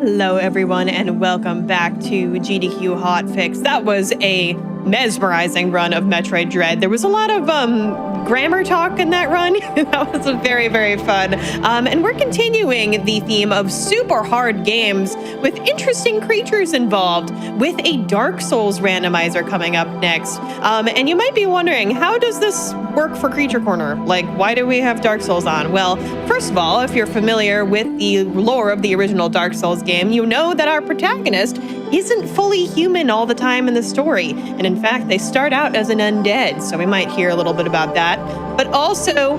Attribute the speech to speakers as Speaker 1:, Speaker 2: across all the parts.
Speaker 1: Hello, everyone, and welcome back to GDQ Hotfix. That was a mesmerizing run of Metroid Dread. There was a lot of grammar talk in that run. That was very, very fun. And we're continuing the theme of super hard games with interesting creatures involved, with a Dark Souls randomizer coming up next. And you might be wondering, how does this work for Creature Corner? Like, why do we have Dark Souls on? Well, first of all, if you're familiar with the lore of the original Dark Souls game, you know that our protagonist isn't fully human all the time in the story. And in fact, they start out as an undead, so we might hear a little bit about that. But also,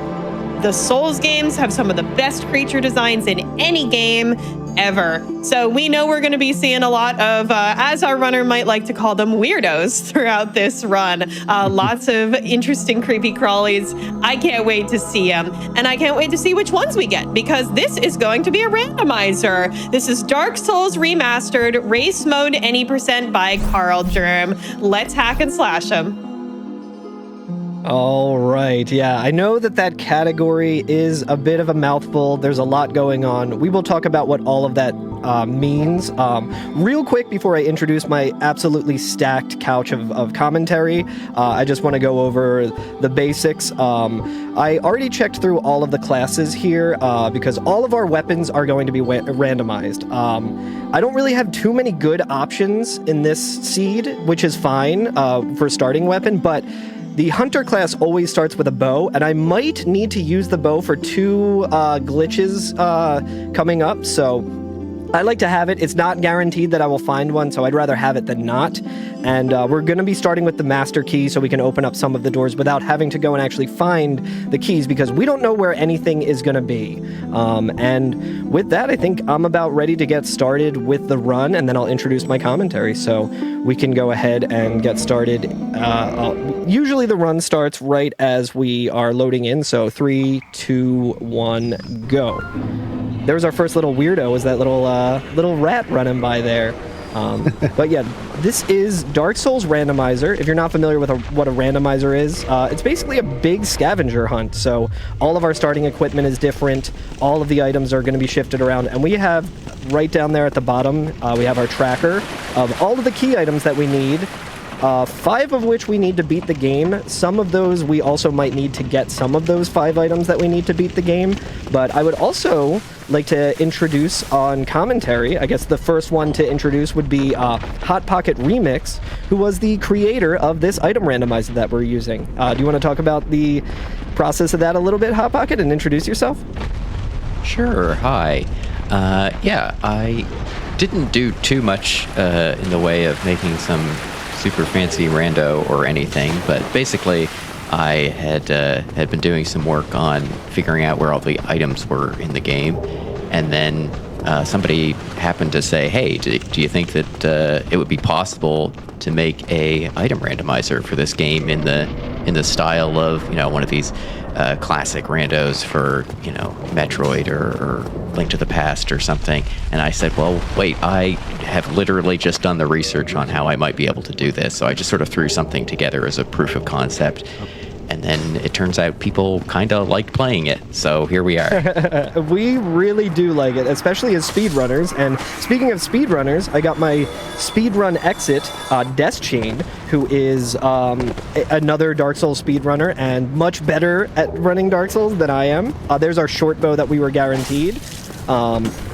Speaker 1: the Souls games have some of the best creature designs in any game ever. So we know we're going to be seeing a lot of, as our runner might like to call them, weirdos throughout this run. Lots of interesting creepy crawlies. I can't wait to see them. And I can't wait to see which ones we get, because this is going to be a randomizer. This is Dark Souls Remastered, Race Mode Any % by Carl Germ. Let's hack and slash them.
Speaker 2: All right, yeah, I know that category is a bit of a mouthful. There's a lot going on. We will talk about what all of that means. Real quick, before I introduce my absolutely stacked couch of commentary, I just want to go over the basics. I already checked through all of the classes here because all of our weapons are going to be randomized. I don't really have too many good options in this seed, which is fine for starting weapon, but the Hunter class always starts with a bow, and I might need to use the bow for two glitches coming up, so I like to have it. It's not guaranteed that I will find one, so I'd rather have it than not. And we're going to be starting with the master key so we can open up some of the doors without having to go and actually find the keys, because we don't know where anything is going to be. And with that, I think I'm about ready to get started with the run, and then I'll introduce my commentary. So we can go ahead and get started. Usually the run starts right as we are loading in, so 3, 2, 1, go. There's our first little weirdo, was that little rat running by there. But yeah, this is Dark Souls Randomizer. If you're not familiar with what a randomizer is, it's basically a big scavenger hunt. So all of our starting equipment is different. All of the items are going to be shifted around. And we have, right down there at the bottom, we have our tracker of all of the key items that we need. 5 of which we need to beat the game. Some of those we also might need to get some of those 5 items that we need to beat the game. But I would also like to introduce on commentary, I guess the first one to introduce would be Hot Pocket Remix, who was the creator of this item randomizer that we're using. Do you want to talk about the process of that a little bit, Hot Pocket, and introduce yourself?
Speaker 3: Sure, hi. Yeah, I didn't do too much in the way of making some super fancy rando or anything, but basically I had been doing some work on figuring out where all the items were in the game, and then somebody happened to say, hey, do you think that it would be possible to make a item randomizer for this game in the style of, you know, one of these classic randos for, you know, Metroid or Link to the Past or something? And I said, well, wait, I have literally just done the research on how I might be able to do this. So I just sort of threw something together as a proof of concept. And then it turns out people kind of liked playing it. So here we are.
Speaker 2: We really do like it, especially as speedrunners. And speaking of speedrunners, I got my speedrun exit, Deschained, who is another Dark Souls speedrunner and much better at running Dark Souls than I am. There's our short bow that we were guaranteed.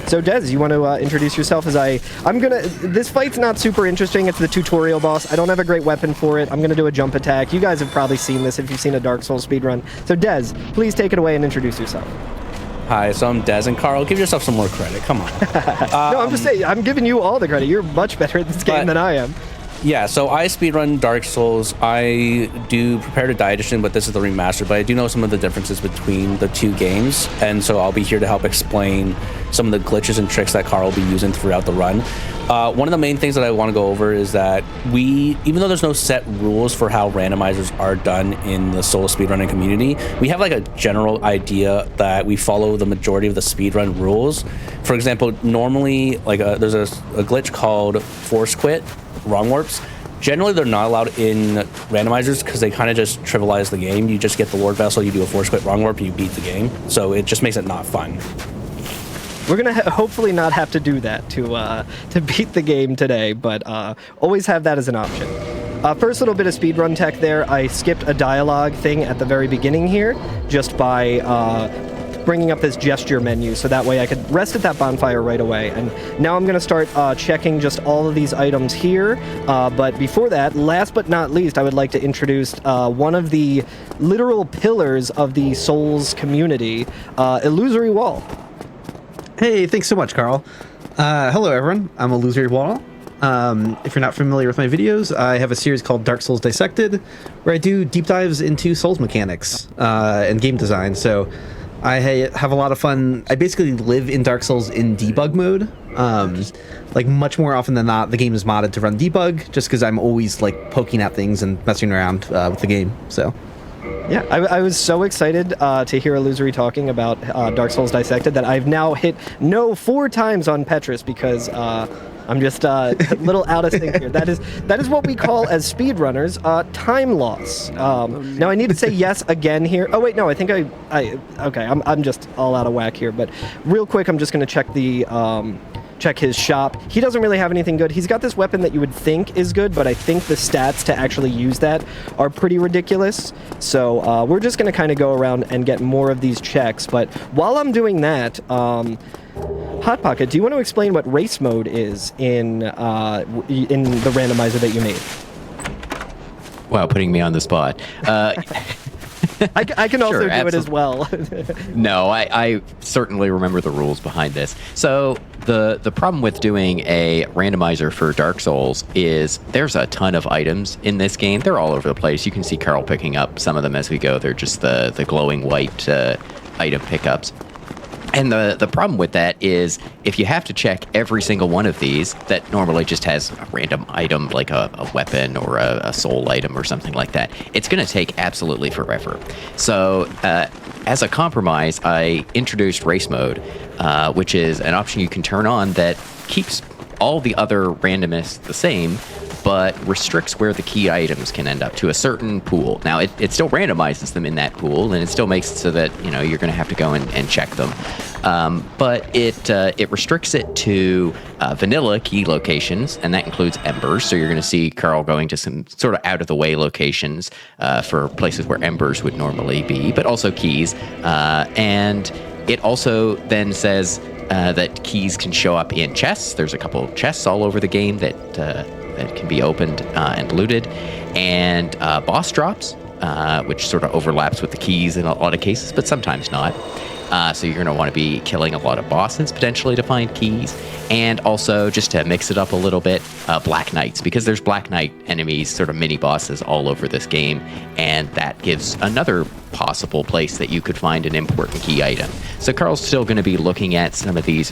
Speaker 2: So Des, you want to introduce yourself? This fight's not super interesting. It's the tutorial boss. I don't have a great weapon for it. I'm going to do a jump attack. You guys have probably seen this if you've seen a Dark Souls speedrun. So Des, please take it away and introduce yourself.
Speaker 4: Hi, so I'm Des, and Carl, give yourself some more credit. Come on.
Speaker 2: No, I'm just saying, I'm giving you all the credit. You're much better at this game than I am.
Speaker 4: Yeah, so I speedrun Dark Souls. I do Prepare to Die Edition, but this is the remaster. But I do know some of the differences between the two games, and so I'll be here to help explain some of the glitches and tricks that Carl will be using throughout the run. One of the main things that I want to go over is that even though there's no set rules for how randomizers are done in the Souls speedrunning community, we have like a general idea that we follow the majority of the speedrun rules. For example, normally there's a glitch called Force Quit, Wrong Warps. Generally, they're not allowed in randomizers because they kind of just trivialize the game. You just get the Lord Vessel, you do a Force Quit Wrong Warp, you beat the game. So it just makes it not fun.
Speaker 2: We're gonna hopefully not have to do that to beat the game today, but always have that as an option. First little bit of speedrun tech there. I skipped a dialogue thing at the very beginning here, just by bringing up this gesture menu, so that way I could rest at that bonfire right away. And now I'm gonna start checking just all of these items here. But before that, last but not least, I would like to introduce one of the literal pillars of the Souls community, Illusory Wall.
Speaker 5: Hey, thanks so much, Carl. Hello, everyone. I'm Illusory Wall. If you're not familiar with my videos, I have a series called Dark Souls Dissected, where I do deep dives into Souls mechanics and game design. So I have a lot of fun. I basically live in Dark Souls in debug mode. Like much more often than not, the game is modded to run debug, just because I'm always like poking at things and messing around with the game. So.
Speaker 2: Yeah, I was so excited to hear Illusory talking about Dark Souls Dissected that I've now hit no 4 times on Petrus because I'm just a little out of sync here. That is what we call as speedrunners time loss. Now I need to say yes again here. Oh wait, no, I think okay, I'm just all out of whack here. But real quick, I'm just going to check the check his shop. He doesn't really have anything good. He's got this weapon that you would think is good, but I think the stats to actually use that are pretty ridiculous. So we're just going to kind of go around and get more of these checks. But while I'm doing that, Hot Pocket, do you want to explain what race mode is in the randomizer that you made?
Speaker 3: Wow, putting me on the spot.
Speaker 2: I can also
Speaker 3: Sure,
Speaker 2: do it as well.
Speaker 3: No, I certainly remember the rules behind this. So the problem with doing a randomizer for Dark Souls is there's a ton of items in this game. They're all over the place. You can see Carl picking up some of them as we go. They're just the glowing white item pickups. And the problem with that is if you have to check every single one of these that normally just has a random item like a weapon or a soul item or something like that, it's going to take absolutely forever. So as a compromise, I introduced race mode, which is an option you can turn on that keeps all the other randomness the same, but restricts where the key items can end up to a certain pool. Now, it still randomizes them in that pool, and it still makes it so that, you know, you're going to have to go and check them. But it restricts it to vanilla key locations, and that includes embers. So you're going to see Carl going to some sort of out-of-the-way locations for places where embers would normally be, but also keys. And it also then says that keys can show up in chests. There's a couple of chests all over the game that can be opened and looted, and boss drops, which sort of overlaps with the keys in a lot of cases, but sometimes not. So you're going to want to be killing a lot of bosses potentially to find keys, and also just to mix it up a little bit, Black Knights, because there's Black Knight enemies, sort of mini bosses all over this game, and that gives another possible place that you could find an important key item. So Carl's still going to be looking at some of these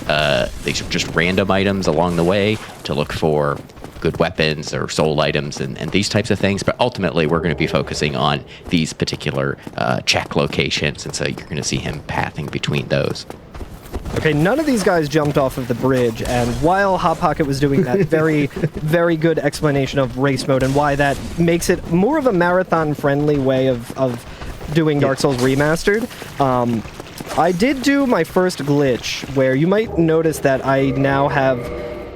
Speaker 3: just random items along the way to look for good weapons or soul items and these types of things, but ultimately we're going to be focusing on these particular check locations, and so you're going to see him pathing between those.
Speaker 2: Okay, none of these guys jumped off of the bridge, and while Hot Pocket was doing that very, very good explanation of race mode and why that makes it more of a marathon-friendly way of doing Dark Souls Remastered, I did do my first glitch where you might notice that I now have...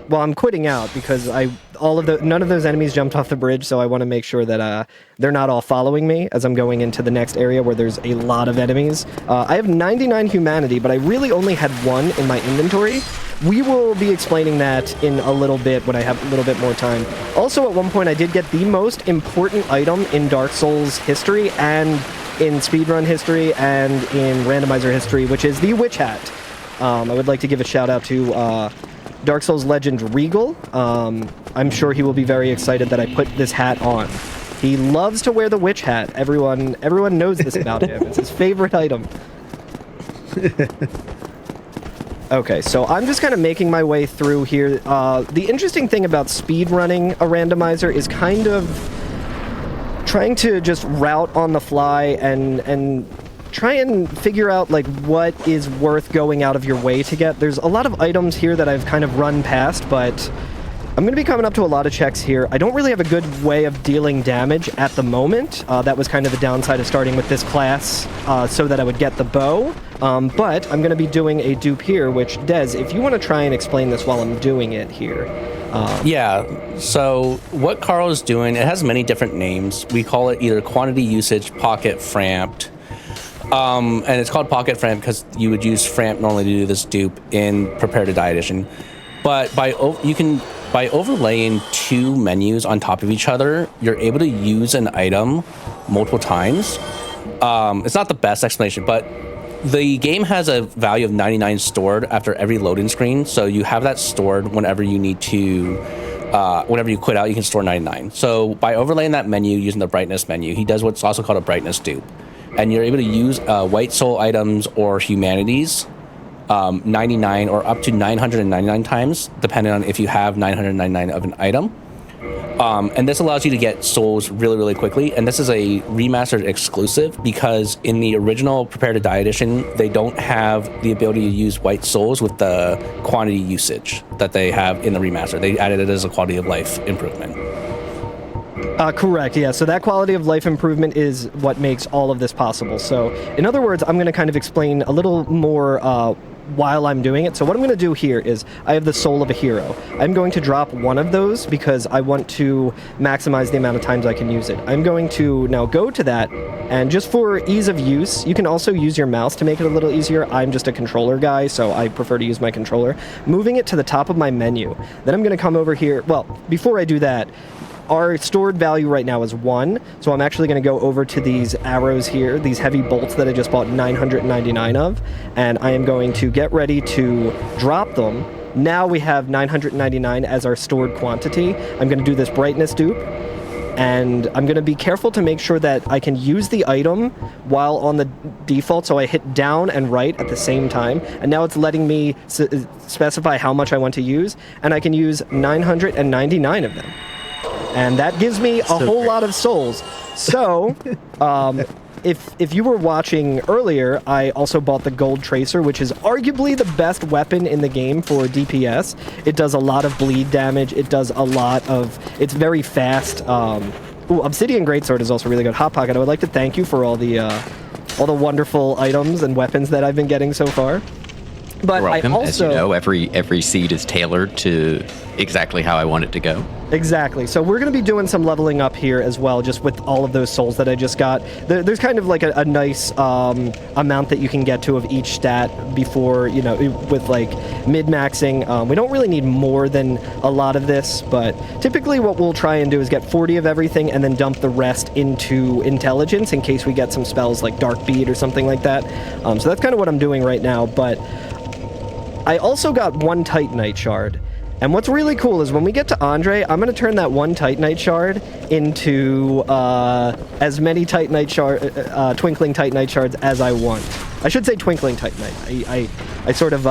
Speaker 2: Well, I'm quitting out because none of those enemies jumped off the bridge, so I want to make sure that they're not all following me as I'm going into the next area where there's a lot of enemies. I have 99 humanity, but I really only had 1 in my inventory. We will be explaining that in a little bit when I have a little bit more time. Also, at one point, I did get the most important item in Dark Souls history and in speedrun history and in randomizer history, which is the Witch Hat. I would like to give a shout out to Dark Souls legend Regal. I'm sure he will be very excited that I put this hat on. He loves to wear the witch hat. Everyone knows this about him. It's his favorite item. Okay, so I'm just kind of making my way through here. The interesting thing about speedrunning a randomizer is kind of trying to just route on the fly and try and figure out like what is worth going out of your way to get. There's a lot of items here that I've kind of run past, but I'm going to be coming up to a lot of checks here. I don't really have a good way of dealing damage at the moment. That was kind of the downside of starting with this class, so that I would get the bow. But I'm going to be doing a dupe here, which, Des, if you want to try and explain this while I'm doing it here.
Speaker 4: Yeah, so what Carl is doing, it has many different names. We call it either quantity usage, pocket framped. And it's called pocket framp because you would use framp normally to do this dupe in Prepare to Die edition. But by overlaying two menus on top of each other, you're able to use an item multiple times. It's not the best explanation, but the game has a value of 99 stored after every loading screen. So you have that stored whenever you need to, whenever you quit out, you can store 99. So by overlaying that menu using the brightness menu, he does what's also called a brightness dupe. And you're able to use white soul items or humanities 99 or up to 999 times, depending on if you have 999 of an item. And this allows you to get souls really, really quickly. And this is a remastered exclusive because in the original Prepare to Die edition, they don't have the ability to use white souls with the quantity usage that they have in the remaster. They added it as a quality of life improvement.
Speaker 2: Correct, yeah. So that quality of life improvement is what makes all of this possible. So in other words, I'm going to kind of explain a little more while I'm doing it. So what I'm going to do here is I have the soul of a hero. I'm going to drop one of those because I want to maximize the amount of times I can use it. I'm going to now go to that, and just for ease of use, you can also use your mouse to make it a little easier. I'm just a controller guy, so I prefer to use my controller. Moving it to the top of my menu. Then I'm going to come over here. Well, before I do that, our stored value right now is 1, so I'm actually going to go over to these arrows here, these heavy bolts that I just bought 999 of, and I am going to get ready to drop them. Now we have 999 as our stored quantity. I'm going to do this brightness dupe, and I'm going to be careful to make sure that I can use the item while on the default, so I hit down and right at the same time, and now it's letting me specify how much I want to use, and I can use 999 of them. And that gives me a whole lot of souls. So, if you were watching earlier, I also bought the Gold Tracer, which is arguably the best weapon in the game for DPS. It does a lot of bleed damage. It does a lot of... It's very fast. Obsidian Greatsword is also really good. Hot Pocket, I would like to thank you for all the wonderful items and weapons that I've been getting so far. But
Speaker 3: You're welcome.
Speaker 2: I also...
Speaker 3: As you know, every seed is tailored to exactly how I want it to go.
Speaker 2: Exactly. So we're going to be doing some leveling up here as well, just with all of those souls that I just got. There's kind of like a nice amount that you can get to of each stat before, you know, with like mid-maxing. We don't really need more than a lot of this, but typically what we'll try and do is get 40 of everything and then dump the rest into intelligence in case we get some spells like Dark Bead or something like that. So that's kind of what I'm doing right now, but I also got one Titanite shard. And what's really cool is when we get to Andre, I'm going to turn that one Titanite shard into as many Titanite Twinkling Titanite shards as I want. I should say Twinkling Titanite. I sort of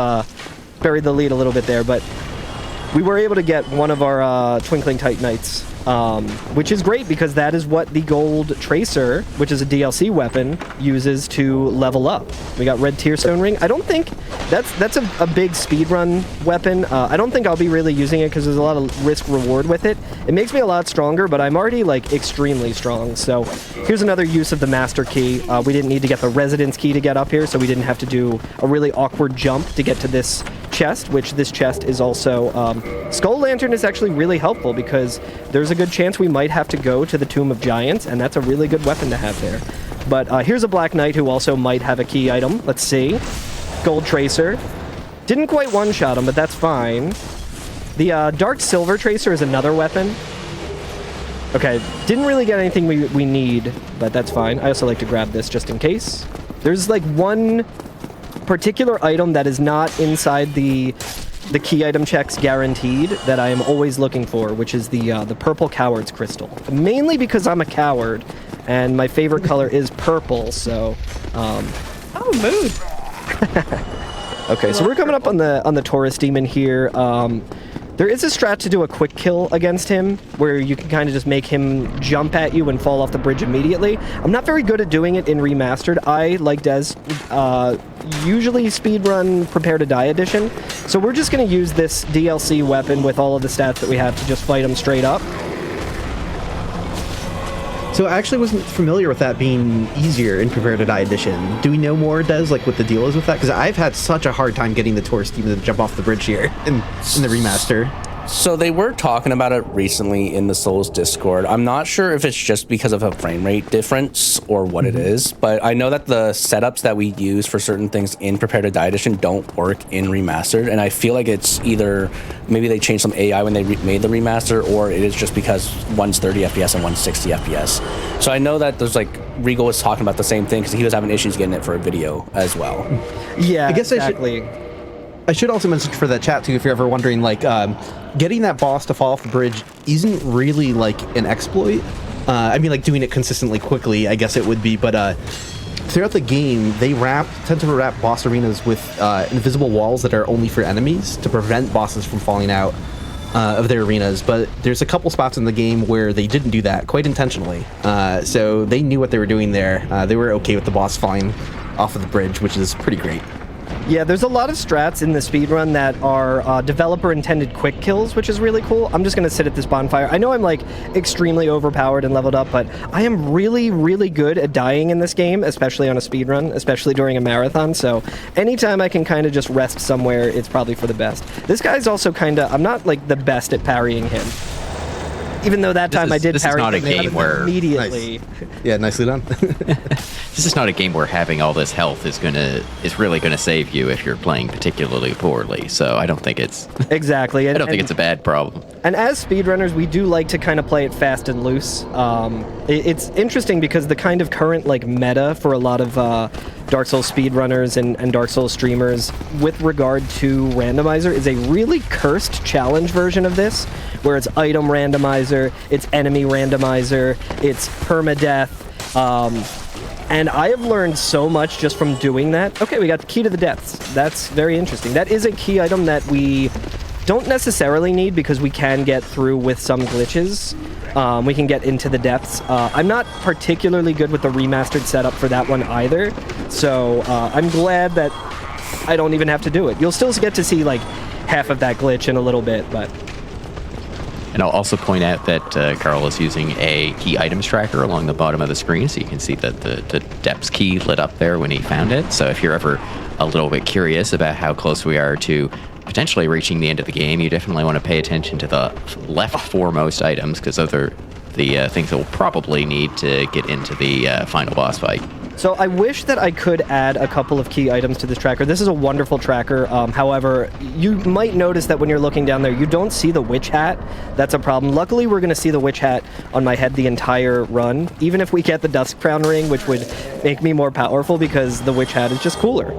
Speaker 2: buried the lead a little bit there, but we were able to get one of our Twinkling Titanites, which is great because that is what the Gold Tracer, which is a DLC weapon, uses to level up. We got Red Tearstone Ring. I don't think that's a big speedrun weapon. I don't think I'll be really using it because there's a lot of risk-reward with it. It makes me a lot stronger, but I'm already like extremely strong. So here's another use of the Master Key. We didn't need to get the Residence Key to get up here, so we didn't have to do a really awkward jump to get to this chest, which this chest is also... Skull Lantern is actually really helpful because there's a good chance we might have to go to the Tomb of Giants, and that's a really good weapon to have there. But here's a Black Knight who also might have a key item. Let's see. Gold Tracer. Didn't quite one-shot him, but that's fine. The Dark Silver Tracer is another weapon. Okay, didn't really get anything we need, but that's fine. I also like to grab this just in case. There's like one particular item that is not inside the key item checks guaranteed that I am always looking for, which is the Purple Coward's Crystal. Mainly because I'm a coward, and my favorite color is purple, so...
Speaker 1: Oh, mood.
Speaker 2: Okay, so we're coming up on the Taurus Demon here. There is a strat to do a quick kill against him, where you can kind of just make him jump at you and fall off the bridge immediately. I'm not very good at doing it in Remastered. I, like Des, usually speedrun Prepare to Die edition, so we're just going to use this DLC weapon with all of the stats that we have to just fight him straight up.
Speaker 5: So I actually wasn't familiar with that being easier in Prepare to Die edition. Do we know more, Des, like what the deal is with that? Because I've had such a hard time getting the tourist even to jump off the bridge here in the remaster.
Speaker 4: So they were talking about it recently in the Souls Discord. I'm not sure if it's just because of a frame rate difference or what it is, but I know that the setups that we use for certain things in Prepare to Die edition don't work in Remastered, and I feel like it's either maybe they changed some AI when they made the remaster, or it is just because one's 30 FPS and one's 60 FPS. So I know that there's like Regal was talking about the same thing because he was having issues getting it for a video as well.
Speaker 2: Yeah,
Speaker 5: I guess
Speaker 2: exactly.
Speaker 5: I should also mention for that chat too, if you're ever wondering, like, getting that boss to fall off the bridge isn't really like an exploit. I mean, like doing it consistently quickly, I guess it would be, but throughout the game, they tend to wrap boss arenas with invisible walls that are only for enemies to prevent bosses from falling out of their arenas. But there's a couple spots in the game where they didn't do that quite intentionally. So they knew what they were doing there. They were okay with the boss falling off of the bridge, which is pretty great.
Speaker 2: Yeah, there's a lot of strats in the speedrun that are developer-intended quick kills, which is really cool. I'm just going to sit at this bonfire. I know I'm, like, extremely overpowered and leveled up, but I am really, really good at dying in this game, especially on a speedrun, especially during a marathon, so anytime I can kind of just rest somewhere, it's probably for the best. This guy's also kind of... I'm not, like, the best at parrying him. Even though that time I did parry
Speaker 3: him
Speaker 2: immediately.
Speaker 5: Nice. Yeah, nicely done.
Speaker 3: This is not a game where having all this health is really gonna save you if you're playing particularly poorly. So I don't think it's
Speaker 2: exactly.
Speaker 3: I don't think it's a bad problem.
Speaker 2: And as speedrunners, we do like to kind of play it fast and loose. It's interesting because the kind of current like meta for a lot of Dark Souls speedrunners and Dark Souls streamers with regard to randomizer is a really cursed challenge version of this, where it's item randomizer, it's enemy randomizer, it's permadeath. And I have learned so much just from doing that. Okay, we got the key to the depths. That's very interesting. That is a key item that we don't necessarily need because we can get through with some glitches. We can get into the depths. I'm not particularly good with the remastered setup for that one either, so I'm glad that I don't even have to do it. You'll still get to see like half of that glitch in a little bit, but...
Speaker 3: And I'll also point out that Carl is using a key items tracker along the bottom of the screen, so you can see that the depths key lit up there when he found it. So if you're ever a little bit curious about how close we are to potentially reaching the end of the game, you definitely want to pay attention to the left foremost items, because those are the things that we'll probably need to get into the final boss fight.
Speaker 2: So I wish that I could add a couple of key items to this tracker. This is a wonderful tracker. However, you might notice that when you're looking down there, you don't see the witch hat. That's a problem. Luckily, we're going to see the witch hat on my head the entire run, even if we get the Dusk Crown ring, which would make me more powerful because the witch hat is just cooler.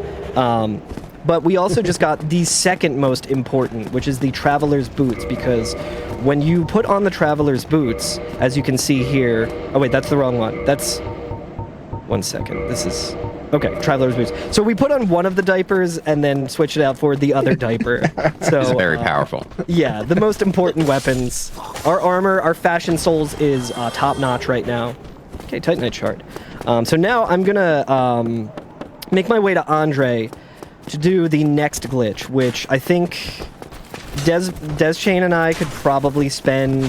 Speaker 2: But we also just got the second most important, which is the Traveler's Boots, because when you put on the Traveler's Boots, as you can see here... Oh, wait, that's the wrong one. That's... One second. This is... Okay, Traveler's Boots. So we put on one of the diapers and then switch it out for the other diaper. So
Speaker 3: it's very powerful.
Speaker 2: Yeah, the most important weapons. Our armor, our fashion souls is top-notch right now. Okay, Titanite shard. So now I'm gonna make my way to Andre to do the next glitch, which I think Des Chain and I could probably spend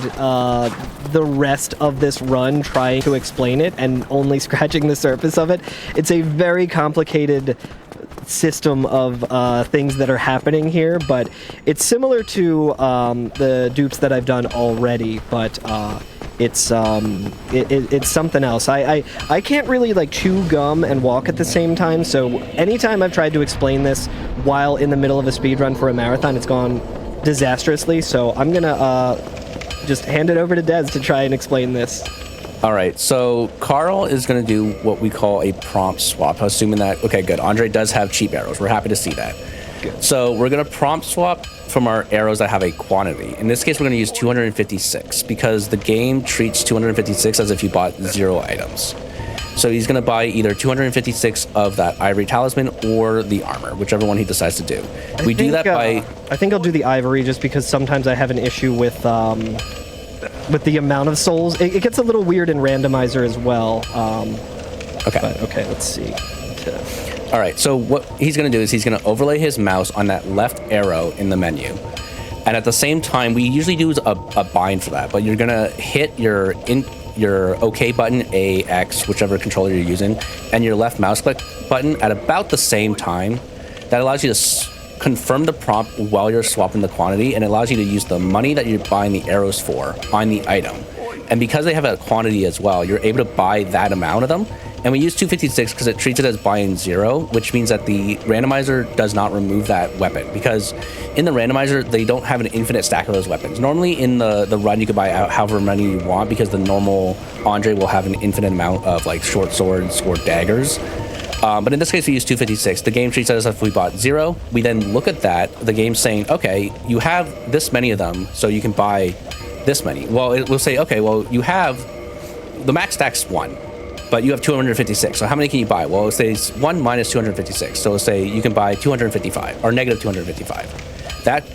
Speaker 2: the rest of this run trying to explain it and only scratching the surface of it. It's a very complicated system of things that are happening here, but it's similar to the dupes that I've done already, but it's something else. I can't really like chew gum and walk at the same time, so anytime I've tried to explain this while in the middle of a speedrun for a marathon, it's gone disastrously, so I'm gonna just hand it over to Des to try and explain this.
Speaker 4: All right, so Carl is going to do what we call a prompt swap, assuming that, okay, good, Andre does have cheap arrows. We're happy to see that. Good. So we're going to prompt swap from our arrows that have a quantity. In this case, we're going to use 256 because the game treats 256 as if you bought 0 items. So he's going to buy either 256 of that ivory talisman or the armor, whichever one he decides to do. We do that by...
Speaker 2: I think I'll do the ivory just because sometimes I have an issue with the amount of souls. It gets a little weird in randomizer as well.
Speaker 4: Okay.
Speaker 2: But okay, let's see.
Speaker 4: All right, so what he's going to do is he's going to overlay his mouse on that left arrow in the menu. And at the same time, we usually do a bind for that, but you're going to hit your OK button, A, X, whichever controller you're using, and your left mouse click button at about the same time. That allows you to confirm the prompt while you're swapping the quantity, and it allows you to use the money that you're buying the arrows for on the item. And because they have a quantity as well, you're able to buy that amount of them. And we use 256 because it treats it as buying 0, which means that the randomizer does not remove that weapon. Because in the randomizer, they don't have an infinite stack of those weapons. Normally in the run, you could buy out however many you want because the normal Andre will have an infinite amount of like short swords or daggers. But in this case, we use 256. The game treats it as if we bought 0. We then look at that. The game's saying, okay, you have this many of them, so you can buy this many. Well, it will say, okay, well, you have the max stack's 1. But you have 256. So how many can you buy? Well, it says 1 minus 256. So it'll say you can buy 255 or negative 255. That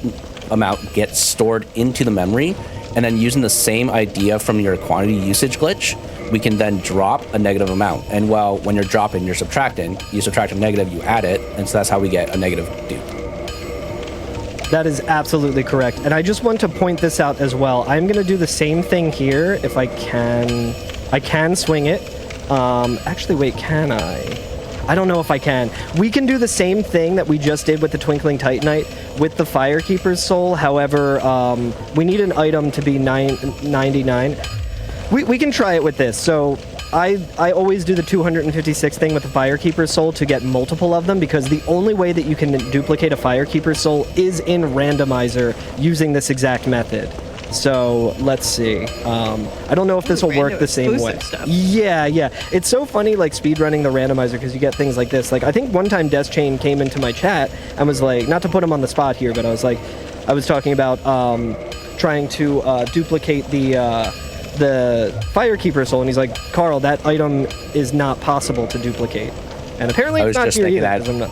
Speaker 4: amount gets stored into the memory. And then using the same idea from your quantity usage glitch, we can then drop a negative amount. And well, when you're dropping, you're subtracting. You subtract a negative, you add it. And so that's how we get a negative dupe.
Speaker 2: That is absolutely correct. And I just want to point this out as well. I'm going to do the same thing here if I can. I can swing it. Actually, wait, can I? I don't know if I can. We can do the same thing that we just did with the Twinkling Titanite with the Firekeeper's Soul. However, we need an item to be 99. We can try it with this. So I always do the 256 thing with the Firekeeper's Soul to get multiple of them, because the only way that you can duplicate a Firekeeper's Soul is in randomizer using this exact method. So let's see. I don't know if this will work the same way.
Speaker 1: Stuff.
Speaker 2: Yeah. It's so funny, like speedrunning the randomizer, because you get things like this. Like I think one time Death Chain came into my chat and was like, not to put him on the spot here, but I was talking about trying to duplicate the Firekeeper Soul, and he's like, Carl, that item is not possible to duplicate. And apparently it's not here either. 'Cause I'm not.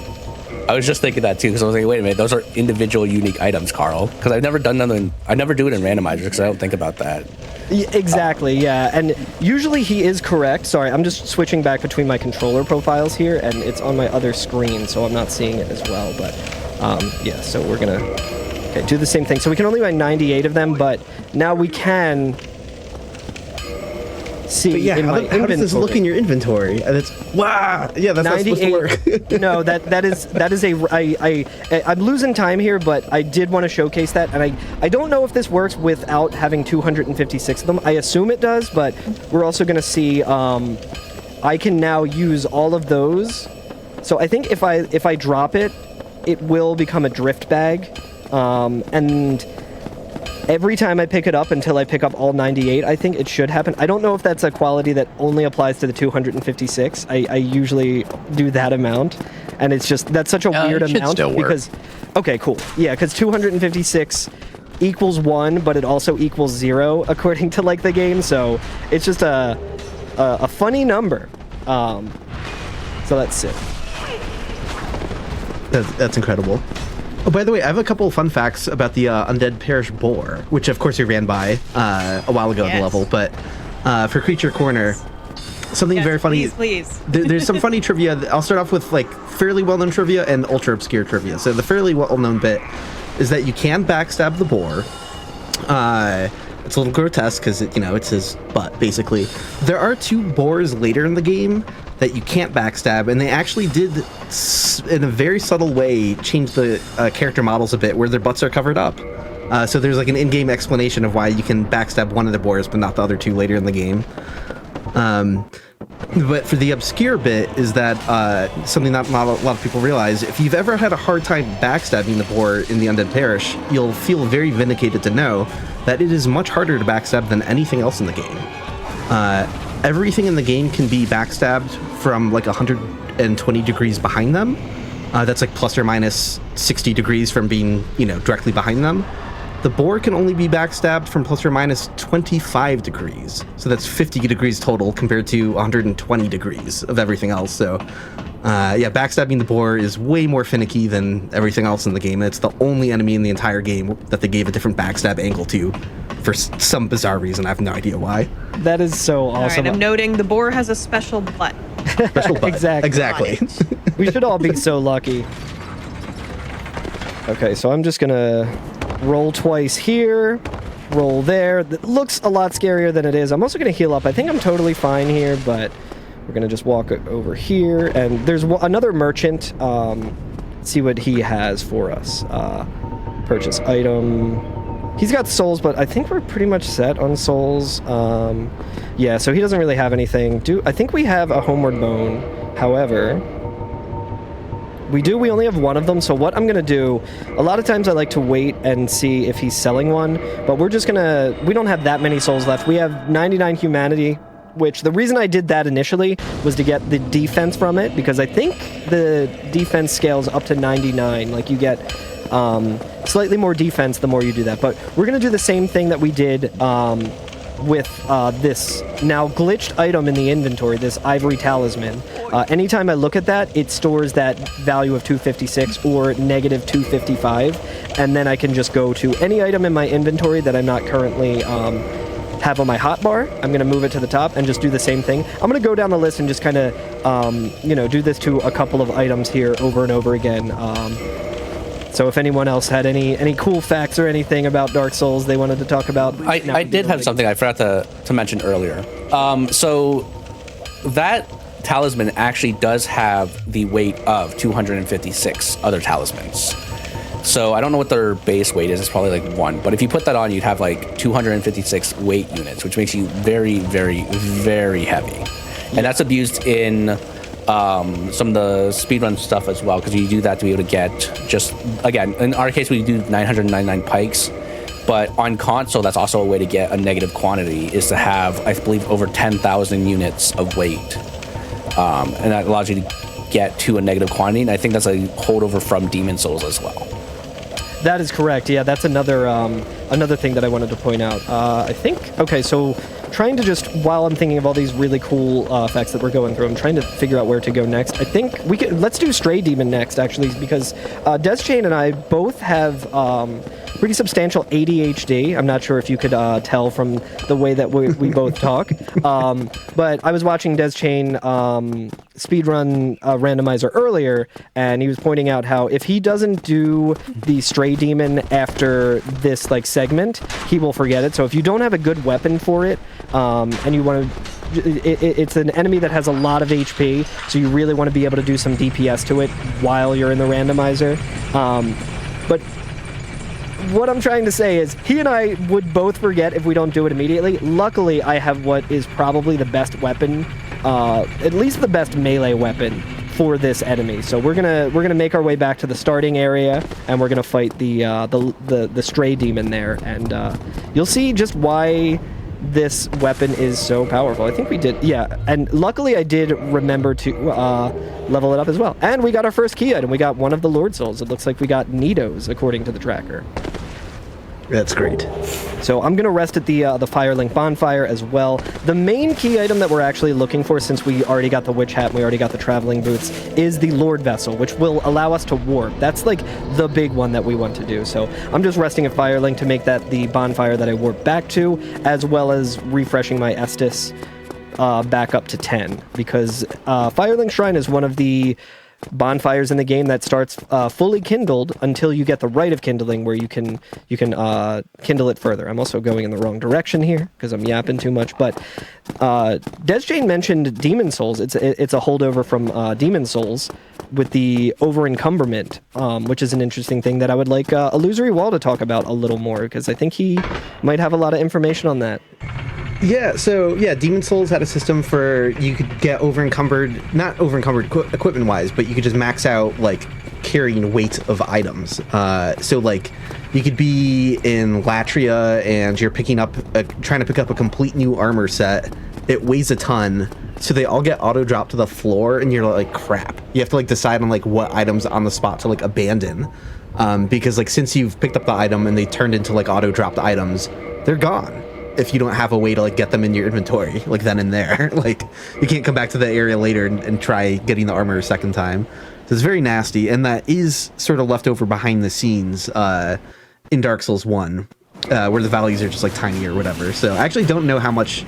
Speaker 4: I was just thinking that too, because I was like, wait a minute, those are individual unique items, Carl. Because I've never done them I never do it in randomizer because I don't think about that.
Speaker 2: Exactly, yeah. And usually he is correct. Sorry, I'm just switching back between my controller profiles here, and it's on my other screen, so I'm not seeing it as well. But yeah, so we're going to do the same thing. So we can only buy 98 of them, but now we can see.
Speaker 5: But yeah,
Speaker 2: in my
Speaker 5: how does this look in your inventory? And it's wow. Yeah, that's not supposed to work.
Speaker 2: No, that is I'm losing time here, but I did want to showcase that, and I don't know if this works without having 256 of them. I assume it does, but we're also going to see. I can now use all of those. So I think if I drop it, it will become a drift bag, and every time I pick it up until I pick up all 98, I think it should happen. I don't know if that's a quality that only applies to the 256. I usually do that amount, and it's just, that's such a weird amount because, okay, cool. Yeah, because 256 equals 1, but it also equals 0 according to like the game, so it's just a funny number. So that's it.
Speaker 5: That's incredible. Oh, by the way, I have a couple of fun facts about the Undead Parish Boar, which of course we ran by a while ago in the level, but for Creature Corner, something very funny.
Speaker 1: Please.
Speaker 5: There's some funny trivia. I'll start off with like fairly well-known trivia and ultra-obscure trivia. So the fairly well-known bit is that you can backstab the boar. It's a little grotesque because it's his butt, basically. There are 2 boars later in the game that you can't backstab, and they actually did, in a very subtle way, change the character models a bit, where their butts are covered up. So there's like an in-game explanation of why you can backstab one of the boars, but not the other 2 later in the game. But for the obscure bit is that something not a lot of people realize. If you've ever had a hard time backstabbing the boar in the Undead Parish, you'll feel very vindicated to know that it is much harder to backstab than anything else in the game. Everything in the game can be backstabbed from like 120 degrees behind them. That's like plus or minus 60 degrees from being, directly behind them. The boar can only be backstabbed from plus or minus 25 degrees. So that's 50 degrees total compared to 120 degrees of everything else. So, yeah, backstabbing the boar is way more finicky than everything else in the game. It's the only enemy in the entire game that they gave a different backstab angle to for some bizarre reason. I have no idea why.
Speaker 2: That is so awesome.
Speaker 1: All right, I'm noting the boar has a special butt.
Speaker 5: Special butt.
Speaker 2: Exactly. We should all be so lucky. Okay, so I'm just gonna roll twice here, roll there. That looks a lot scarier than it is. I'm also gonna heal up. I think I'm totally fine here, but we're gonna just walk over here. And there's another merchant. See what he has for us. Purchase item. He's got souls, but I think we're pretty much set on souls. Yeah, so he doesn't really have anything. I think we have a homeward bone. However, we only have one of them, so what I'm gonna do, a lot of times I like to wait and see if he's selling one, but we don't have that many souls left. We have 99 humanity, which the reason I did that initially was to get the defense from it, because I think the defense scales up to 99. Like, you get slightly more defense the more you do that. But we're gonna do the same thing that we did with this now glitched item in the inventory, this ivory talisman. Anytime I look at that, it stores that value of 256 or negative 255, and then I can just go to any item in my inventory that I'm not currently have on my hotbar. I'm going to move it to the top and just do the same thing. I'm going to go down the list and just kind of, do this to a couple of items here over and over again. So if anyone else had any cool facts or anything about Dark Souls they wanted to talk about.
Speaker 4: I did have something I forgot to mention earlier. So that talisman actually does have the weight of 256 other talismans. So I don't know what their base weight is. It's probably like 1. But if you put that on, you'd have like 256 weight units, which makes you very, very, very heavy. And that's abused in some of the speedrun stuff as well, because you do that to be able to get just, again, in our case, we do 999 pikes. But on console, that's also a way to get a negative quantity, is to have, I believe, over 10,000 units of weight. And that allows you to get to a negative quantity. And I think that's a holdover from Demon Souls as well.
Speaker 2: That is correct. Yeah, that's another thing that I wanted to point out. I think, okay, so trying to just, while I'm thinking of all these really cool effects that we're going through, I'm trying to figure out where to go next. I think let's do Stray Demon next, actually, because Deschain and I both have pretty substantial ADHD. I'm not sure if you could tell from the way that we both talk. But I was watching Deschain speedrun randomizer earlier, and he was pointing out how if he doesn't do the Stray Demon after this segment, he will forget it. So if you don't have a good weapon for it, and you want to, it's an enemy that has a lot of HP, so you really want to be able to do some DPS to it while you're in the randomizer. But what I'm trying to say is, he and I would both forget if we don't do it immediately. Luckily, I have what is probably the best weapon, at least the best melee weapon for this enemy. So we're gonna make our way back to the starting area, and we're gonna fight the Stray Demon there, and you'll see just why this weapon is so powerful. I think we did, yeah, and luckily I did remember to level it up as well. And we got our first key item. We got one of the Lord Souls. It looks like we got Nidos, according to the tracker.
Speaker 5: That's great.
Speaker 2: So I'm going to rest at the Firelink Bonfire as well. The main key item that we're actually looking for, since we already got the Witch Hat and we already got the Traveling Boots, is the Lord Vessel, which will allow us to warp. That's the big one that we want to do. So I'm just resting at Firelink to make that the bonfire that I warp back to, as well as refreshing my Estus back up to 10, because Firelink Shrine is one of the bonfires in the game that starts fully kindled until you get the Rite of Kindling, where you can kindle it further. I'm also going in the wrong direction here because I'm yapping too much. But Desjane mentioned Demon Souls. It's a holdover from Demon Souls with the over-encumberment, which is an interesting thing that I would like Illusory Wall to talk about a little more, because I think he might have a lot of information on that.
Speaker 5: Yeah, so Demon Souls had a system for you could get not over-encumbered equipment-wise, but you could just max out carrying weight of items. So you could be in Latria and you're trying to pick up a complete new armor set. It weighs a ton, so they all get auto dropped to the floor, and you're like, crap. You have to like decide on like what items on the spot to like abandon, because like since you've picked up the item and they turned into like auto dropped items, they're gone. If you don't have a way to like get them in your inventory, like then and there, like you can't come back to that area later and try getting the armor a second time. So it's very nasty, and that is sort of left over behind the scenes in Dark Souls 1, where the values are just like tiny or whatever. So I actually don't know much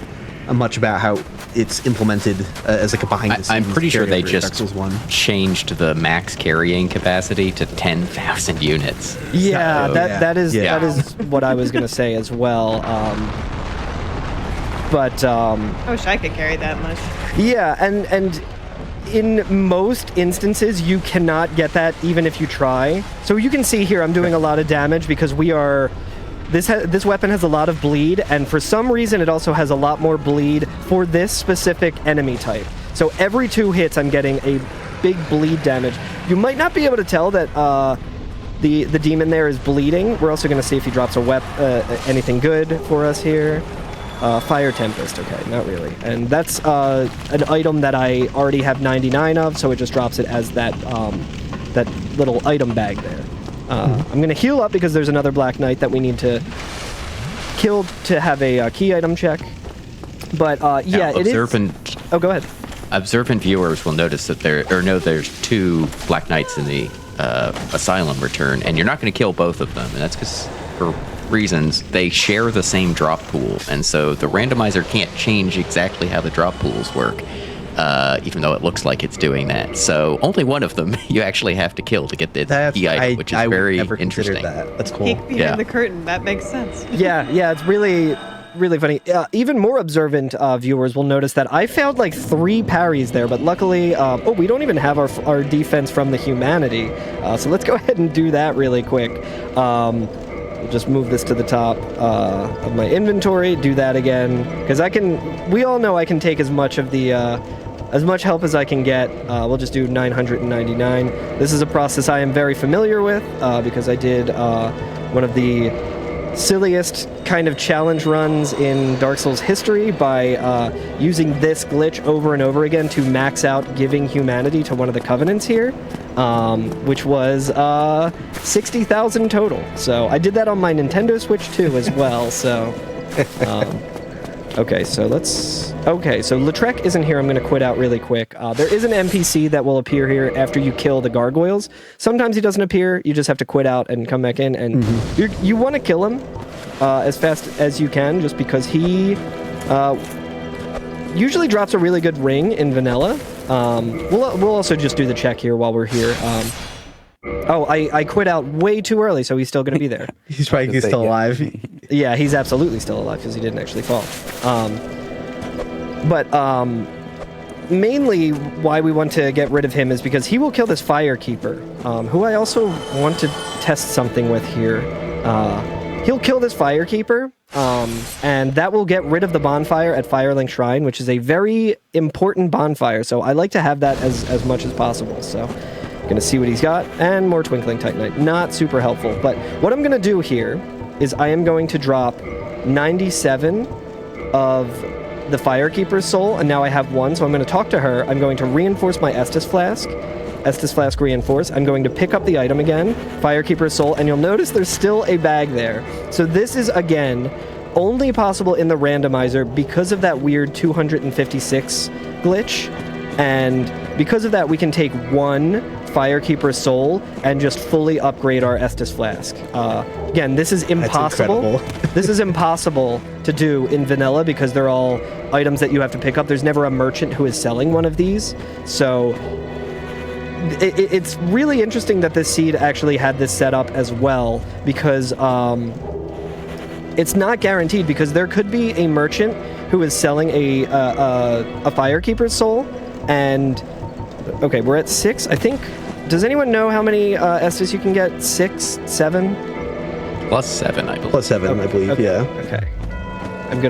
Speaker 5: about how it's implemented as like a behind the scenes.
Speaker 3: I'm pretty sure they
Speaker 5: Dark Souls
Speaker 3: just
Speaker 5: 1.
Speaker 3: changed the max carrying capacity to 10,000 units.
Speaker 2: Yeah,
Speaker 3: So-
Speaker 2: that is
Speaker 3: Yeah.
Speaker 2: that is what I was gonna say as well. But
Speaker 1: I wish I could carry that much.
Speaker 2: yeah, and in most instances you cannot get that even if you try. So you can see here I'm doing a lot of damage because we are. This weapon has a lot of bleed, and for some reason it also has a lot more bleed for this specific enemy type. So every 2 hits I'm getting a big bleed damage. You might not be able to tell that the demon there is bleeding. We're also going to see if he drops anything good for us here. Fire Tempest, okay, not really. And that's an item that I already have 99 of, so it just drops it as that little item bag there. I'm going to heal up because there's another Black Knight that we need to kill to have a key item check. But yeah,
Speaker 3: Now,
Speaker 2: it is... Oh, go ahead.
Speaker 3: Observant viewers will notice that there's 2 Black Knights in the Asylum return, and you're not going to kill both of them, and that's because for reasons they share the same drop pool, and so the randomizer can't change exactly how the drop pools work, even though it looks like it's doing that. So only one of them you actually have to kill to get the key item, which is very interesting.
Speaker 5: That's cool.
Speaker 1: Peek behind the curtain. That makes sense.
Speaker 2: Yeah, it's really funny. Even more observant viewers will notice that I found like 3 parries there, but luckily, we don't even have our defense from the humanity. So let's go ahead and do that really quick. We'll just move this to the top of my inventory, do that again, because we all know I can take as much of the, as much help as I can get. We'll just do 999. This is a process I am very familiar with, because I did one of the silliest kind of challenge runs in Dark Souls history by using this glitch over and over again to max out giving humanity to one of the covenants here, which was 60,000 total. So I did that on my Nintendo Switch too as well. So okay, so Lautrec isn't here. I'm going to quit out really quick. There is an NPC that will appear here after you kill the gargoyles. Sometimes he doesn't appear. You just have to quit out and come back in. And you want to kill him as fast as you can, just because he usually drops a really good ring in vanilla. We'll also just do the check here while we're here. I quit out way too early, so he's still going to be there.
Speaker 5: He's probably still alive.
Speaker 2: Yeah, he's absolutely still alive because he didn't actually fall. But mainly why we want to get rid of him is because he will kill this Firekeeper, who I also want to test something with here. He'll kill this Firekeeper, and that will get rid of the bonfire at Firelink Shrine, which is a very important bonfire, so I like to have that as much as possible. So gonna see what he's got, and more Twinkling Titanite. Not super helpful, but what I'm gonna do here is I am going to drop 97 of the Firekeeper's soul, and now I have 1, so I'm going to talk to her. I'm going to reinforce my Estus Flask reinforce. I'm going to pick up the item again, Firekeeper's soul, and you'll notice there's still a bag there. So this is, again, only possible in the randomizer because of that weird 256 glitch, and because of that we can take 1 Firekeeper soul and just fully upgrade our Estus Flask. Again, this is impossible. This is impossible to do in vanilla because they're all items that you have to pick up. There's never a merchant who is selling one of these. So it's really interesting that this seed actually had this set up as well, because it's not guaranteed, because there could be a merchant who is selling a Firekeeper's soul, and okay, we're at 6, I think. Does anyone know how many Estus you can get? 6, 7?
Speaker 3: +7, I believe.
Speaker 5: +7, I believe.
Speaker 2: Okay.
Speaker 5: Yeah.
Speaker 2: Okay. I'm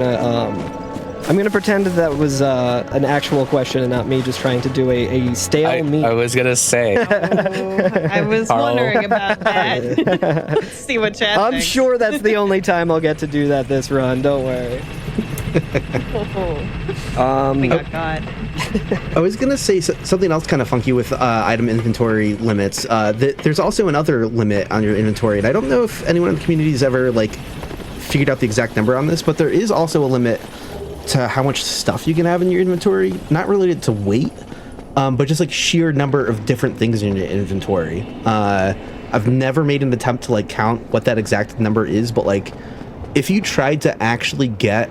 Speaker 2: gonna pretend that was an actual question and not me just trying to do a stale meat.
Speaker 4: I was gonna say.
Speaker 1: I was
Speaker 4: Carl.
Speaker 1: wondering about that. Let's see what Chad
Speaker 2: I'm
Speaker 1: thinks.
Speaker 2: sure that's the only time I'll get to do that this run. Don't worry.
Speaker 1: We got caught.
Speaker 5: I was gonna say something else kind of funky with item inventory limits. There's also another limit on your inventory, and I don't know if anyone in the community has ever like figured out the exact number on this, but there is also a limit to how much stuff you can have in your inventory, not related to weight, but just like sheer number of different things in your inventory. I've never made an attempt to like count what that exact number is, but like if you tried to actually get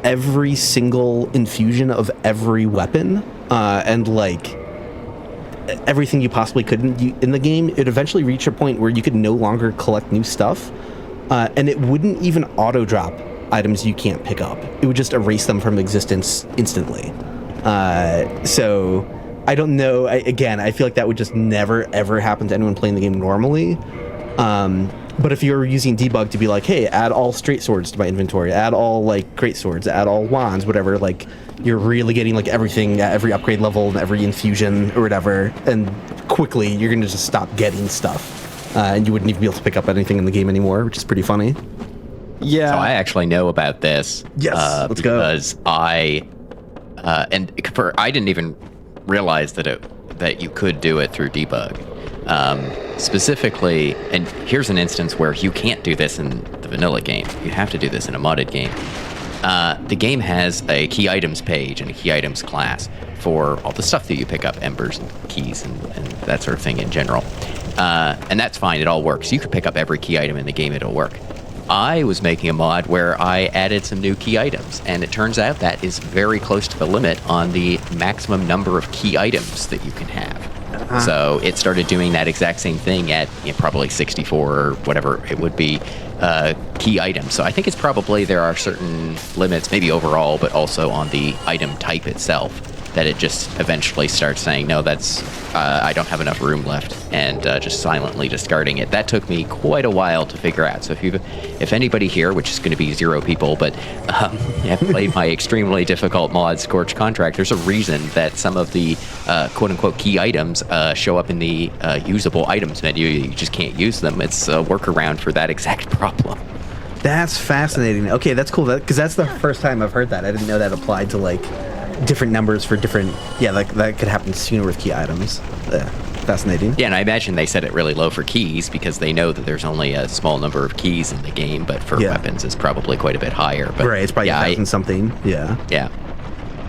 Speaker 5: every single infusion of every weapon and like everything you possibly could in the game, it eventually reach a point where you could no longer collect new stuff, and it wouldn't even auto drop items you can't pick up. It would just erase them from existence instantly. So I don't know. I feel like that would just never ever happen to anyone playing the game normally. But if you're using debug to be like, hey, add all straight swords to my inventory, add all like great swords, add all wands, whatever, like you're really getting like everything at every upgrade level and every infusion or whatever, and quickly you're gonna just stop getting stuff, and you wouldn't even be able to pick up anything in the game anymore, which is pretty funny.
Speaker 2: Yeah.
Speaker 3: So I actually know about this.
Speaker 5: Yes, let's go.
Speaker 3: Because I didn't even realize that you could do it through debug. Specifically, and here's an instance where you can't do this in the vanilla game. You have to do this in a modded game. The game has a key items page and a key items class for all the stuff that you pick up, embers and keys and that sort of thing in general. And that's fine, it all works. You can pick up every key item in the game, it'll work. I was making a mod where I added some new key items, and it turns out that is very close to the limit on the maximum number of key items that you can have. So it started doing that exact same thing at probably 64 or whatever it would be key items. So I think it's probably there are certain limits, maybe overall, but also on the item type itself, that it just eventually starts saying, no, that's I don't have enough room left, and just silently discarding it. That took me quite a while to figure out. So if anybody here, which is going to be 0 people, but have played my extremely difficult mod Scorched Contract, there's a reason that some of the quote-unquote key items show up in the usable items menu. You just can't use them. It's a workaround for that exact problem.
Speaker 5: That's fascinating. Okay, that's cool, because that's the first time I've heard that. I didn't know that applied to like different numbers for different, like that could happen sooner with key items. Fascinating.
Speaker 3: Yeah, and I imagine they set it really low for keys because they know that there's only a small number of keys in the game, but for weapons it's probably quite a bit higher. But
Speaker 5: right, it's probably 1,000 something. Yeah.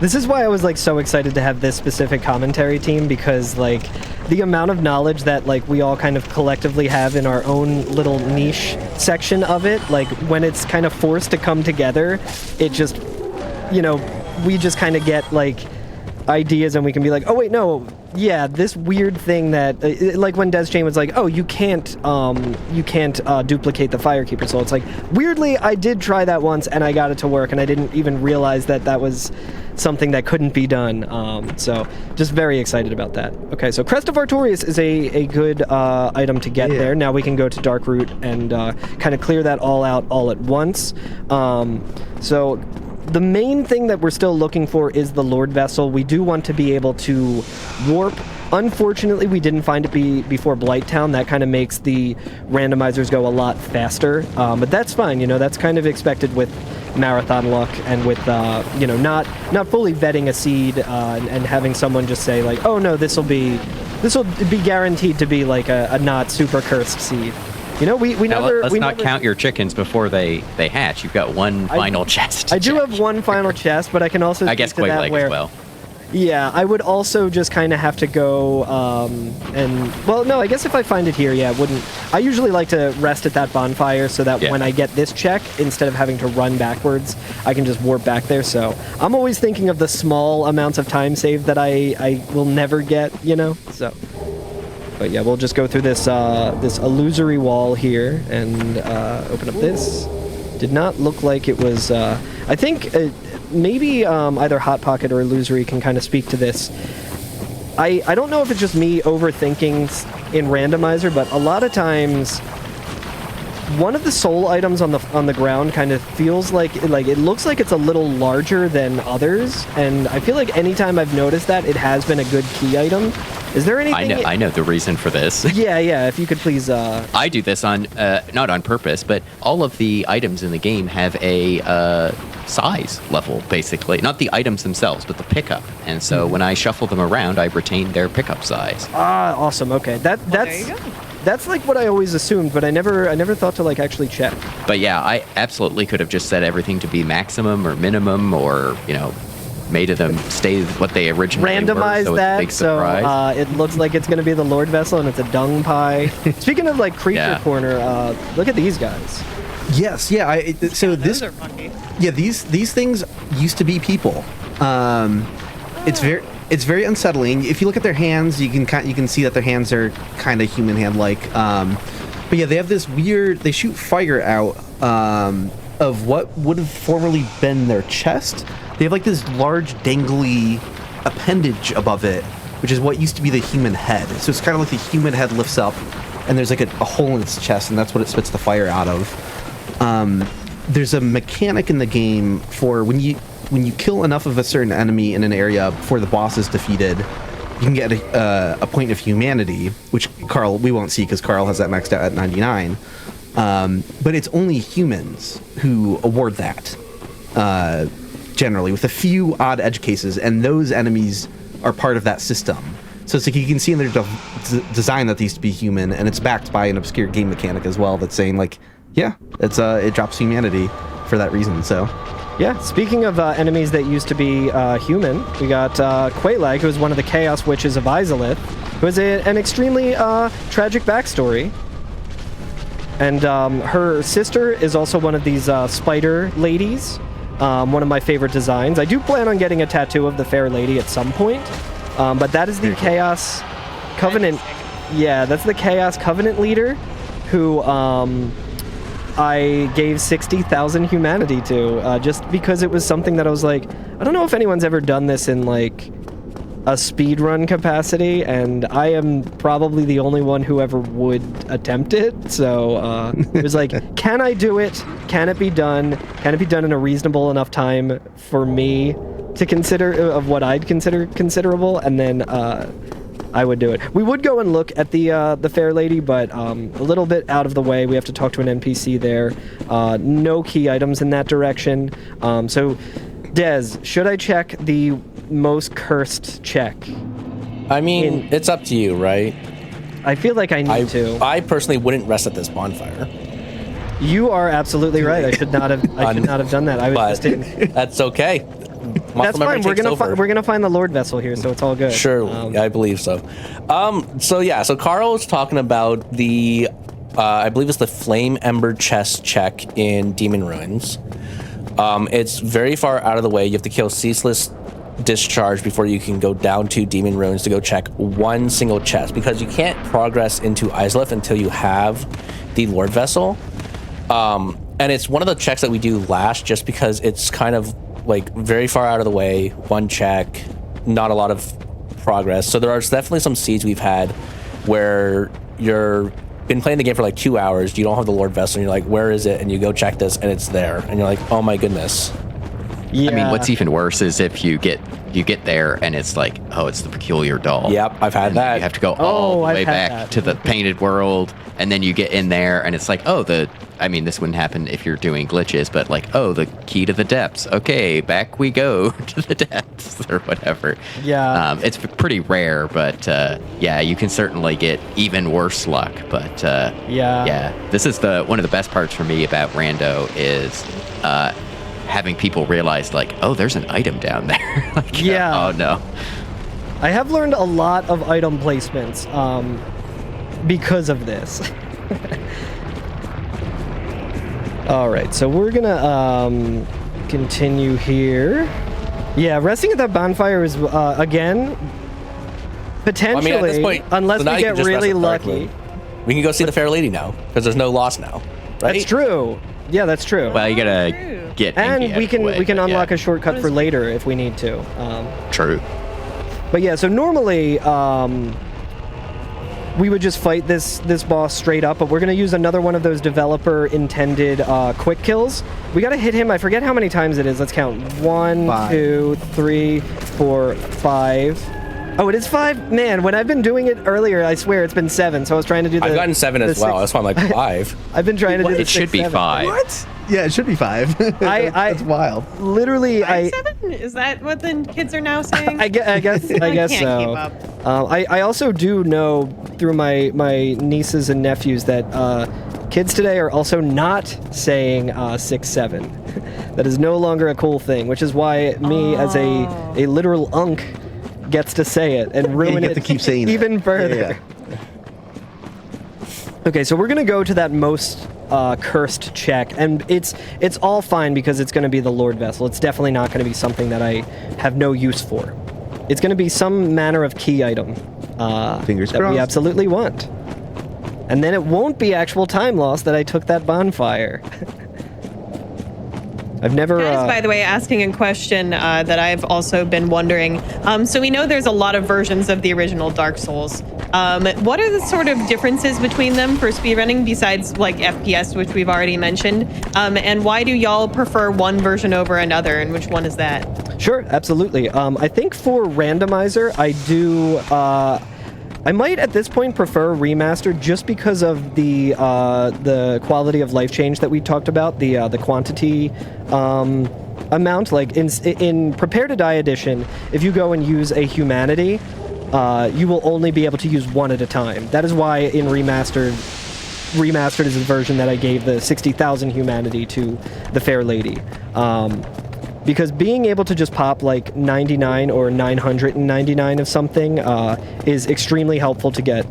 Speaker 2: This is why I was like so excited to have this specific commentary team, because like the amount of knowledge that like we all kind of collectively have in our own little niche section of it, like when it's kind of forced to come together, it just, we just kind of get like ideas and we can be like, oh wait, no, yeah, this weird thing that like when Des Chain was like, oh, you can't duplicate the Firekeeper soul. It's like, weirdly, I did try that once and I got it to work, and I didn't even realize that was something that couldn't be done. So just very excited about that. Okay, so Crest of Artorias is a good item to get there. Now we can go to Darkroot and kind of clear that all out all at once. So the main thing that we're still looking for is the Lord Vessel. We do want to be able to warp. Unfortunately, we didn't find it before Blighttown. That kind of makes the randomizers go a lot faster. But that's fine, that's kind of expected with marathon luck and with, not fully vetting a seed and having someone just say like, oh no, this will be guaranteed to be like a not super cursed seed.
Speaker 3: Let's not count your chickens before they hatch. You've got one final chest.
Speaker 2: I do have one final chest, but I can also
Speaker 3: I guess Quake Leg as well.
Speaker 2: Yeah, I would also just kind of have to go I guess if I find it here, it wouldn't. I usually like to rest at that bonfire so that when I get this check, instead of having to run backwards, I can just warp back there. So I'm always thinking of the small amounts of time saved that I will never get, so. But yeah, we'll just go through this illusory wall here and open up this. Did not look like it was. I think maybe either Hot Pocket or Illusory can kind of speak to this. I don't know if it's just me overthinking in randomizer, but a lot of times one of the soul items on the ground kind of feels like it looks like it's a little larger than others, and I feel like anytime I've noticed that, it has been a good key item. Is there anything?
Speaker 3: I know the reason for this.
Speaker 2: Yeah. If you could please.
Speaker 3: I do this on not on purpose, but all of the items in the game have a size level, basically. Not the items themselves, but the pickup. And so when I shuffle them around, I retain their pickup size.
Speaker 2: Ah, awesome. Okay,
Speaker 1: There you go.
Speaker 2: that's like what I always assumed, but I never thought to like actually check.
Speaker 3: But yeah, I absolutely could have just set everything to be maximum or minimum, or made of them stay what they originally were.
Speaker 2: Randomize
Speaker 3: So it's a
Speaker 2: that
Speaker 3: big
Speaker 2: so
Speaker 3: surprise.
Speaker 2: it looks like it's going to be the Lord Vessel and it's a dung pie. Speaking of like creature
Speaker 3: Yeah.
Speaker 2: corner, look at these guys.
Speaker 5: Yes, yeah. So
Speaker 1: Those
Speaker 5: this,
Speaker 1: are funky.
Speaker 5: yeah, these things used to be people. It's very unsettling. If you look at their hands, you can see that their hands are kind of human hand like. But yeah, they have this weird. They shoot fire out of what would have formerly been their chest. They have like this large dangly appendage above it, which is what used to be the human head. So it's kind of like the human head lifts up, and there's like a hole in its chest, and that's what it spits the fire out of. There's a mechanic in the game for when you kill enough of a certain enemy in an area before the boss is defeated, you can get a point of humanity, which we won't see because Carl has that maxed out at 99. But it's only humans who award that, generally, with a few odd edge cases, and those enemies are part of that system. So it's like you can see in their design that they used to be human, and it's backed by an obscure game mechanic as well that's saying like, yeah, it drops humanity for that reason. So.
Speaker 2: Yeah, speaking of enemies that used to be human, we got Quaylag, who is one of the Chaos Witches of Izalith, who has an extremely tragic backstory. And her sister is also one of these spider ladies, one of my favorite designs. I do plan on getting a tattoo of the Fair Lady at some point, but that is the Chaos Covenant. Yeah, that's the Chaos Covenant leader, who I gave 60,000 humanity to, just because it was something that I was like, I don't know if anyone's ever done this in like a speedrun capacity, and I am probably the only one who ever would attempt it. So it was like, can I do it? Can it be done? Can it be done in a reasonable enough time for me to consider of what I'd consider considerable? And then I would do it. We would go and look at the Fair Lady, but a little bit out of the way. We have to talk to an NPC there. No key items in that direction. So, Dez, should I check the most cursed check?
Speaker 4: I mean, it's up to you, right?
Speaker 2: I feel like I need to.
Speaker 4: I personally wouldn't rest at this bonfire.
Speaker 2: You are absolutely right. I should not have. I should not have done that. I was
Speaker 4: But
Speaker 2: just in.
Speaker 4: that's okay.
Speaker 2: That's fine. We're gonna find the Lord Vessel here, so it's all good.
Speaker 4: Sure, I believe so. So Carl was talking about the, I believe it's the Flame Ember chest check in Demon Ruins. It's very far out of the way. You have to kill Ceaseless Discharge before you can go down to Demon Ruins to go check one single chest, because you can't progress into Izalith until you have the Lord Vessel. And it's one of the checks that we do last, just because it's kind of like very far out of the way, one check, not a lot of progress. So there are definitely some seeds we've had where you're been playing the game for like 2 hours, you don't have the Lord Vessel, and you're like, where is it? And you go check this, and it's there, and you're like, oh my goodness.
Speaker 2: Yeah.
Speaker 3: I mean, what's even worse is if you get there and it's like, oh, it's the peculiar doll.
Speaker 4: Yep, I've had
Speaker 3: And
Speaker 4: that.
Speaker 3: You have to go all the
Speaker 2: I've
Speaker 3: way
Speaker 2: had
Speaker 3: back
Speaker 2: that.
Speaker 3: to the painted world, and then you get in there, and it's like, oh, I mean, this wouldn't happen if you're doing glitches, but like, oh, the key to the depths. Okay, back we go to the depths or whatever.
Speaker 2: Yeah.
Speaker 3: It's pretty rare, but yeah, you can certainly get even worse luck. But yeah, this is one of the best parts for me about Rando is having people realize like, oh, there's an item down there. Like,
Speaker 2: Yeah.
Speaker 3: oh no.
Speaker 2: I have learned a lot of item placements because of this. All right, so we're gonna continue here. Yeah, resting at that bonfire is again potentially,
Speaker 4: at this point,
Speaker 2: unless
Speaker 4: so now
Speaker 2: we
Speaker 4: you can
Speaker 2: get
Speaker 4: just rest
Speaker 2: really
Speaker 4: at Dark
Speaker 2: lucky.
Speaker 4: Moon. We can go see the Fair Lady now, because there's no loss now, right?
Speaker 2: That's true. Yeah, that's true.
Speaker 3: Well, you gotta
Speaker 1: True.
Speaker 3: get.
Speaker 2: And
Speaker 3: Inky out
Speaker 2: we
Speaker 3: of the
Speaker 2: can
Speaker 3: way,
Speaker 2: we can
Speaker 3: but
Speaker 2: unlock
Speaker 3: yeah.
Speaker 2: a shortcut for later if we need to.
Speaker 3: True.
Speaker 2: But yeah, so normally we would just fight this boss straight up, but we're gonna use another one of those developer intended quick kills. We gotta hit him. I forget how many times it is. Let's count. 1,
Speaker 5: 5.
Speaker 2: 2, 3, 4, 5. Oh, it is 5? Man, when I've been doing it earlier, I swear it's been 7. So I was trying to do the...
Speaker 4: I've gotten 7 as well. That's why I'm like 5.
Speaker 2: I've been trying to do the
Speaker 3: It should be 5.
Speaker 5: What? Yeah, it should be 5. That's wild.
Speaker 2: Literally,
Speaker 1: 7? Is that what the kids are now saying?
Speaker 2: I guess
Speaker 1: can't
Speaker 2: so.
Speaker 1: keep up.
Speaker 2: I also do know through my nieces and nephews that kids today are also not saying 6, 7. That is no longer a cool thing, which is why me as a literal unk gets to say it and ruin
Speaker 5: you
Speaker 2: it
Speaker 5: get to keep saying
Speaker 2: even
Speaker 5: that.
Speaker 2: further.
Speaker 5: Yeah.
Speaker 2: Okay, so we're gonna go to that most cursed check, and it's all fine because it's gonna be the Lord Vessel. It's definitely not gonna be something that I have no use for. It's gonna be some manner of key item
Speaker 5: Fingers
Speaker 2: that
Speaker 5: crossed.
Speaker 2: we absolutely want. And then it won't be actual time loss that I took that bonfire. I've never...
Speaker 1: Guys, by the way, asking a question that I've also been wondering. So we know there's a lot of versions of the original Dark Souls. What are the sort of differences between them for speedrunning besides like FPS, which we've already mentioned? And why do y'all prefer one version over another, and which one is that?
Speaker 2: Sure, absolutely. I think for randomizer, I do... I might at this point prefer Remastered just because of the quality of life change that we talked about, the quantity amount. Like in Prepare to Die edition, if you go and use a humanity, you will only be able to use one at a time. That is why in Remastered is the version that I gave the 60,000 humanity to the Fair Lady. Because being able to just pop like 99 or 999 of something is extremely helpful to get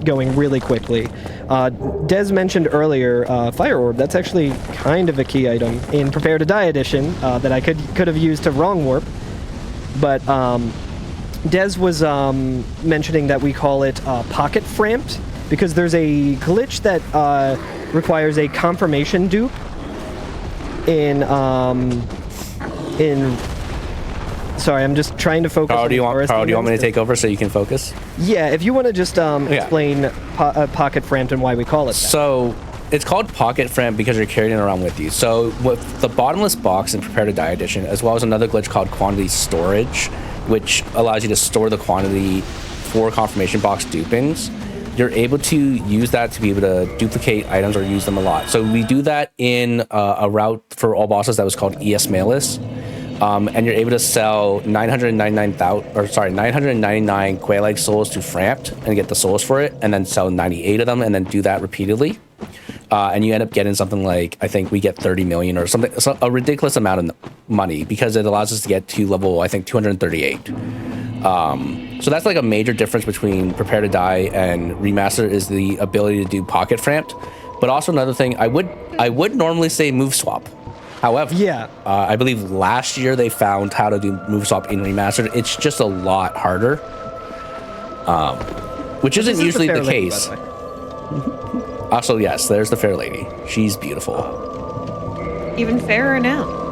Speaker 2: going really quickly. Des mentioned earlier Fire Orb. That's actually kind of a key item in Prepare to Die edition that I could have used to wrong warp. But Des was mentioning that we call it pocket framped because there's a glitch that requires a confirmation dupe in sorry, I'm just trying to focus.
Speaker 4: Carl, do you want me to take over so you can focus?
Speaker 2: Yeah, if you want to just explain pocket framped and why we call it that.
Speaker 4: So it's called pocket fram because you're carrying it around with you. So with the bottomless box in Prepare to Die edition, as well as another glitch called quantity storage, which allows you to store the quantity for confirmation box dupings, you're able to use that to be able to duplicate items or use them a lot. So we do that in a route for all bosses that was called ES Malus. And you're able to sell 999 Quail Egg souls to Framped and get the souls for it, and then sell 98 of them, and then do that repeatedly. And you end up getting something like, I think we get 30 million or something, a ridiculous amount of money because it allows us to get to level, I think, 238. So that's like a major difference between Prepare to Die and Remastered is the ability to do pocket framped. But also another thing, I would normally say move swap. However, I believe last year they found how to do move swap in Remastered. It's just a lot harder, which isn't usually the case. Also, yes, there's the Fair Lady. She's beautiful.
Speaker 1: Even fairer now.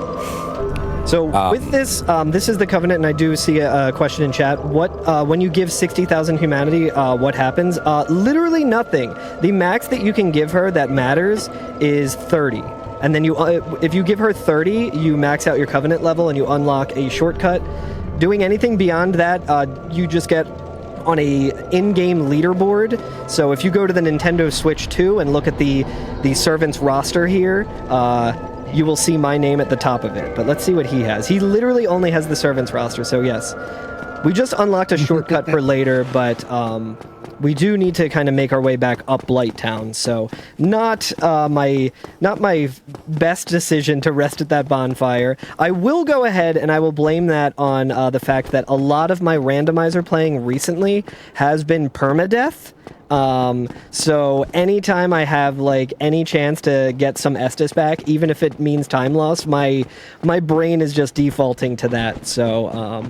Speaker 2: So with this, this is the Covenant, and I do see a question in chat. What when you give 60,000 humanity, what happens? Literally nothing. The max that you can give her that matters is 30. And then if you give her 30, you max out your Covenant level and you unlock a shortcut. Doing anything beyond that, you just get on a in-game leaderboard. So if you go to the Nintendo Switch 2 and look at the servants roster here, you will see my name at the top of it. But let's see what he has. He literally only has the servants roster, so yes. We just unlocked a shortcut for later, but we do need to kind of make our way back up Blight Town. So not my best decision to rest at that bonfire. I will go ahead and I will blame that on the fact that a lot of my randomizer playing recently has been permadeath. So anytime I have like any chance to get some Estus back, even if it means time loss, my brain is just defaulting to that. So,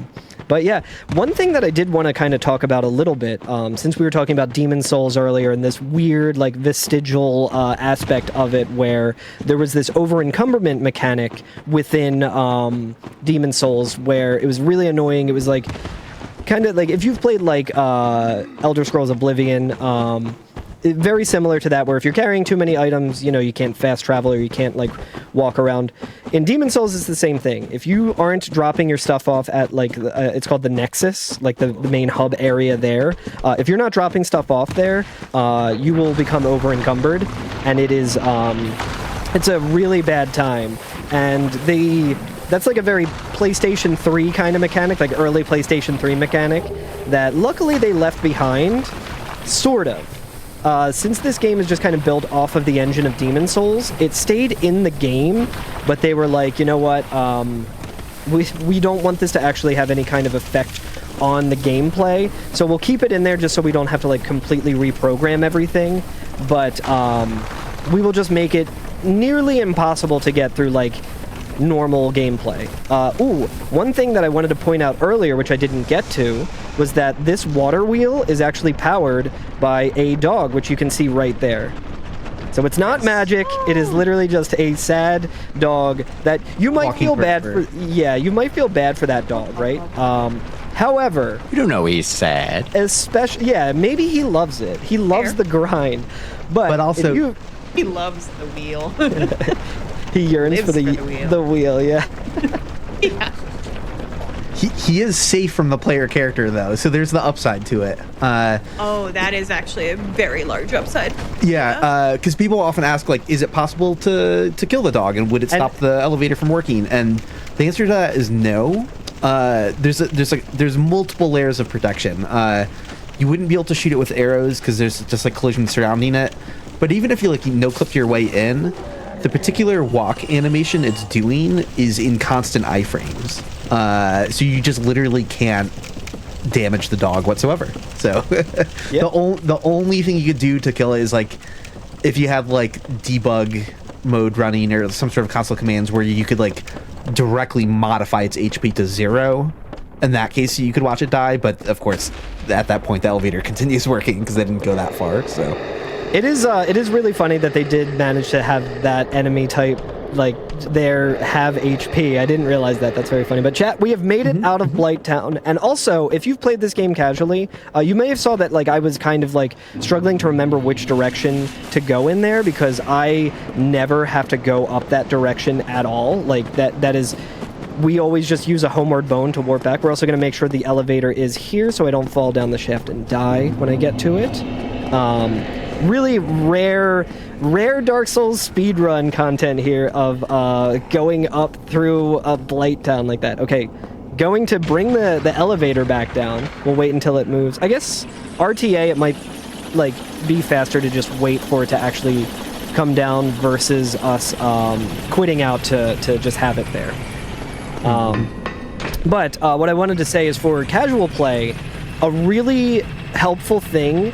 Speaker 2: but yeah, one thing that I did want to kind of talk about a little bit, since we were talking about Demon Souls earlier and this weird like vestigial aspect of it where there was this over-encumberment mechanic within Demon Souls where it was really annoying. It was like kind of like if you've played like Elder Scrolls Oblivion, very similar to that, where if you're carrying too many items, you can't fast travel or you can't like walk around. In Demon Souls, it's the same thing. If you aren't dropping your stuff off at like it's called the Nexus, like the main hub area there. If you're not dropping stuff off there, you will become over encumbered, and it's a really bad time. And that's like a very PlayStation 3 kind of mechanic, like early PlayStation 3 mechanic, that luckily they left behind, sort of. Since this game is just kind of built off of the engine of Demon Souls, it stayed in the game, but they were like, you know what, we don't want this to actually have any kind of effect on the gameplay, so we'll keep it in there just so we don't have to like completely reprogram everything, but we will just make it nearly impossible to get through like normal gameplay. One thing that I wanted to point out earlier, which I didn't get to, was that this water wheel is actually powered by a dog, which you can see right there. So it's not magic, it is literally just a sad dog that you might feel bad for. Yeah, you might feel bad for that dog, right? However,
Speaker 3: You don't know he's sad.
Speaker 2: especially, yeah, maybe he loves it. He loves the grind. But
Speaker 5: also-
Speaker 2: if
Speaker 1: He loves the wheel.
Speaker 2: he yearns
Speaker 1: Lives
Speaker 2: for the
Speaker 1: wheel.
Speaker 2: the wheel, yeah.
Speaker 1: Yeah.
Speaker 5: He is safe from the player character though, so there's the upside to it.
Speaker 1: Oh, that is actually a very large upside.
Speaker 5: Yeah, because people often ask, like, is it possible to kill the dog, and would it stop the elevator from working? And the answer to that is no. There's multiple layers of protection. You wouldn't be able to shoot it with arrows because there's just like collision surrounding it. But even if you like no-clip your way in, the particular walk animation it's doing is in constant iframes. So you just literally can't damage the dog whatsoever. So the only thing you could do to kill it is like if you have like debug mode running or some sort of console commands where you could like directly modify its HP to 0. In that case, you could watch it die. But of course, at that point, the elevator continues working because they didn't go that far. So
Speaker 2: it is really funny that they did manage to have that enemy type like have HP. I didn't realize that. That's very funny. But chat, we have made it out of Blight Town. And also, if you've played this game casually, you may have saw that like I was kind of like struggling to remember which direction to go in there because I never have to go up that direction at all. Like that is, we always just use a homeward bone to warp back. We're also going to make sure the elevator is here so I don't fall down the shaft and die when I get to it. Really rare Dark Souls speedrun content here of going up through a Blight Town like that. Okay, going to bring the elevator back down. We'll wait until it moves. I guess RTA, it might like be faster to just wait for it to actually come down versus us quitting out to just have it there. But what I wanted to say is for casual play, a really helpful thing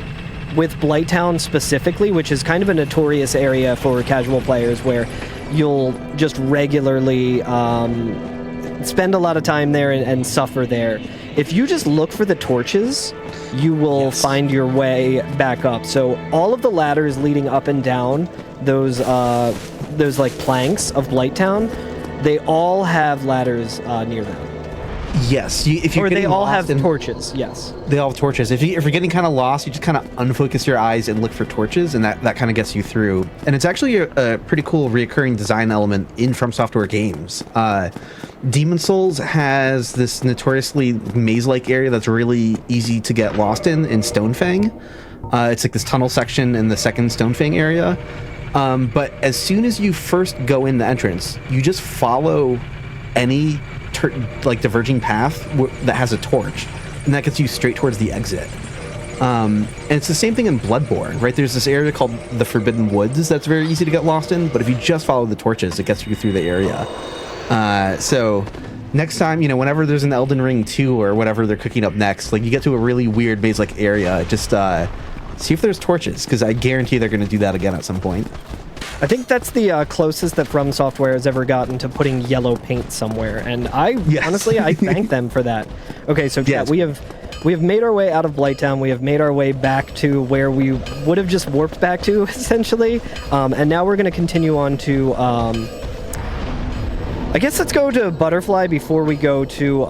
Speaker 2: with Blight Town specifically, which is kind of a notorious area for casual players where you'll just regularly spend a lot of time there and suffer there. If you just look for the torches, you will find your way back up. So all of the ladders leading up and down those like planks of Blight Town, they all have ladders near them.
Speaker 5: yes, if you're
Speaker 2: They all have
Speaker 5: in,
Speaker 2: torches, yes.
Speaker 5: They all have torches. If you're getting kind of lost, you just kind of unfocus your eyes and look for torches, and that kind of gets you through. And it's actually a pretty cool reoccurring design element in From Software games. Demon Souls has this notoriously maze-like area that's really easy to get lost in Stonefang. It's like this tunnel section in the second Stonefang area. But as soon as you first go in the entrance, you just follow any diverging path that has a torch, and that gets you straight towards the exit. And it's the same thing in Bloodborne, right? There's this area called the Forbidden Woods that's very easy to get lost in, but if you just follow the torches, it gets you through the area. So next time, whenever there's an Elden Ring 2 or whatever they're cooking up next, like you get to a really weird maze-like area, just see if there's torches, because I guarantee they're going to do that again at some point.
Speaker 2: I think that's the closest that From Software has ever gotten to putting yellow paint somewhere, and honestly, I thank them for that. Okay, so chat, we have made our way out of Blight Town. We have made our way back to where we would have just warped back to, essentially, and now we're going to continue on to. I guess let's go to Butterfly before we go to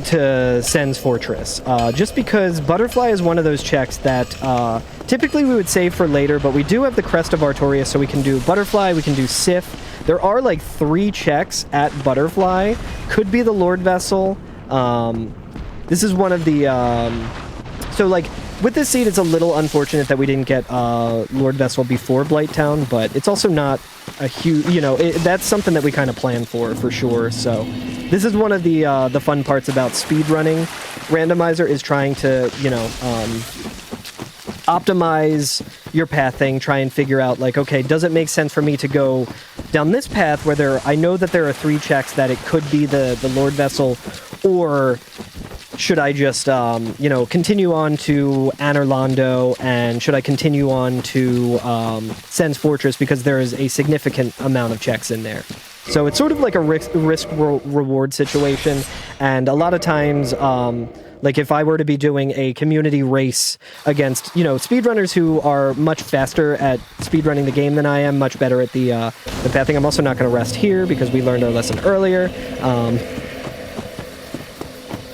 Speaker 2: to Sen's Fortress, just because Butterfly is one of those checks that typically we would save for later, but we do have the Crest of Artorias, so we can do Butterfly, we can do Sif. There are like 3 checks at Butterfly. Could be the Lord Vessel. This is one of the... so like, with this seed, it's a little unfortunate that we didn't get Lord Vessel before Blighttown, but it's also not a huge... You know, that's something that we kind of plan for sure, so... This is one of the fun parts about speedrunning. Randomizer is trying to, you know, optimize your pathing, try and figure out, like, okay, does it make sense for me to go down this path where I know that there are 3 checks that it could be the Lord Vessel, or should I just, you know, continue on to Anorlando, and should I continue on to Sen's Fortress because there is a significant amount of checks in there. So it's sort of like a risk-reward situation, and a lot of times, like if I were to be doing a community race against, you know, speedrunners who are much faster at speedrunning the game than I am, much better at the pathing. I'm also not going to rest here because we learned our lesson earlier.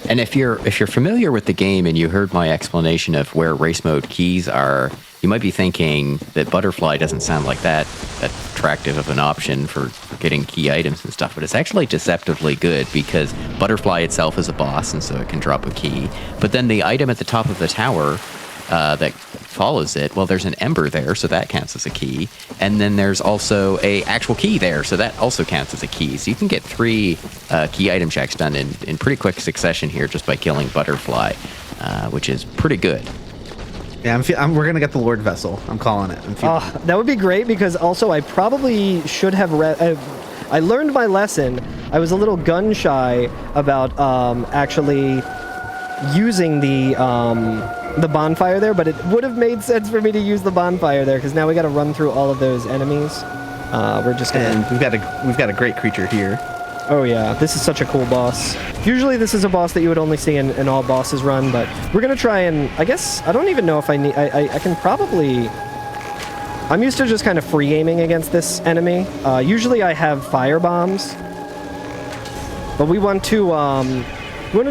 Speaker 3: And if you're familiar with the game and you heard my explanation of where race mode keys are, you might be thinking that Butterfly doesn't sound like that attractive of an option for getting key items and stuff, but it's actually deceptively good because Butterfly itself is a boss, and so it can drop a key. But then the item at the top of the tower that follows it, well, there's an ember there, so that counts as a key. And then there's also a actual key there, so that also counts as a key. So you can get 3 key item checks done in pretty quick succession here just by killing Butterfly, which is pretty good.
Speaker 5: Yeah, we're gonna get the Lord Vessel. I'm calling it.
Speaker 2: That would be great, because also I probably should have I learned my lesson. I was a little gun shy about actually using the bonfire there, but it would have made sense for me to use the bonfire there, because now we got to run through all of those enemies. We're just gonna...
Speaker 5: And we've got a great creature here.
Speaker 2: Oh yeah, this is such a cool boss. Usually this is a boss that you would only see in all bosses run, but we're gonna try and... I guess, I don't even know if I need... I can probably... I'm used to just kind of free aiming against this enemy. Usually I have fire bombs, but we want to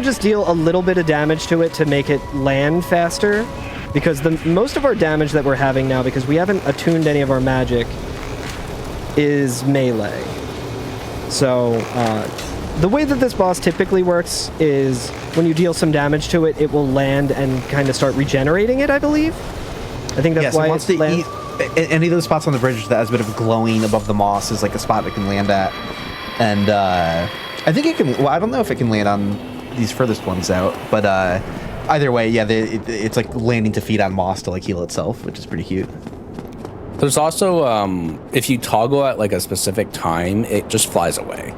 Speaker 2: just deal a little bit of damage to it to make it land faster, because most of our damage that we're having now, because we haven't attuned any of our magic, is melee. So, the way that this boss typically works is when you deal some damage to it, it will land and kind of start regenerating it, I believe. I think that's why it lands.
Speaker 5: Any of those spots on the bridge that has a bit of glowing above the moss is like a spot it can land at. And I think it can... Well, I don't know if it can land on these furthest ones out, but either way, yeah, it's like landing to feed on moss to like heal itself, which is pretty cute.
Speaker 4: There's also, if you toggle at like a specific time, it just flies away.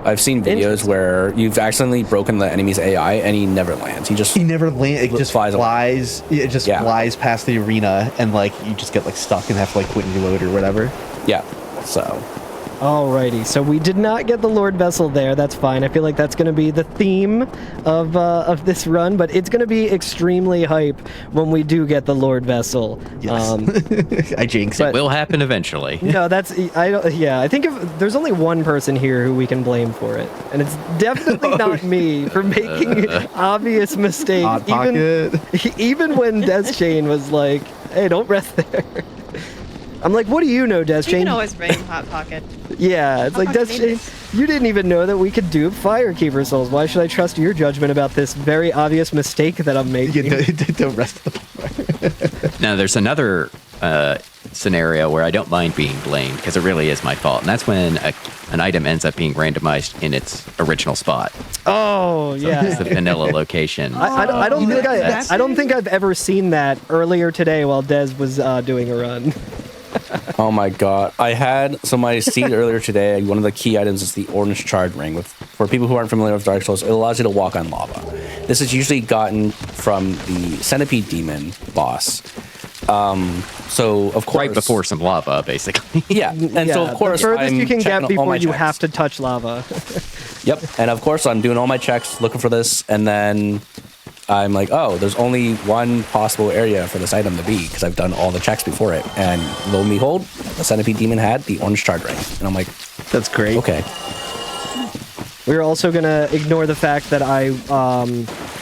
Speaker 4: I've seen videos where you've accidentally broken the enemy's AI and he never lands. He never lands. It just flies. It just flies past the arena, and like you just get like stuck and have to like quit and reload or whatever. Yeah. So.
Speaker 2: Alrighty, so we did not get the Lord Vessel there. That's fine. I feel like that's going to be the theme of this run, but it's going to be extremely hype when we do get the Lord Vessel.
Speaker 5: Yes. I jinx it.
Speaker 3: It will happen eventually.
Speaker 2: No, I think if there's only one person here who we can blame for it, and it's definitely not me for making obvious mistakes.
Speaker 5: Hot pocket.
Speaker 2: Even when Des Chain was like, "Hey, don't rest there." I'm like, what do you know, Des Chain?
Speaker 1: You can always bring Hot Pocket.
Speaker 2: Yeah, it's like, Des Chain, you didn't even know that we could do Firekeeper Souls. Why should I trust your judgment about this very obvious mistake that I'm making?
Speaker 5: Don't rest the fire.
Speaker 3: Now, there's another scenario where I don't mind being blamed, because it really is my fault, and that's when an item ends up being randomized in its original spot.
Speaker 2: Oh,
Speaker 3: So
Speaker 2: yeah.
Speaker 3: it's the vanilla location.
Speaker 2: I don't think I've ever seen that earlier today while Des was doing a run.
Speaker 4: Oh my god. I had my seed earlier today. One of the key items is the orange charred ring. For people who aren't familiar with Dark Souls, it allows you to walk on lava. This is usually gotten from the centipede demon boss. So of course,
Speaker 3: right before some lava, basically.
Speaker 4: Yeah, and so of course,
Speaker 2: the furthest you can get before you
Speaker 4: checks.
Speaker 2: have to touch lava.
Speaker 4: Yep, and of course I'm doing all my checks, looking for this, and then I'm like, oh, there's only one possible area for this item to be, because I've done all the checks before it. And lo and behold, the centipede demon had the orange charred ring. And I'm like,
Speaker 5: that's great.
Speaker 4: Okay.
Speaker 2: We're also going to ignore the fact that I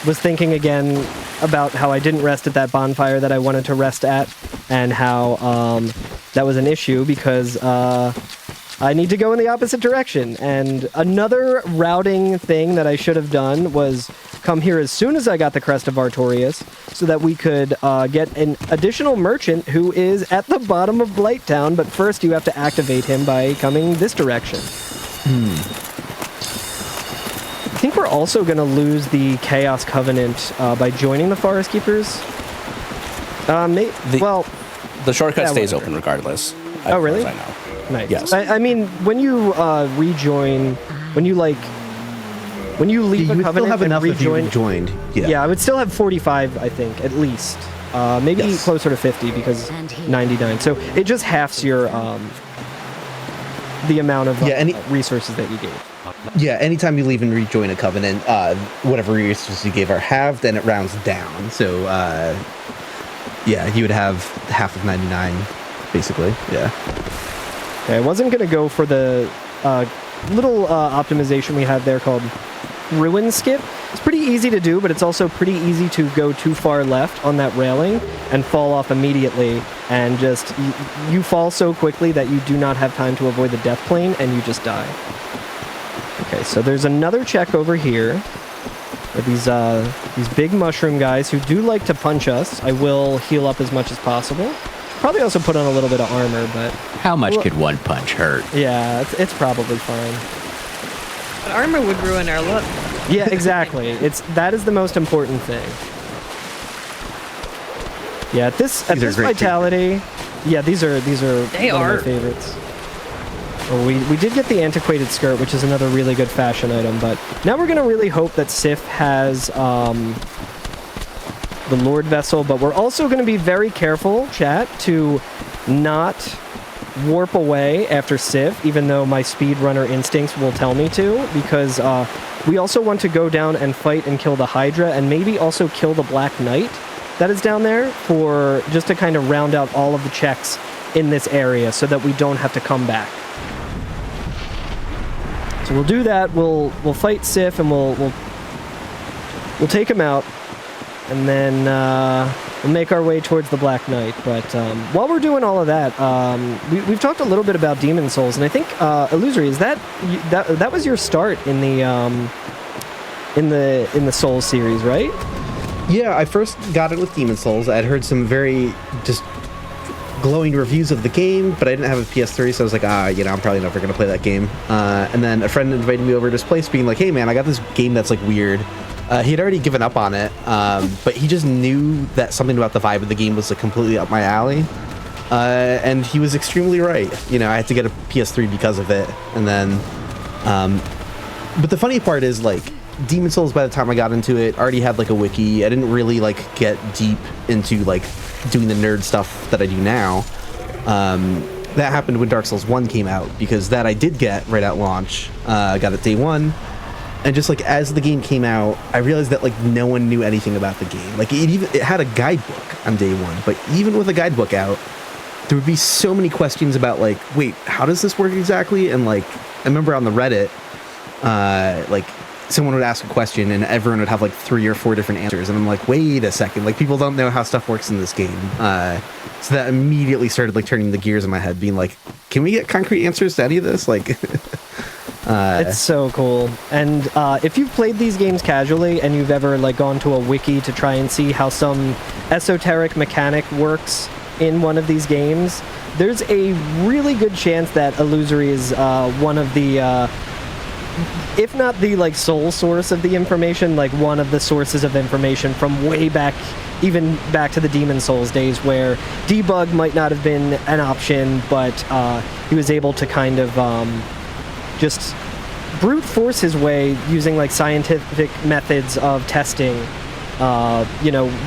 Speaker 2: was thinking again about how I didn't rest at that bonfire that I wanted to rest at, and how that was an issue because I need to go in the opposite direction. And another routing thing that I should have done was come here as soon as I got the Crest of Artorias so that we could get an additional merchant who is at the bottom of Blighttown, but first you have to activate him by coming this direction. I think we're also going to lose the Chaos Covenant by joining the Forest Keepers.
Speaker 4: The shortcut stays open regardless.
Speaker 2: Oh, really?
Speaker 4: I know.
Speaker 2: Nice.
Speaker 4: Yes.
Speaker 2: I mean, when you rejoin, when you leave
Speaker 5: You
Speaker 2: a
Speaker 5: would
Speaker 2: covenant
Speaker 5: still have
Speaker 2: and
Speaker 5: enough if you
Speaker 2: rejoin,
Speaker 5: rejoined.
Speaker 2: yeah, I would still have 45, I think, at least. Maybe
Speaker 5: Yes.
Speaker 2: closer to 50 because 99. So it just halves your the amount of resources that you gave.
Speaker 5: Yeah, anytime you leave and rejoin a covenant, whatever resources you gave are halved, and it rounds down. So, yeah, you would have half of 99, basically. Yeah.
Speaker 2: Okay, I wasn't going to go for the little optimization we had there called Ruin Skip. It's pretty easy to do, but it's also pretty easy to go too far left on that railing and fall off immediately, and just you fall so quickly that you do not have time to avoid the death plane, and you just die. Okay, so there's another check over here where these big mushroom guys who do like to punch us. I will heal up as much as possible. Probably also put on a little bit of armor, but...
Speaker 3: How much could one punch hurt?
Speaker 2: Yeah, it's probably fine.
Speaker 1: But armor would ruin our look.
Speaker 2: Yeah, exactly. That is the most important thing. Yeah, at this vitality... Yeah, these are one of my favorites. Oh, we did get the antiquated skirt, which is another really good fashion item, but now we're going to really hope that Sif has... the Lord Vessel, but we're also going to be very careful, chat, to not warp away after Sif, even though my speedrunner instincts will tell me to, because we also want to go down and fight and kill the Hydra, and maybe also kill the Black Knight that is down there, for just to kind of round out all of the checks in this area so that we don't have to come back. So we'll do that. We'll fight Sif, and we'll take him out. And then we'll make our way towards the Black Knight. But while we're doing all of that, we've talked a little bit about Demon Souls, and I think Illusory, is that was your start in the Souls series, right?
Speaker 5: Yeah, I first got it with Demon Souls. I'd heard some very just glowing reviews of the game, but I didn't have a PS3, so I was like, I'm probably never going to play that game. And then a friend invited me over to his place, being like, hey man, I got this game that's like weird. He had already given up on it, but he just knew that something about the vibe of the game was like completely up my alley. And he was extremely right. I had to get a PS3 because of it. And then, but the funny part is, like, Demon Souls, by the time I got into it, already had like a wiki. I didn't really like get deep into like doing the nerd stuff that I do now. That happened when Dark Souls 1 came out, because that I did get right at launch. I got it day one. And just like as the game came out, I realized that like no one knew anything about the game. Like it had a guidebook on day one, but even with a guidebook out, there would be so many questions about like, wait, how does this work exactly? And like, I remember on the Reddit, like someone would ask a question and everyone would have like 3 or 4 different answers. And I'm like, wait a second, like people don't know how stuff works in this game. So that immediately started like turning the gears in my head, being like, can we get concrete answers to any of this? Like,
Speaker 2: it's so cool. And if you've played these games casually and you've ever like gone to a wiki to try and see how some esoteric mechanic works in one of these games, there's a really good chance that Illusory is one of the if not the like sole source of the information, like one of the sources of information from way back, even back to the Demon Souls days, where debug might not have been an option, but he was able to kind of just brute force his way using like scientific methods of testing,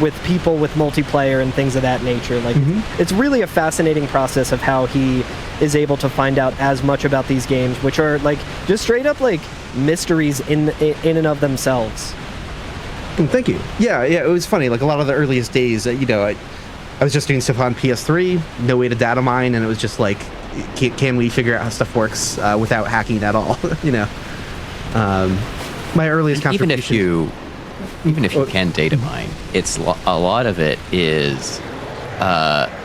Speaker 2: with people, with multiplayer and things of that nature. Like, it's really a fascinating process of how he is able to find out as much about these games, which are like just straight up like mysteries in and of themselves.
Speaker 5: Thank you. Yeah, it was funny. Like a lot of the earliest days, I was just doing stuff on PS3, no way to data mine, and it was just like, can we figure out how stuff works without hacking at all? My earliest
Speaker 3: Even
Speaker 5: contribution.
Speaker 3: if you can data mine, a lot of it is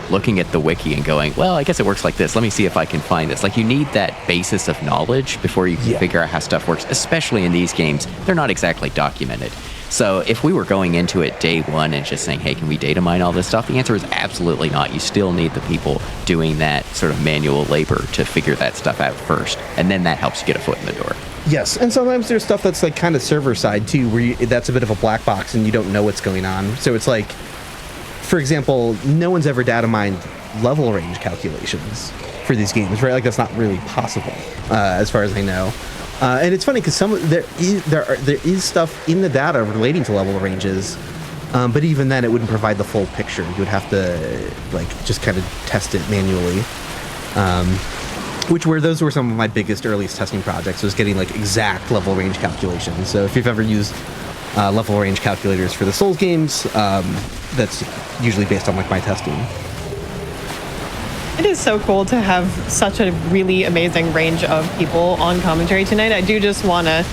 Speaker 3: looking at the wiki and going, well, I guess it works like this. Let me see if I can find this. Like, you need that basis of knowledge before you can figure out how stuff works, especially in these games. They're not exactly documented. So if we were going into it day one and just saying, hey, can we data mine all this stuff? The answer is absolutely not. You still need the people doing that sort of manual labor to figure that stuff out first. And then that helps you get a foot in the door.
Speaker 5: Yes, and sometimes there's stuff that's like kind of server side too, where that's a bit of a black box and you don't know what's going on. So it's like, for example, no one's ever data mined level range calculations for these games, right? Like, that's not really possible, as far as I know. And it's funny because there is stuff in the data relating to level ranges, but even then, it wouldn't provide the full picture. You would have to just kind of test it manually. Those were some of my biggest earliest testing projects, was getting exact level range calculations. So if you've ever used level range calculators for the Souls games, that's usually based on my testing.
Speaker 1: It is so cool to have such a really amazing range of people on commentary tonight. I do just want to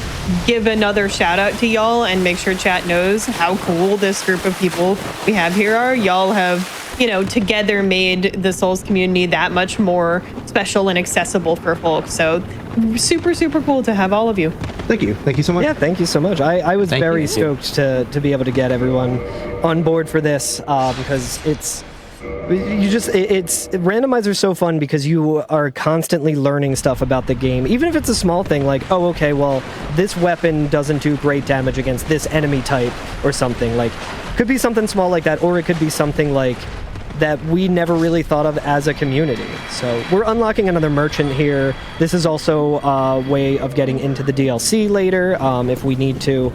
Speaker 1: give another shout out to y'all and make sure chat knows how cool this group of people we have here are. Y'all have, together made the Souls community that much more special and accessible for folks. So super, super cool to have all of you.
Speaker 5: Thank you. Thank you so much.
Speaker 2: Yeah, thank you so much. I was very stoked to be able to get everyone on board for this, because randomizer's so fun because you are constantly learning stuff about the game, even if it's a small thing like, oh, okay, well, this weapon doesn't do great damage against this enemy type or something. Could be something small like that, or it could be something that we never really thought of as a community. So we're unlocking another merchant here. This is also a way of getting into the DLC later, if we need to.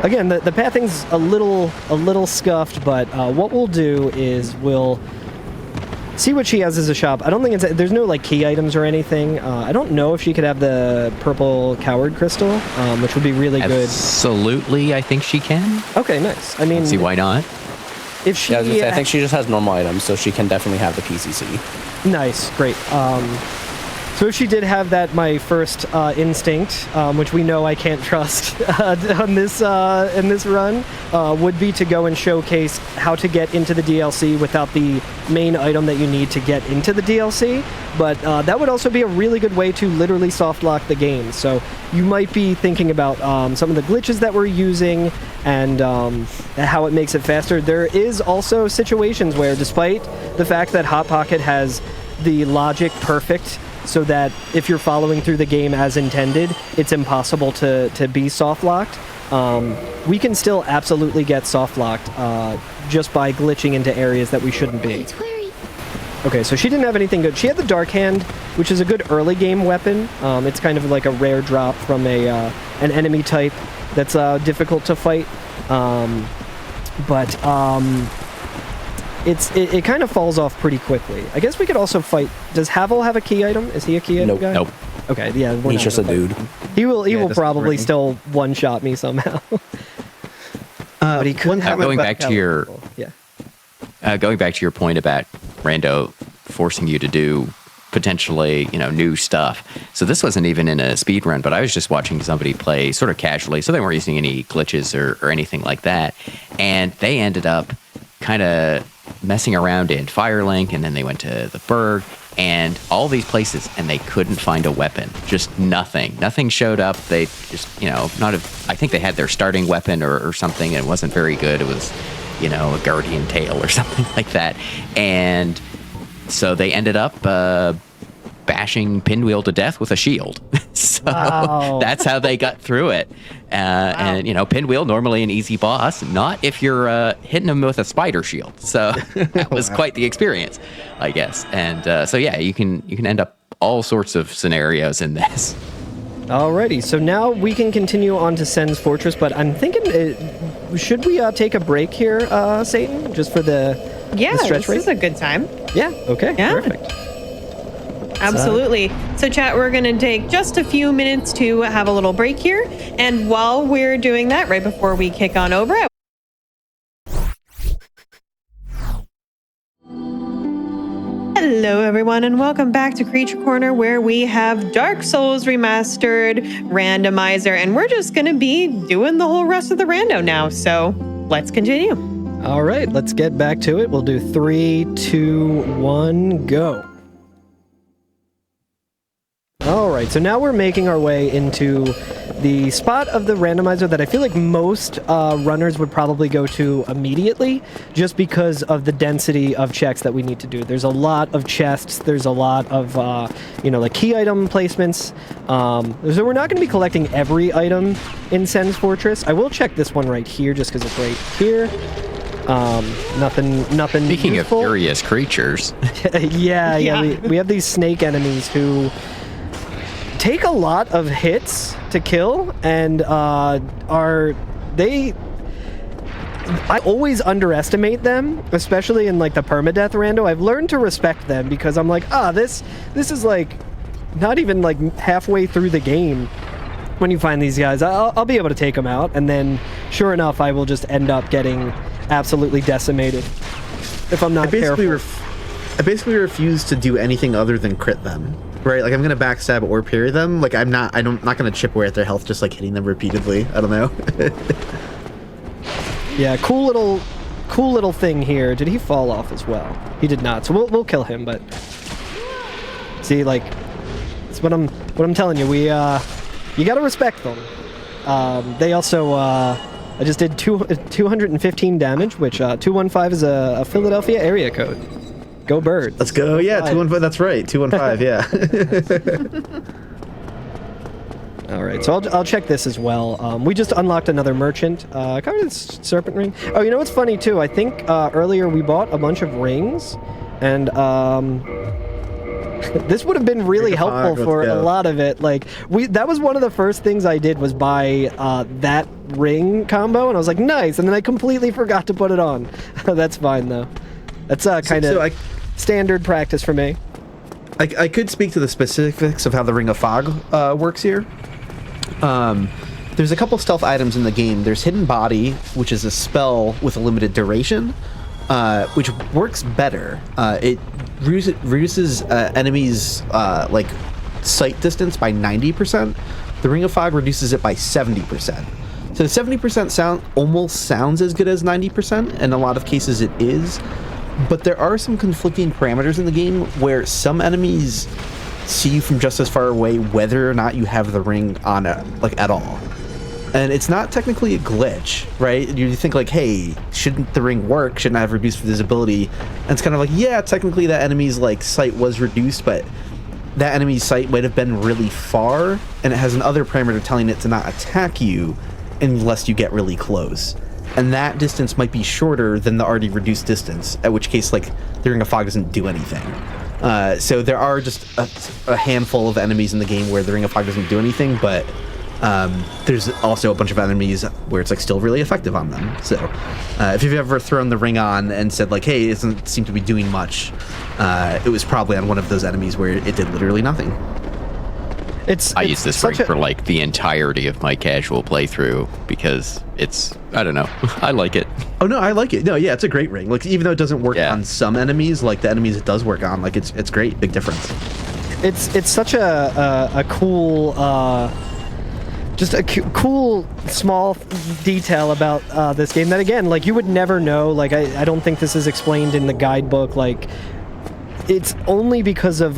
Speaker 2: Again, the pathing's a little scuffed, but what we'll do is we'll see what she has as a shop. I don't think there's no key items or anything. I don't know if she could have the purple coward crystal, which would be really good.
Speaker 3: Absolutely, I think she can.
Speaker 2: Okay, nice. I mean,
Speaker 3: see why not?
Speaker 2: If she,
Speaker 4: I think she just has normal items, so she can definitely have the PCC.
Speaker 2: Nice, great. So if she did have that, my first instinct, which we know I can't trust on this in this run, would be to go and showcase how to get into the DLC without the main item that you need to get into the DLC. But that would also be a really good way to literally soft lock the game. So you might be thinking about some of the glitches that we're using and how it makes it faster. There is also situations where, despite the fact that Hot Pocket has the logic perfect, so that if you're following through the game as intended, it's impossible to be soft locked. We can still absolutely get soft locked just by glitching into areas that we shouldn't be. Okay, so she didn't have anything good. She had the Dark Hand, which is a good early game weapon. It's kind of like a rare drop from an enemy type that's difficult to fight. It kind of falls off pretty quickly. I guess we could also fight. Does Havel have a key item? Is he a key item guy?
Speaker 3: Nope.
Speaker 2: Okay, yeah.
Speaker 4: He's just a dude.
Speaker 2: He will probably still one-shot me somehow. But he could have
Speaker 3: going back to your point about Rando forcing you to do potentially, new stuff. So this wasn't even in a speed run, but I was just watching somebody play sort of casually, so they weren't using any glitches or anything like that. And they ended up kind of messing around in Firelink, and then they went to the Berg and all these places, and they couldn't find a weapon. Just nothing showed up. They just, I think they had their starting weapon or something, and it wasn't very good. It was, a guardian tail or something like that. And so they ended up bashing Pinwheel to death with a shield. So that's how they got through it. And, Pinwheel, normally an easy boss, not if you're hitting him with a spider shield. So that was quite the experience, I guess. And you can end up all sorts of scenarios in this.
Speaker 2: Alrighty, so now we can continue on to Sen's Fortress, but I'm thinking, should we take a break here, Satan, just for the stretch race?
Speaker 1: This is a good time.
Speaker 2: Yeah, okay,
Speaker 1: yeah.
Speaker 2: Perfect.
Speaker 1: Absolutely. So chat, we're going to take just a few minutes to have a little break here. And while we're doing that, right before we kick on over, Hello, everyone, and welcome back to Creature Corner, where we have Dark Souls Remastered Randomizer, and we're just going to be doing the whole rest of the rando now, so let's continue.
Speaker 2: All right, let's get back to it. We'll do 3, 2, 1, go. All right, so now we're making our way into the spot of the randomizer that I feel like most runners would probably go to immediately, just because of the density of checks that we need to do. There's a lot of chests. There's a lot of, like key item placements. So we're not going to be collecting every item in Sen's Fortress. I will check this one right here, just because it's right here. Nothing
Speaker 3: Speaking
Speaker 2: useful.
Speaker 3: of curious creatures.
Speaker 2: yeah. We have these snake enemies who take a lot of hits to kill, and I always underestimate them, especially in like the permadeath rando. I've learned to respect them because I'm like, this is like not even like halfway through the game when you find these guys. I'll be able to take them out, and then sure enough, I will just end up getting absolutely decimated if I'm not careful.
Speaker 5: I basically refuse to do anything other than crit them. Right, like I'm gonna backstab or parry them. Like I'm not gonna chip away at their health, just like hitting them repeatedly. I don't know.
Speaker 2: Yeah, cool little thing here. Did he fall off as well? He did not. So we'll kill him. But see, like, it's what I'm telling you. You gotta respect them. They also I just did 215 damage, which 215 is a Philadelphia area code. Go Birds.
Speaker 5: Let's go. Yeah, 215. That's right. 215. Yeah.
Speaker 2: All right. So I'll check this as well. We just unlocked another merchant. Covered this serpent ring. Oh, you know what's funny too? I think earlier we bought a bunch of rings, and this would have been really helpful for a lot of it. Like that was one of the first things I did was buy that ring combo, and I was like, nice. And then I completely forgot to put it on. That's fine though. That's kind of standard practice for me.
Speaker 5: I could speak to the specifics of how the Ring of Fog works here. There's a couple stealth items in the game. There's Hidden Body, which is a spell with a limited duration, which works better. It reduces enemies' like sight distance by 90%. The Ring of Fog reduces it by 70%. So 70% almost sounds as good as 90%. In a lot of cases, it is. But there are some conflicting parameters in the game where some enemies see you from just as far away whether or not you have the ring on at all. And it's not technically a glitch, right? You think like, hey, shouldn't the ring work? Shouldn't I have reduced visibility? And it's kind of like, yeah, technically that enemy's like sight was reduced, but that enemy's sight might have been really far, and it has another parameter telling it to not attack you unless you get really close. And that distance might be shorter than the already reduced distance, at which case, like, the Ring of Fog doesn't do anything. So there are just a handful of enemies in the game where the Ring of Fog doesn't do anything, but there's also a bunch of enemies where it's, like, still really effective on them. So if you've ever thrown the ring on and said, like, hey, it doesn't seem to be doing much, it was probably on one of those enemies where it did literally nothing.
Speaker 3: I use this ring for like the entirety of my casual playthrough because it's, I don't know, I like it.
Speaker 5: Oh no, I like it. No, yeah, it's a great ring. Like even though it doesn't work on some enemies, like the enemies it does work on, like it's great, big difference.
Speaker 2: It's such a cool, just a cool small detail about this game that again, like you would never know. Like I don't think this is explained in the guidebook. Like it's only because of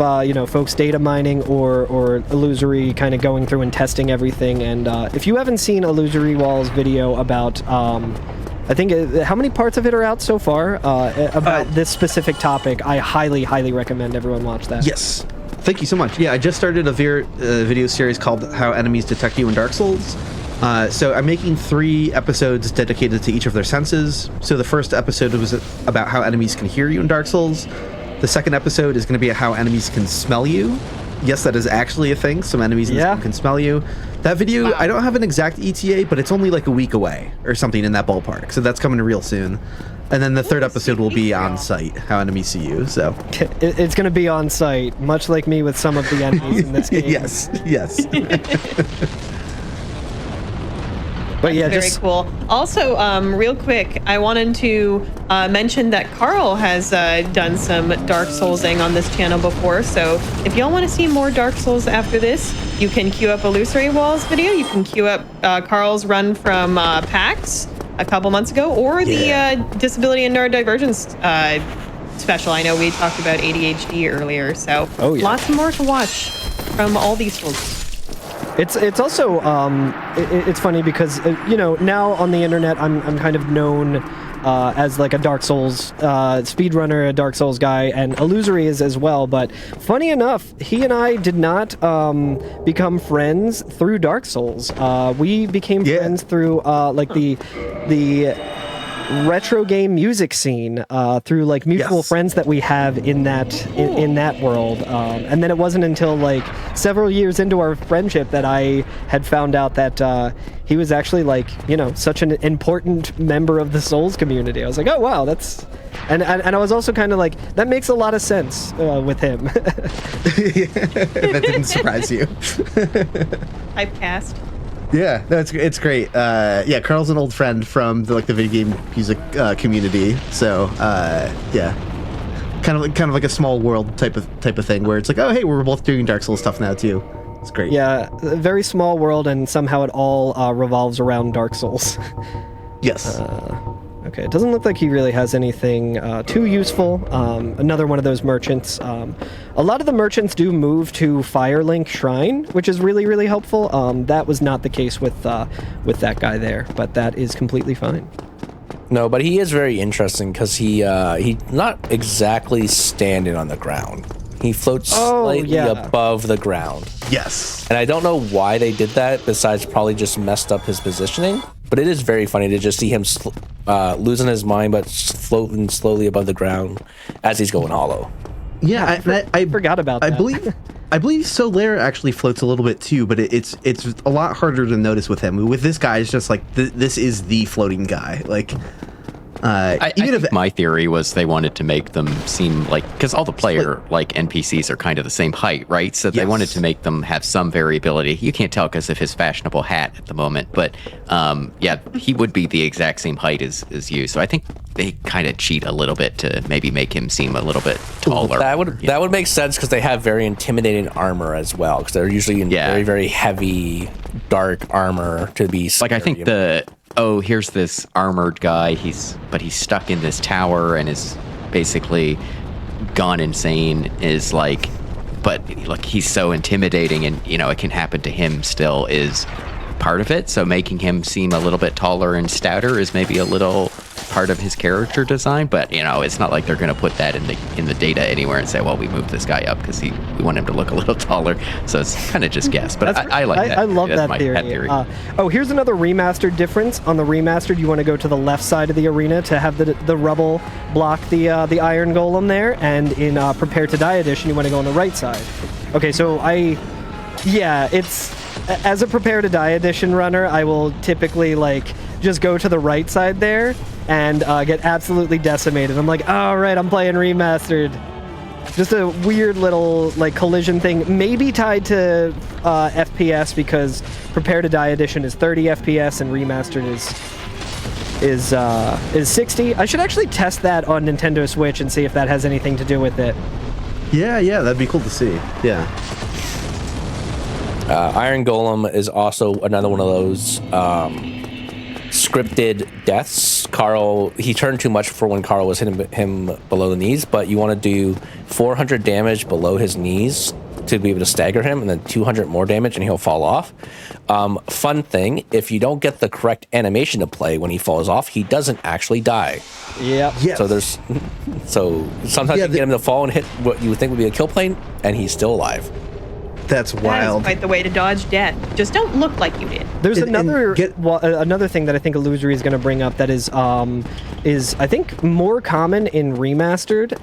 Speaker 2: folks data mining or Illusory kind of going through and testing everything. And if you haven't seen Illusory Wall's video about I think how many parts of it are out so far about this specific topic, I highly recommend everyone watch that.
Speaker 5: Yes, thank you so much. Yeah, I just started a video series called How Enemies Detect You in Dark Souls. So I'm making 3 episodes dedicated to each of their senses. So the first episode was about how enemies can hear you in Dark Souls. The second episode is going to be how enemies can smell you. Yes, that is actually a thing. Some enemies in this game can smell you. That video, I don't have an exact ETA, but it's only like a week away or something in that ballpark. So that's coming real soon. And then the third episode will be on site, how enemies see you. So
Speaker 2: it's going to be on site, much like me with some of the enemies in this game.
Speaker 5: Yes.
Speaker 2: But yeah,
Speaker 1: Very
Speaker 2: just
Speaker 1: cool. Also, real quick, I wanted to mention that Carl has done some Dark Soulsing on this channel before. So if y'all want to see more Dark Souls after this, you can queue up Illusory Walls video. You can queue up Carl's run from PAX a couple months ago, or the Disability and Neurodivergence special. I know we talked about ADHD earlier, so lots more to watch from all these folks.
Speaker 2: It's also it's funny because now on the internet I'm kind of known as like a Dark Souls speedrunner, a Dark Souls guy, and Illusory is as well. But funny enough, he and I did not become friends through Dark Souls. We became friends through like the retro game music scene through like mutual friends that we have in that world, and then it wasn't until like several years into our friendship that I had found out that he was actually like such an important member of the Souls community. I was like, oh wow, that's and I was also kind of like, that makes a lot of sense with him.
Speaker 5: That didn't surprise you.
Speaker 1: I passed.
Speaker 5: Yeah, no, it's great. Yeah, Carl's an old friend from the video game music community. So kind of like a small world type of thing where it's like, oh hey, we're both doing Dark Souls stuff now too. It's great.
Speaker 2: Yeah, a very small world, and somehow it all revolves around Dark Souls.
Speaker 5: Yes.
Speaker 2: Okay, it doesn't look like he really has anything too useful. Another one of those merchants. A lot of the merchants do move to Firelink Shrine, which is really, really helpful. That was not the case with that guy there, but that is completely fine.
Speaker 4: No, but he is very interesting because he's not exactly standing on the ground. He floats slightly above the ground.
Speaker 5: Yes.
Speaker 4: And I don't know why they did that, besides probably just messed up his positioning. But it is very funny to just see him losing his mind, but floating slowly above the ground as he's going hollow.
Speaker 5: Yeah,
Speaker 2: I forgot about that.
Speaker 5: I believe Solaire actually floats a little bit too, but it's a lot harder to notice with him. With this guy, it's just like this is the floating guy. Like,
Speaker 3: I think my theory was they wanted to make them seem like, because all the player NPCs are kind of the same height, right? So they wanted to make them have some variability. You can't tell because of his fashionable hat at the moment, but he would be the exact same height as you. So I think they kind of cheat a little bit to maybe make him seem a little bit taller.
Speaker 4: That would make sense because they have very intimidating armor as well, because they're usually in very, very heavy, dark armor to be scary.
Speaker 3: Like I think here's this armored guy, he's stuck in this tower and is basically gone insane, is like, but look, he's so intimidating and it can happen to him still is part of it. So making him seem a little bit taller and stouter is maybe a little part of his character design, but it's not like they're going to put that in the data anywhere and say, well, we moved this guy up because we want him to look a little taller. So it's kind of just guess, but I like that.
Speaker 2: I love that theory. Here's another remastered difference. On the remastered, you want to go to the left side of the arena to have the rubble block the iron golem there, and in Prepare to Die edition, you want to go on the right side. Okay, so it's as a Prepare to Die edition runner, I will typically just go to the right side there and get absolutely decimated. I'm like, all right, I'm playing Remastered. Just a weird little collision thing, maybe tied to FPS, because Prepare to Die edition is 30 FPS and Remastered is 60. I should actually test that on Nintendo Switch and see if that has anything to do with it.
Speaker 5: Yeah, that'd be cool to see. Yeah.
Speaker 4: Iron Golem is also another one of those scripted deaths. Carl, he turned too much for when Carl was hitting him below the knees, but you want to do 400 damage below his knees to be able to stagger him, and then 200 more damage and he'll fall off. Fun thing, if you don't get the correct animation to play when he falls off, he doesn't actually die.
Speaker 2: Yeah.
Speaker 4: Yes. So sometimes you get him to fall and hit what you would think would be a kill plane, and he's still alive.
Speaker 5: That's wild.
Speaker 1: That is quite the way to dodge death. Just don't look like you did.
Speaker 2: There's another thing that I think Illusory is going to bring up that is I think more common in Remastered.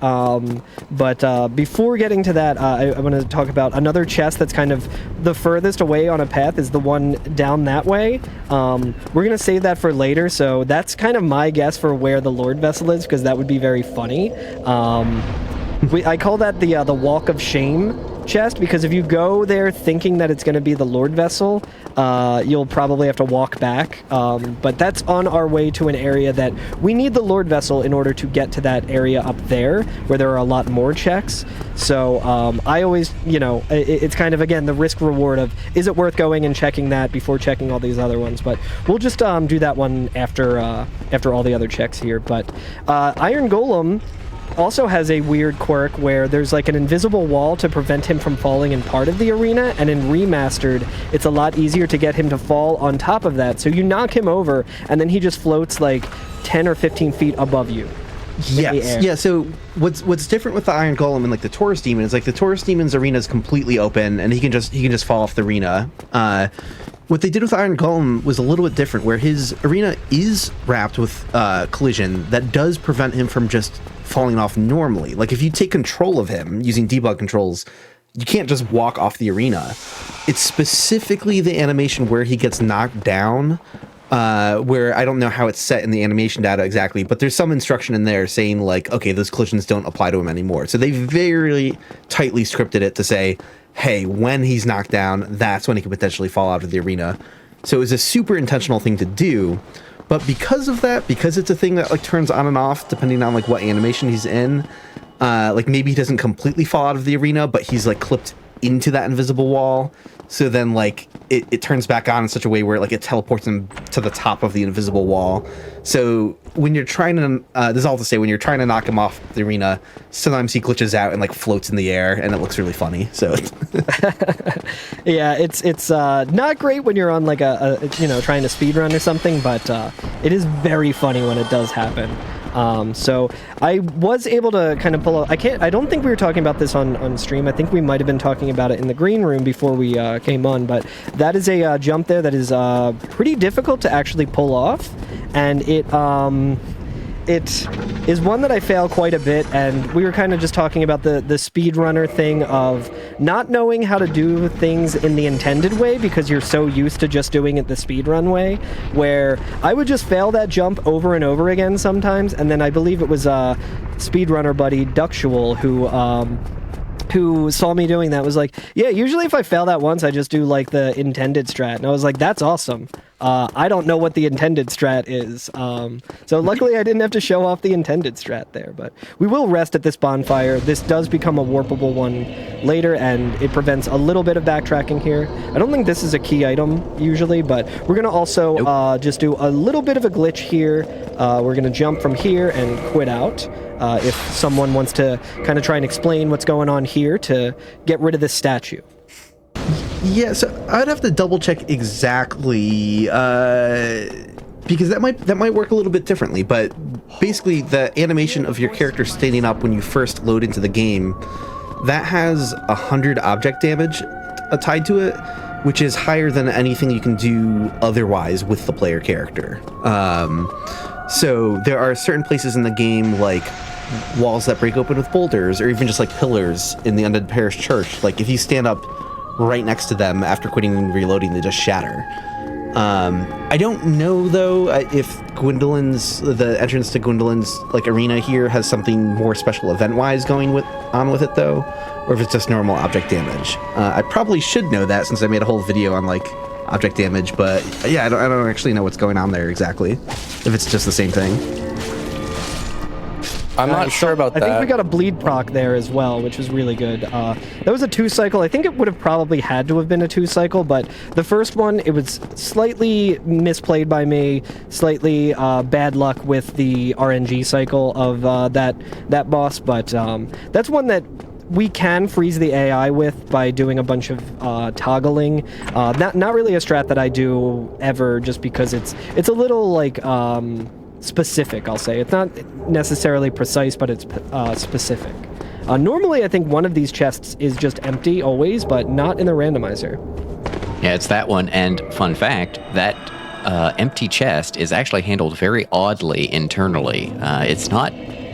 Speaker 2: But before getting to that, I want to talk about another chest that's kind of the furthest away on a path is the one down that way. We're going to save that for later, so that's kind of my guess for where the Lord Vessel is, because that would be very funny. I call that the Walk of Shame. chest, because if you go there thinking that it's going to be the Lord Vessel, you'll probably have to walk back. But that's on our way to an area that we need the Lord Vessel in order to get to that area up there, where there are a lot more checks. So I always, it's kind of, again, the risk reward of, is it worth going and checking that before checking all these other ones? But we'll just do that one after all the other checks here. But Iron Golem also has a weird quirk where there's like an invisible wall to prevent him from falling in part of the arena, and in Remastered it's a lot easier to get him to fall on top of that. So you knock him over and then he just floats like 10 or 15 feet above you.
Speaker 5: Yes. Yeah. So what's different with the Iron Golem and like the Taurus Demon is like the Taurus Demon's arena is completely open and he can just fall off the arena. What they did with Iron Golem was a little bit different, where his arena is wrapped with collision that does prevent him from just falling off normally. Like if you take control of him using debug controls, you can't just walk off the arena. It's specifically the animation where he gets knocked down, where I don't know how it's set in the animation data exactly, but there's some instruction in there saying like, okay, those collisions don't apply to him anymore. So they very tightly scripted it to say, hey, when he's knocked down, that's when he could potentially fall out of the arena. So it was a super intentional thing to do. But because of that, because it's a thing that like turns on and off depending on like what animation he's in, like maybe he doesn't completely fall out of the arena, but he's like clipped into that invisible wall. So then like it turns back on in such a way where like it teleports him to the top of the invisible wall. So when you're trying to, this is all to say, when you're trying to knock him off the arena, sometimes he glitches out and like floats in the air, and it looks really funny. So
Speaker 2: yeah, it's not great when you're on like a trying to speedrun or something, but it is very funny when it does happen. So I was able to kind of pull up, I don't think we were talking about this on stream. I think we might have been talking about it in the green room before we came on, but that is a jump there that is pretty difficult to actually pull off, and it is one that I fail quite a bit. And we were kind of just talking about the speedrunner thing of not knowing how to do things in the intended way because you're so used to just doing it the speedrun way, where I would just fail that jump over and over again sometimes. And then I believe it was speedrunner buddy Ductual who saw me doing that was like, yeah, usually if I fail that once, I just do like the intended strat. And I was like, that's awesome. I don't know what the intended strat is. So luckily I didn't have to show off the intended strat there, but we will rest at this bonfire. This does become a warpable one later, and it prevents a little bit of backtracking here. I don't think this is a key item usually, but we're going to also just do a little bit of a glitch here. We're going to jump from here and quit out. If someone wants to kind of try and explain what's going on here to get rid of this statue.
Speaker 5: Yeah, so I'd have to double check exactly because that might work a little bit differently. But basically, the animation of your character standing up when you first load into the game, that has 100 object damage tied to it, which is higher than anything you can do otherwise with the player character. So there are certain places in the game, like walls that break open with boulders, or even just like pillars in the Undead Parish Church. Like if you stand up right next to them after quitting and reloading, they just shatter. I don't know though if the entrance to Gwendolyn's like arena here has something more special event-wise going on with it though, or if it's just normal object damage. I probably should know that since I made a whole video on like object damage, but yeah, I don't actually know what's going on there exactly. If it's just the same thing.
Speaker 4: I'm not sure about that.
Speaker 2: I think we got a bleed proc there as well, which was really good. That was a 2-cycle. I think it would have probably had to have been a 2-cycle, but the first one, it was slightly misplayed by me, slightly bad luck with the RNG cycle of that boss, but that's one that we can freeze the AI with by doing a bunch of toggling. Not really a strat that I do ever, just because it's a little like specific, I'll say. It's not necessarily precise, but it's specific. Normally, I think one of these chests is just empty always, but not in the randomizer.
Speaker 3: Yeah, it's that one. And fun fact, that empty chest is actually handled very oddly internally. It's not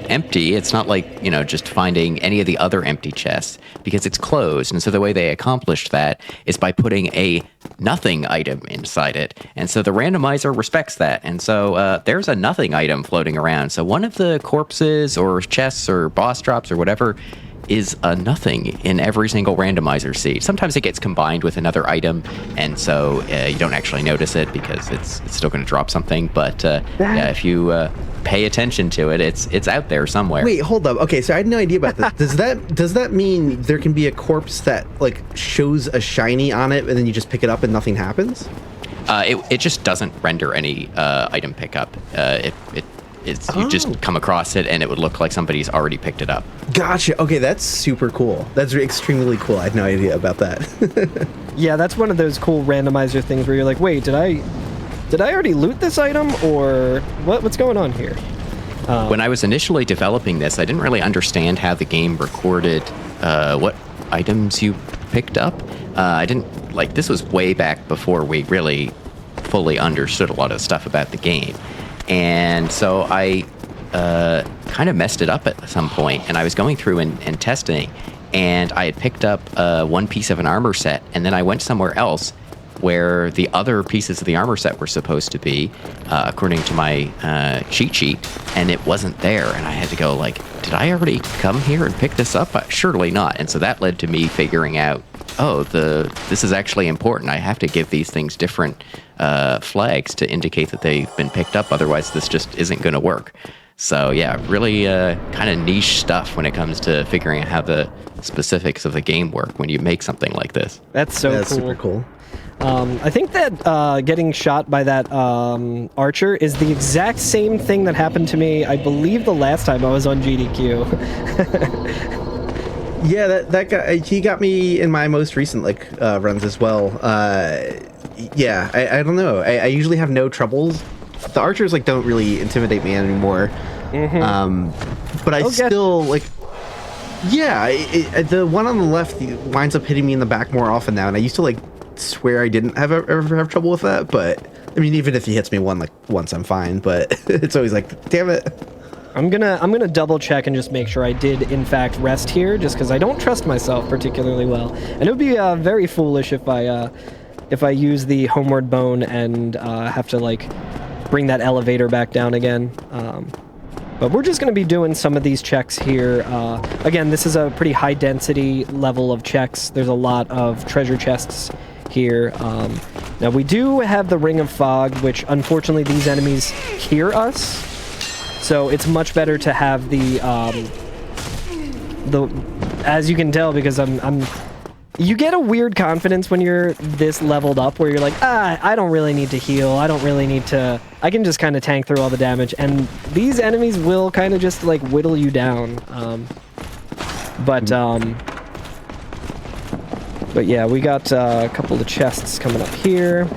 Speaker 3: empty. It's not like, just finding any of the other empty chests, because it's closed. And so the way they accomplished that is by putting a nothing item inside it. And so the randomizer respects that. And so there's a nothing item floating around. So one of the corpses or chests or boss drops or whatever is a nothing in every single randomizer seed. Sometimes it gets combined with another item, and so you don't actually notice it because it's still going to drop something. But yeah, if you pay attention to it, it's out there somewhere.
Speaker 5: Wait, hold up. Okay, so I had no idea about this. Does that mean there can be a corpse that like shows a shiny on it, and then you just pick it up and nothing happens?
Speaker 3: It just doesn't render any item pickup. You just come across it, and it would look like somebody's already picked it up.
Speaker 5: Gotcha. Okay, that's super cool. That's extremely cool. I had no idea about that.
Speaker 2: Yeah, that's one of those cool randomizer things where you're like, wait, did I already loot this item, or what's going on here?
Speaker 3: When I was initially developing this, I didn't really understand how the game recorded what items you picked up. I didn't this was way back before we really fully understood a lot of stuff about the game. And so I kind of messed it up at some point, and I was going through and testing, and I had picked up one piece of an armor set, and then I went somewhere else where the other pieces of the armor set were supposed to be, according to my cheat sheet, and it wasn't there. And I had to go did I already come here and pick this up? Surely not. And so that led to me figuring out, this is actually important. I have to give these things different flags to indicate that they've been picked up. Otherwise, this just isn't going to work. So yeah, really kind of niche stuff when it comes to figuring out how the specifics of the game work when you make something like this.
Speaker 2: That's so
Speaker 5: That's
Speaker 2: cool.
Speaker 5: super cool.
Speaker 2: I think that getting shot by that archer is the exact same thing that happened to me, I believe, the last time I was on GDQ.
Speaker 5: Yeah, that guy, he got me in my most recent runs as well. Yeah, I don't know. I usually have no troubles. The archers don't really intimidate me anymore. Mm-hmm. But I still yeah, the one on the left winds up hitting me in the back more often now, and I used to swear I didn't ever have trouble with that. But I mean, even if he hits me once, I'm fine. But it's always damn it.
Speaker 2: I'm gonna double check and just make sure I did in fact rest here, just because I don't trust myself particularly well, and it would be very foolish if I use the homeward bone and have to bring that elevator back down again. But we're just going to be doing some of these checks here. Again, this is a pretty high density level of checks. There's a lot of treasure chests here. Now we do have the Ring of Fog, which unfortunately these enemies hear us. So it's much better to have the as you can tell, because you get a weird confidence when you're this leveled up, where you're I don't really need to heal. I don't really need to. I can just kind of tank through all the damage, and these enemies will kind of just whittle you down. But yeah, we got a couple of chests coming up here.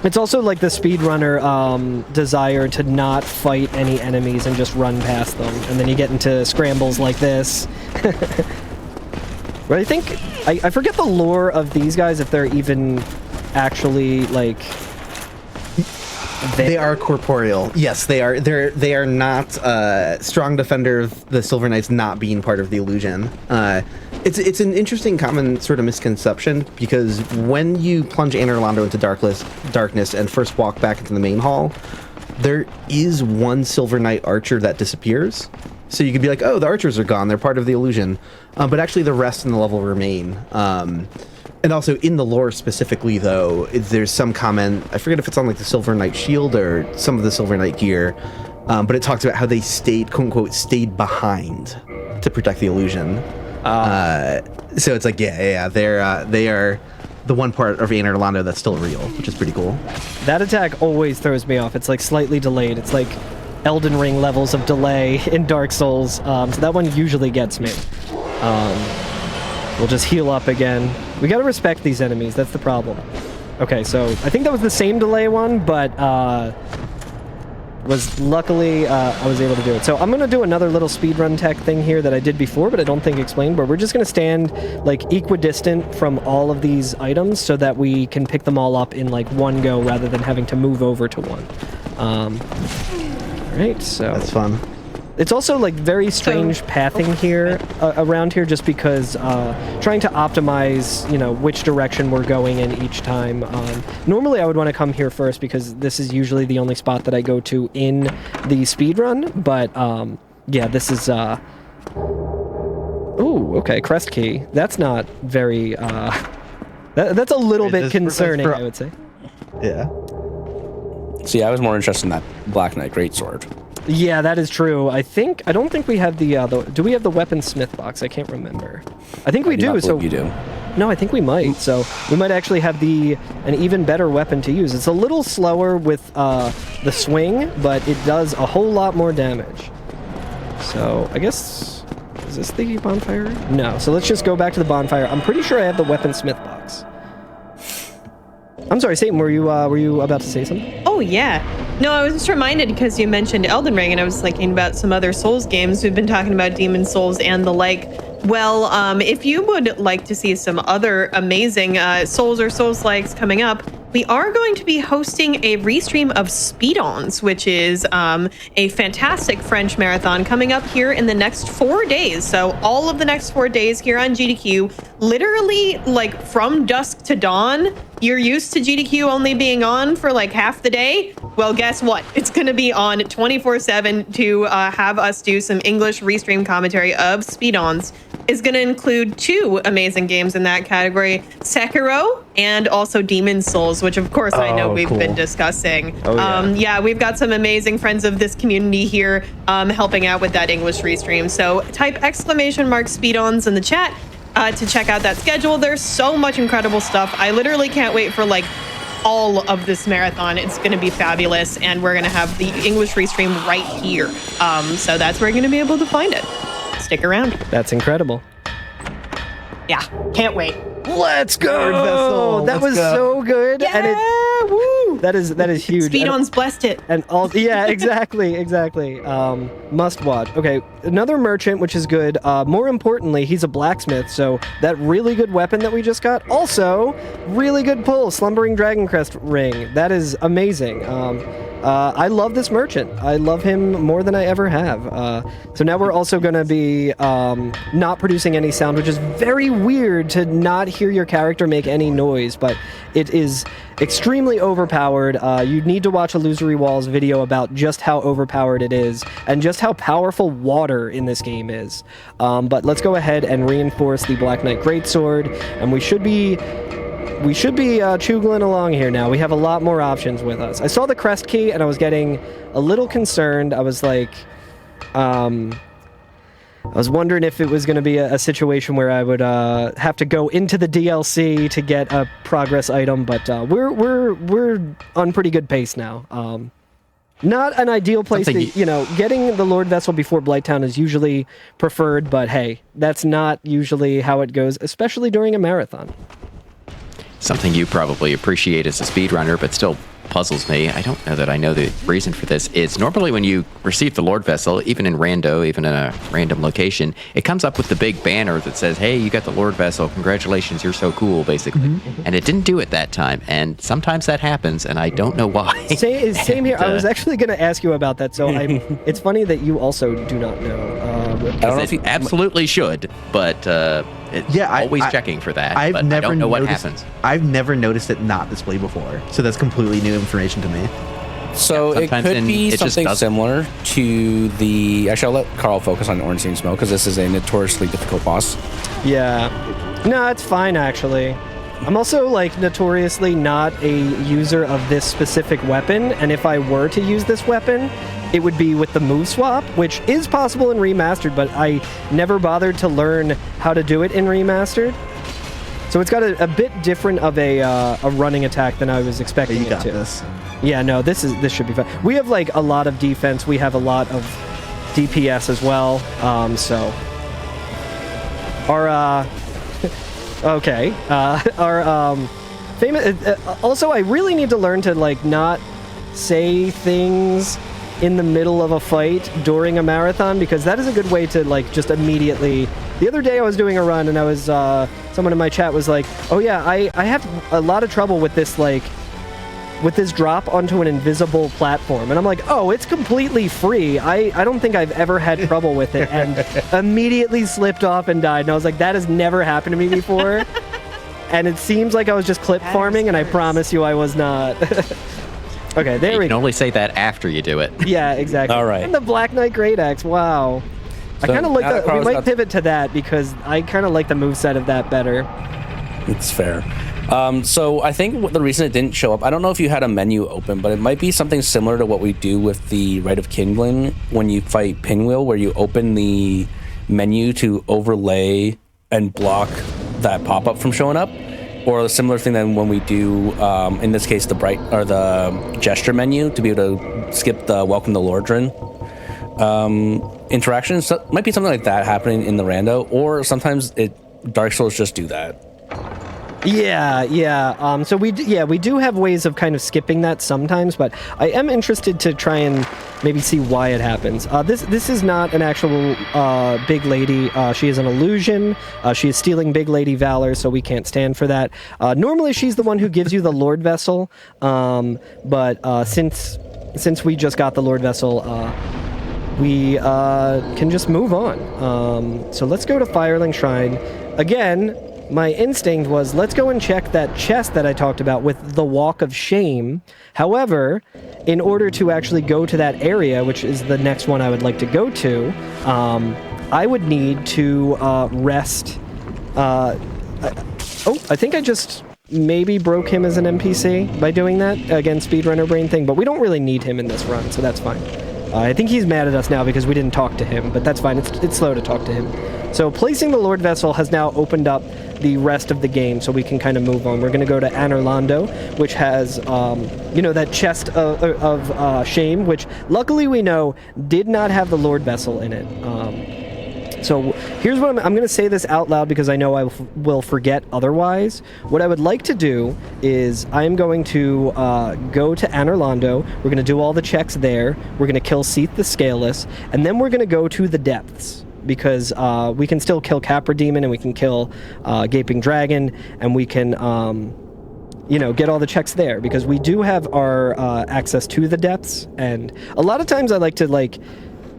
Speaker 2: It's also the speedrunner desire to not fight any enemies and just run past them, and then you get into scrambles like this. But I think I forget the lore of these guys, if they're even actually
Speaker 5: They are corporeal. Yes, they are. They are not strong defender of the Silver Knights not being part of the illusion. It's an interesting common sort of misconception, because when you plunge Anne Orlando into darkness and first walk back into the main hall, there is one Silver Knight archer that disappears. So you could be oh, the archers are gone, they're part of the illusion. But actually the rest in the level remain. And also in the lore specifically, though, there's some comment, I forget if it's on the Silver Knight shield or some of the Silver Knight gear, but it talks about how they stayed, quote unquote, stayed behind to protect the illusion. So it's yeah, they are the one part of Anne Orlando that's still real, which is pretty cool.
Speaker 2: That attack always throws me off. It's slightly delayed. It's Elden Ring levels of delay in Dark Souls, so that one usually gets me. We'll just heal up again. We gotta respect these enemies, that's the problem. Okay, so I think that was the same delay one, but luckily I was able to do it. So I'm gonna do another little speedrun tech thing here that I did before, but I don't think explained, where we're just gonna stand equidistant from all of these items so that we can pick them all up in one go rather than having to move over to one. Right, so
Speaker 5: that's fun.
Speaker 2: It's also very strange pathing here around here, just because trying to optimize which direction we're going in each time. Normally I would want to come here first, because this is usually the only spot that I go to in the speedrun, but yeah, this is Ooh, okay, crest key. That's not very, that's a little bit concerning, I would say.
Speaker 5: Yeah.
Speaker 4: See, I was more interested in that Black Knight Greatsword.
Speaker 2: Yeah, that is true. I don't think we have the do we have the weaponsmith box? I can't remember. I think we do. So
Speaker 4: you do.
Speaker 2: No, I think we might. So we might actually have an even better weapon to use. It's a little slower with the swing, but it does a whole lot more damage. So I guess, is this the bonfire? No. So let's just go back to the bonfire. I'm pretty sure I have the weaponsmith box. I'm sorry, Satan, were you about to say something?
Speaker 1: Oh, yeah. No, I was just reminded because you mentioned Elden Ring, and I was thinking about some other Souls games. We've been talking about Demon Souls and the like. Well, if you would like to see some other amazing Souls or Souls-likes coming up, we are going to be hosting a restream of Speedruns, which is a fantastic French marathon coming up here in the next 4 days. So all of the next 4 days here on GDQ, literally like from dusk to dawn. You're used to GDQ only being on for like half the day. Well, guess what? It's going to be on 24/7 to have us do some English restream commentary of Speedruns. Is going to include 2 amazing games in that category, Sekiro and also Demon Souls, which of course I know we've been discussing.
Speaker 2: Oh, yeah.
Speaker 1: Yeah, we've got some amazing friends of this community here helping out with that English restream. So type !Speedruns in the chat to check out that schedule. There's so much incredible stuff. I literally can't wait for like all of this marathon. It's going to be fabulous, and we're going to have the English restream right here. So that's where you're going to be able to find it. Stick around.
Speaker 2: That's incredible.
Speaker 1: Yeah, can't wait.
Speaker 2: Let's go!
Speaker 5: Lord Vessel,
Speaker 2: That was
Speaker 5: let's go.
Speaker 2: so good.
Speaker 1: Yeah,
Speaker 2: And
Speaker 1: woo!
Speaker 2: that is huge.
Speaker 1: Speedruns blessed it.
Speaker 2: And all, yeah, exactly. Must watch. Okay, another merchant, which is good. More importantly, he's a blacksmith, so that really good weapon that we just got. Also, really good pull, Slumbering Dragon Crest ring. That is amazing. I love this merchant. I love him more than I ever have. So now we're also going to be not producing any sound, which is very weird to not hear your character make any noise, but it is extremely overpowered. You need to watch Illusory Wall's video about just how overpowered it is and just how powerful water in this game is. But let's go ahead and reinforce the Black Knight Greatsword, and we should be choogling along here now. We have a lot more options with us. I saw the crest key and I was getting a little concerned. I was like, I was wondering if it was going to be a situation where I would have to go into the DLC to get a progress item, but we're on pretty good pace now. Not an ideal place to, getting the Lord Vessel before Blighttown is usually preferred, but hey, that's not usually how it goes, especially during a marathon.
Speaker 3: Something you probably appreciate as a speedrunner, but still puzzles me. I don't know that I know the reason for this. Is normally when you receive the Lord Vessel, even in rando, even in a random location, it comes up with the big banner that says, hey, you got the Lord Vessel. Congratulations, you're so cool, basically. Mm-hmm. And it didn't do it that time. And sometimes that happens, and I don't know why.
Speaker 2: Same here. I was actually going to ask you about that. So it's funny that you also do not know.
Speaker 3: I don't know if you absolutely should, but always checking for that. I don't know what happens.
Speaker 5: I've never noticed it not displayed before, so that's completely new information to me.
Speaker 4: So it could be something similar to the... Actually, I'll let Carl focus on Ornstein Smoke, because this is a notoriously difficult boss.
Speaker 2: Yeah. No, it's fine, actually. I'm also, notoriously not a user of this specific weapon, and if I were to use this weapon, it would be with the move swap, which is possible in Remastered, but I never bothered to learn how to do it in Remastered. So it's got a bit different of a running attack than I was expecting
Speaker 5: you got
Speaker 2: it to.
Speaker 5: This.
Speaker 2: Yeah, no, this should be fun. We have a lot of defense. We have a lot of DPS as well. So our okay, our famous. Also, I really need to learn to not say things in the middle of a fight during a marathon, because that is a good way to just immediately... The other day I was doing a run and I was someone in my chat was like, oh yeah, I have a lot of trouble with this with this drop onto an invisible platform, and I'm like, oh, it's completely free. I don't think I've ever had trouble with it, and immediately slipped off and died, and I was like, that has never happened to me before. And it seems like I was just clip farming, and I promise you I was not. Okay, there we go.
Speaker 3: You can only say that after you do it.
Speaker 2: Yeah, exactly.
Speaker 4: All right.
Speaker 2: And the Black Knight Great Axe, wow. I kind of like
Speaker 4: now that
Speaker 2: the. We
Speaker 4: Carl's
Speaker 2: might
Speaker 4: got-
Speaker 2: pivot to that because I kind of like the moveset of that better.
Speaker 4: It's fair. So I think the reason it didn't show up, I don't know if you had a menu open, but it might be something similar to what we do with the Rite of Kindling when you fight Pinwheel, where you open the menu to overlay and block that pop-up from showing up, or a similar thing than when we do, in this case, the gesture menu to be able to skip the Welcome to Lordran interaction. So it might be something like that happening in the rando, or sometimes Dark Souls just do that.
Speaker 2: Yeah. So we do have ways of kind of skipping that sometimes, but I am interested to try and maybe see why it happens. This is not an actual big lady. She is an illusion. She is stealing big lady valor, so we can't stand for that. Normally, she's the one who gives you the Lord Vessel, but since we just got the Lord Vessel, we can just move on. So let's go to Firelink Shrine again. My instinct was, let's go and check that chest that I talked about with the Walk of Shame. However, in order to actually go to that area, which is the next one I would like to go to, I would need to rest. I think I just maybe broke him as an NPC by doing that, again, speedrunner brain thing, but we don't really need him in this run, so that's fine. I think he's mad at us now because we didn't talk to him, but that's fine. It's slow to talk to him. So placing the Lord Vessel has now opened up the rest of the game, so we can kind of move on. We're going to go to Anorlando, which has, that chest of shame, which luckily we know did not have the Lord Vessel in it. So here's what I'm going to say this out loud because I know I will forget otherwise. What I would like to do is I'm going to go to Anorlando. We're going to do all the checks there. We're going to kill Seath the Scaleless, and then we're going to go to the depths. Because we can still kill Capra Demon and we can kill Gaping Dragon and we can, get all the checks there because we do have our access to the depths. And a lot of times I like to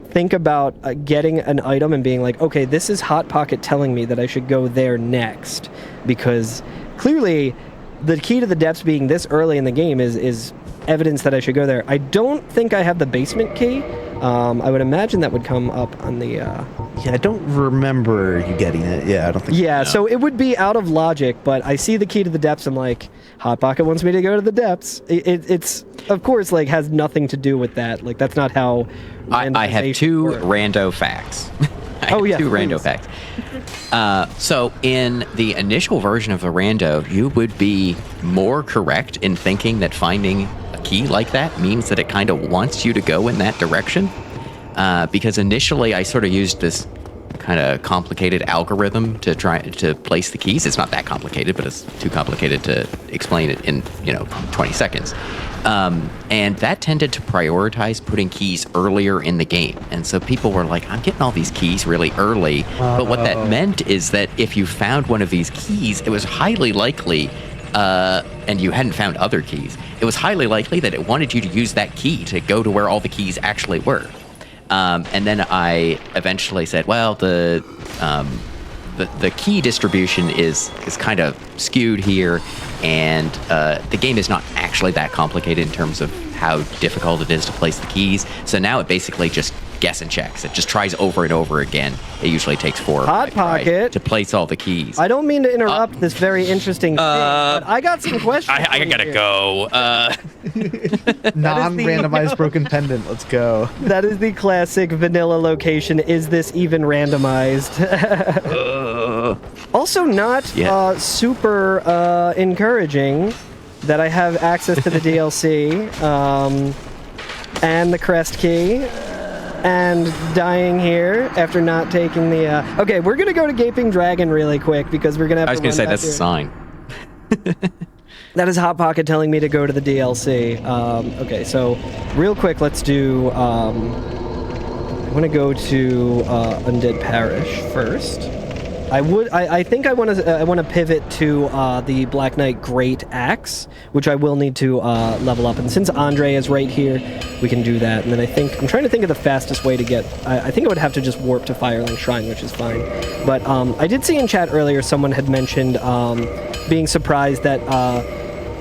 Speaker 2: think about getting an item and being like, okay, this is Hot Pocket telling me that I should go there next because clearly the key to the depths being this early in the game is evidence that I should go there. I don't think I have the basement key. I would imagine that would come up on the...
Speaker 5: Yeah, I don't remember you getting it. Yeah, I don't think...
Speaker 2: Yeah, so it would be out of logic, but I see the key to the depths. I'm like, Hot Pocket wants me to go to the depths. It's of course, has nothing to do with that. That's not how...
Speaker 3: I have two
Speaker 2: works.
Speaker 3: rando facts. Two rando
Speaker 2: please.
Speaker 3: facts. So in the initial version of the rando, you would be more correct in thinking that finding a key like that means that it kind of wants you to go in that direction. Because initially I sort of used this kind of complicated algorithm to try to place the keys. It's not that complicated, but it's too complicated to explain it in 20 seconds. And that tended to prioritize putting keys earlier in the game. And so people were like, I'm getting all these keys really early. But what that meant is that if you found one of these keys, it was highly likely, and you hadn't found other keys, it was highly likely that it wanted you to use that key to go to where all the keys actually were. And then I eventually said, well, the key distribution is kind of skewed here, and the game is not actually that complicated in terms of how difficult it is to place the keys. So now it basically just guess and checks. It just tries over and over again. It usually takes 4 or 5
Speaker 2: Hot
Speaker 3: tries
Speaker 2: Pocket
Speaker 3: to place all the keys.
Speaker 2: I don't mean to interrupt this very interesting thing, but I got some questions.
Speaker 3: I gotta
Speaker 2: here.
Speaker 3: go.
Speaker 5: Non-randomized broken pendant. Let's go.
Speaker 2: That is the classic vanilla location. Is this even randomized? Also not super encouraging that I have access to the DLC and the crest key and dying here after not taking the... Okay, we're going to go to Gaping Dragon really quick because we're going to have
Speaker 3: I was gonna say that's a sign.
Speaker 2: That is Hot Pocket telling me to go to the DLC. Okay, so real quick, let's do... I want to go to Undead Parish first. I think I want to pivot to the Black Knight Great Axe, which I will need to level up. And since Andre is right here, we can do that. And then I'm trying to think of the fastest way to get. I think I would have to just warp to Firelink Shrine, which is fine. But I did see in chat earlier someone had mentioned being surprised that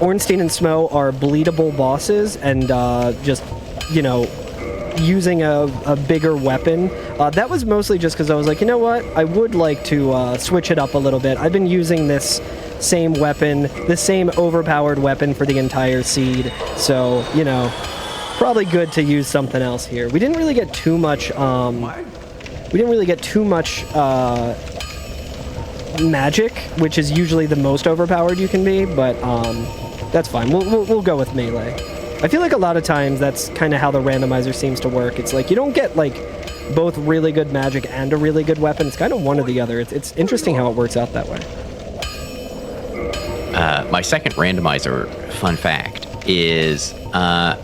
Speaker 2: Ornstein and Smo are bleedable bosses, and just using a bigger weapon. That was mostly just because I was like, you know what? I would like to switch it up a little bit. I've been using this same weapon, the same overpowered weapon for the entire seed. So, you know, probably good to use something else here. We didn't really get too much, magic, which is usually the most overpowered you can be, but that's fine. We'll go with melee. I feel like a lot of times that's kind of how the randomizer seems to work. It's like you don't get like both really good magic and a really good weapon. It's kind of one or the other. It's interesting how it works out that way.
Speaker 3: My second randomizer fun fact is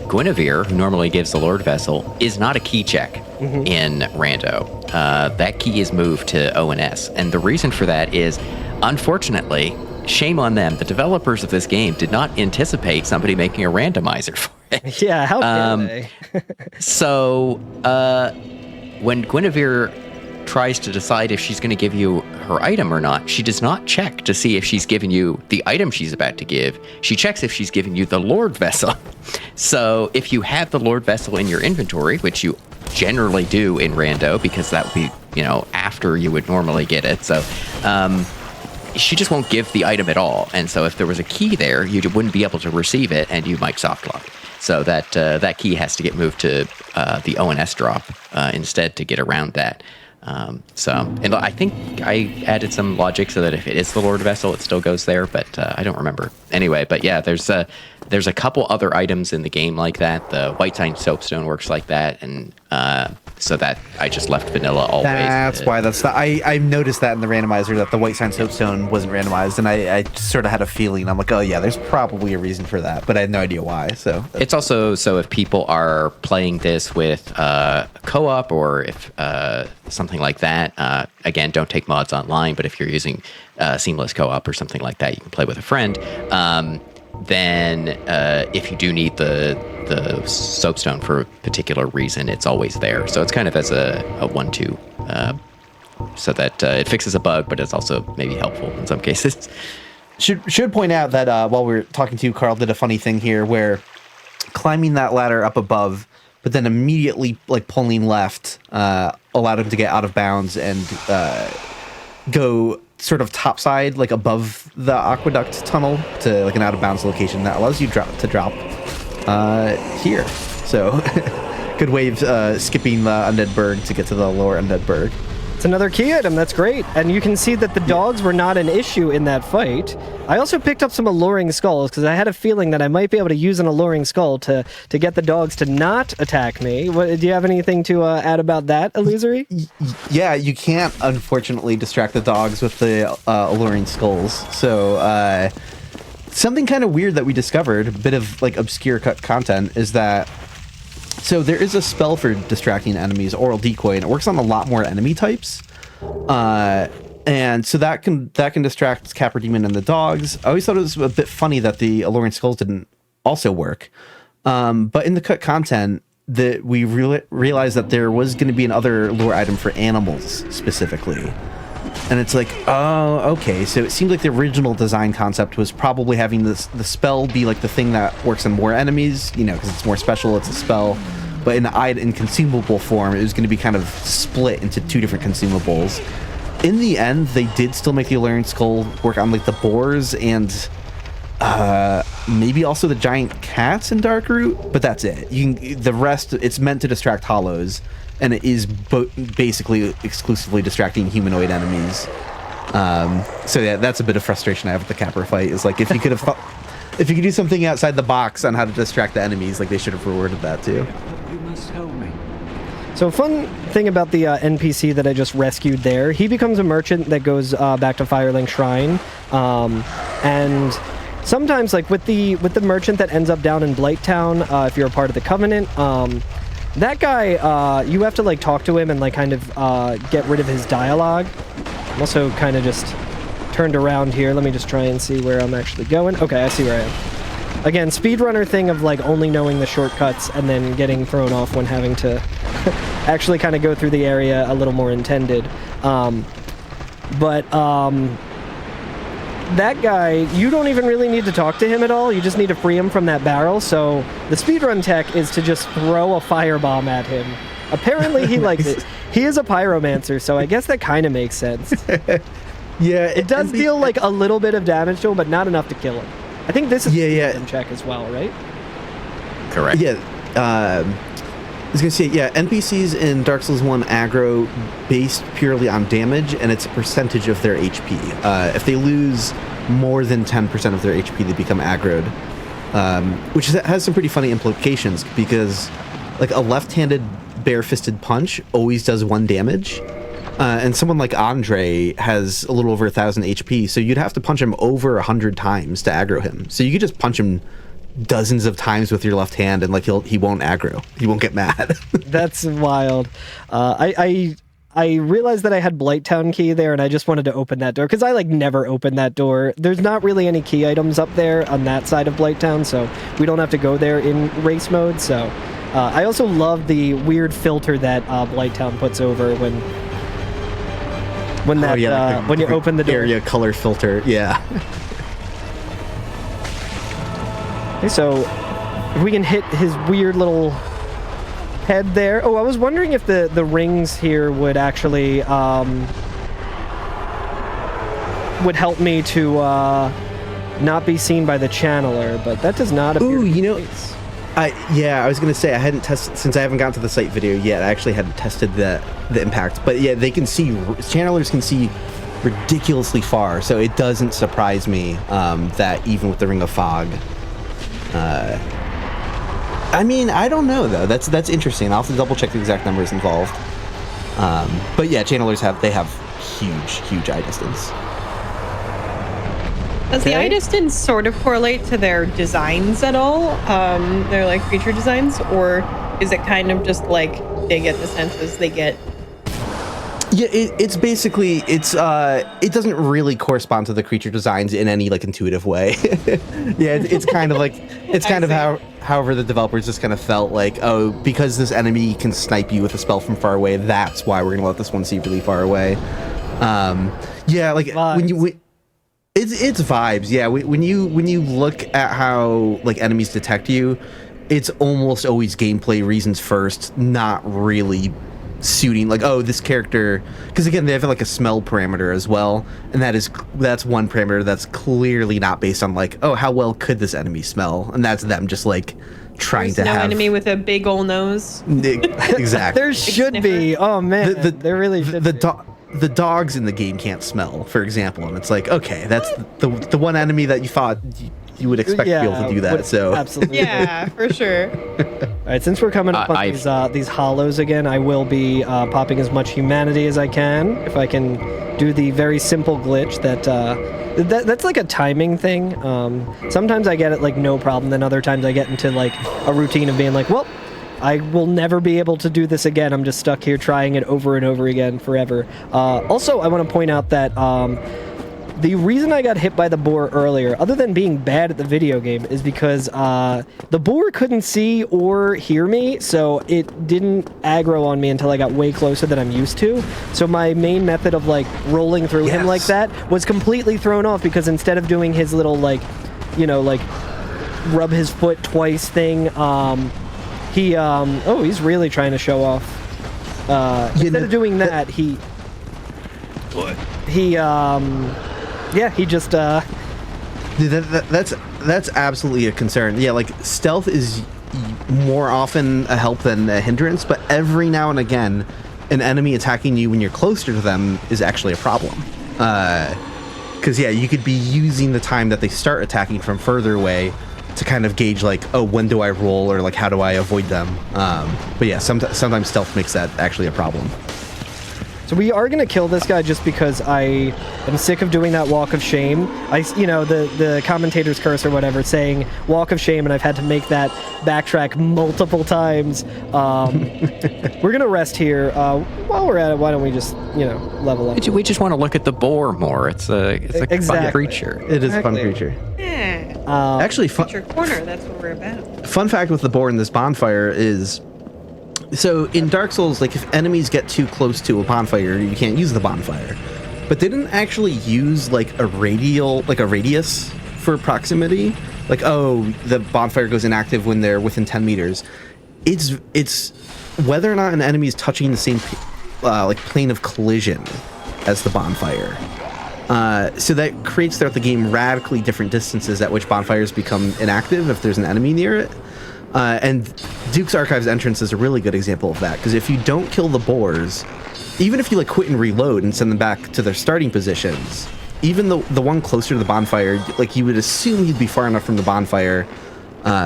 Speaker 3: Guinevere, who normally gives the Lord Vessel, is not a key check in Rando. That key is moved to ONS. And the reason for that is, unfortunately, shame on them, the developers of this game did not anticipate somebody making a randomizer for it.
Speaker 2: Yeah, how can they?
Speaker 3: So when Guinevere tries to decide if she's going to give you her item or not, she does not check to see if she's given you the item she's about to give. She checks if she's given you the Lord Vessel. So if you have the Lord Vessel in your inventory, which you generally do in Rando, because that would be, you know, after you would normally get it. So she just won't give the item at all. And so if there was a key there, you wouldn't be able to receive it, and you might soft lock. So that key has to get moved to the ONS drop instead to get around that. And I think I added some logic so that if it is the Lord Vessel, it still goes there, but I don't remember. Anyway, but yeah, there's a couple other items in the game like that. The White Sign Soapstone works like that, and so that I just left vanilla always.
Speaker 5: That's why I've noticed that in the randomizer that the White Sign Soapstone wasn't randomized, and I sort of had a feeling. I'm like, oh yeah, there's probably a reason for that, but I had no idea why. So
Speaker 3: it's also so if people are playing this with co-op or if something like that, again, don't take mods online, but if you're using seamless co-op or something like that, you can play with a friend. Then if you do need the soapstone for a particular reason, it's always there. So it's kind of as a 1-2, so that it fixes a bug, but it's also maybe helpful in some cases.
Speaker 5: Should point out that while we were talking to you, Carl did a funny thing here where climbing that ladder up above, but then immediately like pulling left allowed him to get out of bounds and go sort of topside, like above the aqueduct tunnel to like an out of bounds location that allows you to drop here. So good way of skipping the Undead Berg to get to the lower Undead Berg.
Speaker 2: It's another key item, that's great. And you can see that the dogs were not an issue in that fight. I also picked up some alluring skulls because I had a feeling that I might be able to use an alluring skull to get the dogs to not attack me. Do you have anything to add about that, Illusory?
Speaker 5: Yeah, you can't unfortunately distract the dogs with the alluring skulls. So something kind of weird that we discovered, a bit of like obscure content, is that so there is a spell for distracting enemies, Oral Decoy, and it works on a lot more enemy types. And so that can distract Capra Demon and the dogs. I always thought it was a bit funny that the Alluring Skulls didn't also work. But in the cut content, that we realized that there was going to be another lure item for animals specifically. And it's like, oh, okay. So it seemed like the original design concept was probably having the spell be like the thing that works on more enemies, you know, because it's more special, it's a spell. But in consumable form, it was going to be kind of split into two different consumables. In the end, they did still make the Alluring Skull work on like the boars and maybe also the giant cats in Darkroot, but that's it. The rest, it's meant to distract hollows. And it is basically exclusively distracting humanoid enemies. So yeah, that's a bit of frustration I have with the Capra fight. Is like if you could do something outside the box on how to distract the enemies, like they should have rewarded that too.
Speaker 6: You must help me.
Speaker 2: So fun thing about the NPC that I just rescued there, he becomes a merchant that goes back to Firelink Shrine, and sometimes like with the merchant that ends up down in Blighttown, if you're a part of the Covenant. That guy, you have to like talk to him and like kind of get rid of his dialogue. I'm also kind of just turned around here. Let me just try and see where I'm actually going. Okay, I see where I am. Again, speedrunner thing of like only knowing the shortcuts and then getting thrown off when having to actually kind of go through the area a little more intended. that guy, you don't even really need to talk to him at all. You just need to free him from that barrel. So the speedrun tech is to just throw a firebomb at him. Apparently he likes it. He is a pyromancer, so I guess that kind of makes sense.
Speaker 5: Yeah,
Speaker 2: It does deal like a little bit of damage to him, but not enough to kill him. I think this is a check as well, right?
Speaker 3: Correct.
Speaker 5: Yeah. I was gonna say, yeah, NPCs in Dark Souls 1 aggro based purely on damage, and it's a percentage of their HP. If they lose more than 10% of their HP, they become aggroed, which has some pretty funny implications, because like a left-handed bare-fisted punch always does 1 damage, and someone like Andre has a little over 1,000 HP, so you'd have to punch him over 100 times to aggro him. So you could just punch him dozens of times with your left hand, and like he won't aggro. He won't get mad.
Speaker 2: That's wild. I realized that I had Blighttown key there, and I just wanted to open that door because I like never open that door. There's not really any key items up there on that side of Blighttown, so we don't have to go there in race mode. So I also love the weird filter that Blighttown puts over when that when you open the door.
Speaker 5: Area color filter, yeah.
Speaker 2: Okay, so if we can hit his weird little head there. Oh, I was wondering if the rings here would actually would help me to not be seen by the channeler, but that does not appear.
Speaker 5: Ooh,
Speaker 2: to be
Speaker 5: you know,
Speaker 2: the case.
Speaker 5: I was gonna say I hadn't tested, since I haven't gotten to the site video yet. I actually hadn't tested the impact, but yeah, they can see, channelers can see ridiculously far, so it doesn't surprise me that even with the Ring of Fog. I mean, I don't know though. That's interesting. I'll have to double check the exact numbers involved. But yeah, channelers have huge eye distance.
Speaker 1: Does the eye distance sort of correlate to their designs at all? Their like creature designs, or is it kind of just like they get the senses they get?
Speaker 5: Yeah, it's basically it doesn't really correspond to the creature designs in any like intuitive way. Yeah, it's kind of like however the developers just kind of felt like, oh, because this enemy can snipe you with a spell from far away, that's why we're gonna let this one see really far away. Yeah, like
Speaker 2: Vibes.
Speaker 5: It's vibes. Yeah, when you look at how like enemies detect you, it's almost always gameplay reasons first, not really suiting like, oh, this character, because again they have like a smell parameter as well, and that's one parameter that's clearly not based on like, oh, how well could this enemy smell, and that's them just like trying
Speaker 1: There's
Speaker 5: to
Speaker 1: no
Speaker 5: have
Speaker 1: enemy with a big old nose.
Speaker 5: Exactly.
Speaker 2: There should be. Oh man, there really should.
Speaker 5: The dogs in the game can't smell, for example, and it's like, okay, that's the one enemy that you thought you would expect to be able to do that. So
Speaker 2: absolutely.
Speaker 1: Yeah, for sure.
Speaker 2: All right, since we're coming up on these hollows again, I will be popping as much humanity as I can. If I can do the very simple glitch that's like a timing thing. Sometimes I get it like no problem, then other times I get into like a routine of being like, well, I will never be able to do this again. I'm just stuck here trying it over and over again forever. Also, I want to point out that the reason I got hit by the boar earlier, other than being bad at the video game, is because the boar couldn't see or hear me, so it didn't aggro on me until I got way closer than I'm used to. So my main method of like rolling through him like that was completely thrown off, because instead of doing his little like, you know, like rub his foot twice thing, he's really trying to show off. Instead of doing that, he just
Speaker 5: that's absolutely a concern. Yeah, like stealth is more often a help than a hindrance, but every now and again an enemy attacking you when you're closer to them is actually a problem. Because yeah, you could be using the time that they start attacking from further away to kind of gauge like, oh, when do I roll, or like how do I avoid them. But yeah, sometimes stealth makes that actually a problem.
Speaker 2: So we are going to kill this guy just because I am sick of doing that walk of shame. The commentator's curse or whatever saying walk of shame, and I've had to make that backtrack multiple times. We're going to rest here. While we're at it, why don't we just, level up?
Speaker 3: We just want to look at the boar more. It's a fun creature.
Speaker 5: It is a fun creature.
Speaker 1: Yeah.
Speaker 5: Actually,
Speaker 1: Feature corner, that's what we're about.
Speaker 5: Fun fact with the boar in this bonfire is, so in Dark Souls, like if enemies get too close to a bonfire, you can't use the bonfire. But but they didn't actually use like a radius for proximity. Like, oh, the bonfire goes inactive when they're within 10 meters. It's whether or not an enemy is touching the same like plane of collision as the bonfire. So that creates throughout the game radically different distances at which bonfires become inactive if there's an enemy near it. And Duke's Archives entrance is a really good example of that, because if you don't kill the boars, even if you like quit and reload and send them back to their starting positions, even the one closer to the bonfire, like you would assume you'd be far enough from the bonfire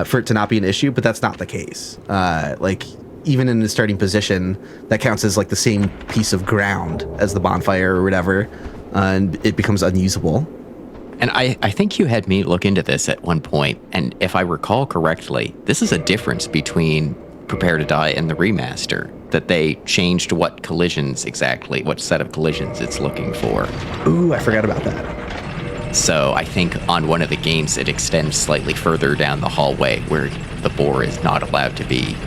Speaker 5: for it to not be an issue, but that's not the case. Like even in the starting position, that counts as like the same piece of ground as the bonfire or whatever, and it becomes unusable.
Speaker 3: And I think you had me look into this at one point, and if I recall correctly, this is a difference between Prepare to Die and the remaster, that they changed what collisions exactly, what set of collisions it's looking for.
Speaker 5: Ooh, I forgot about that.
Speaker 3: So I think on one of the games it extends slightly further down the hallway where the boar is not allowed to be.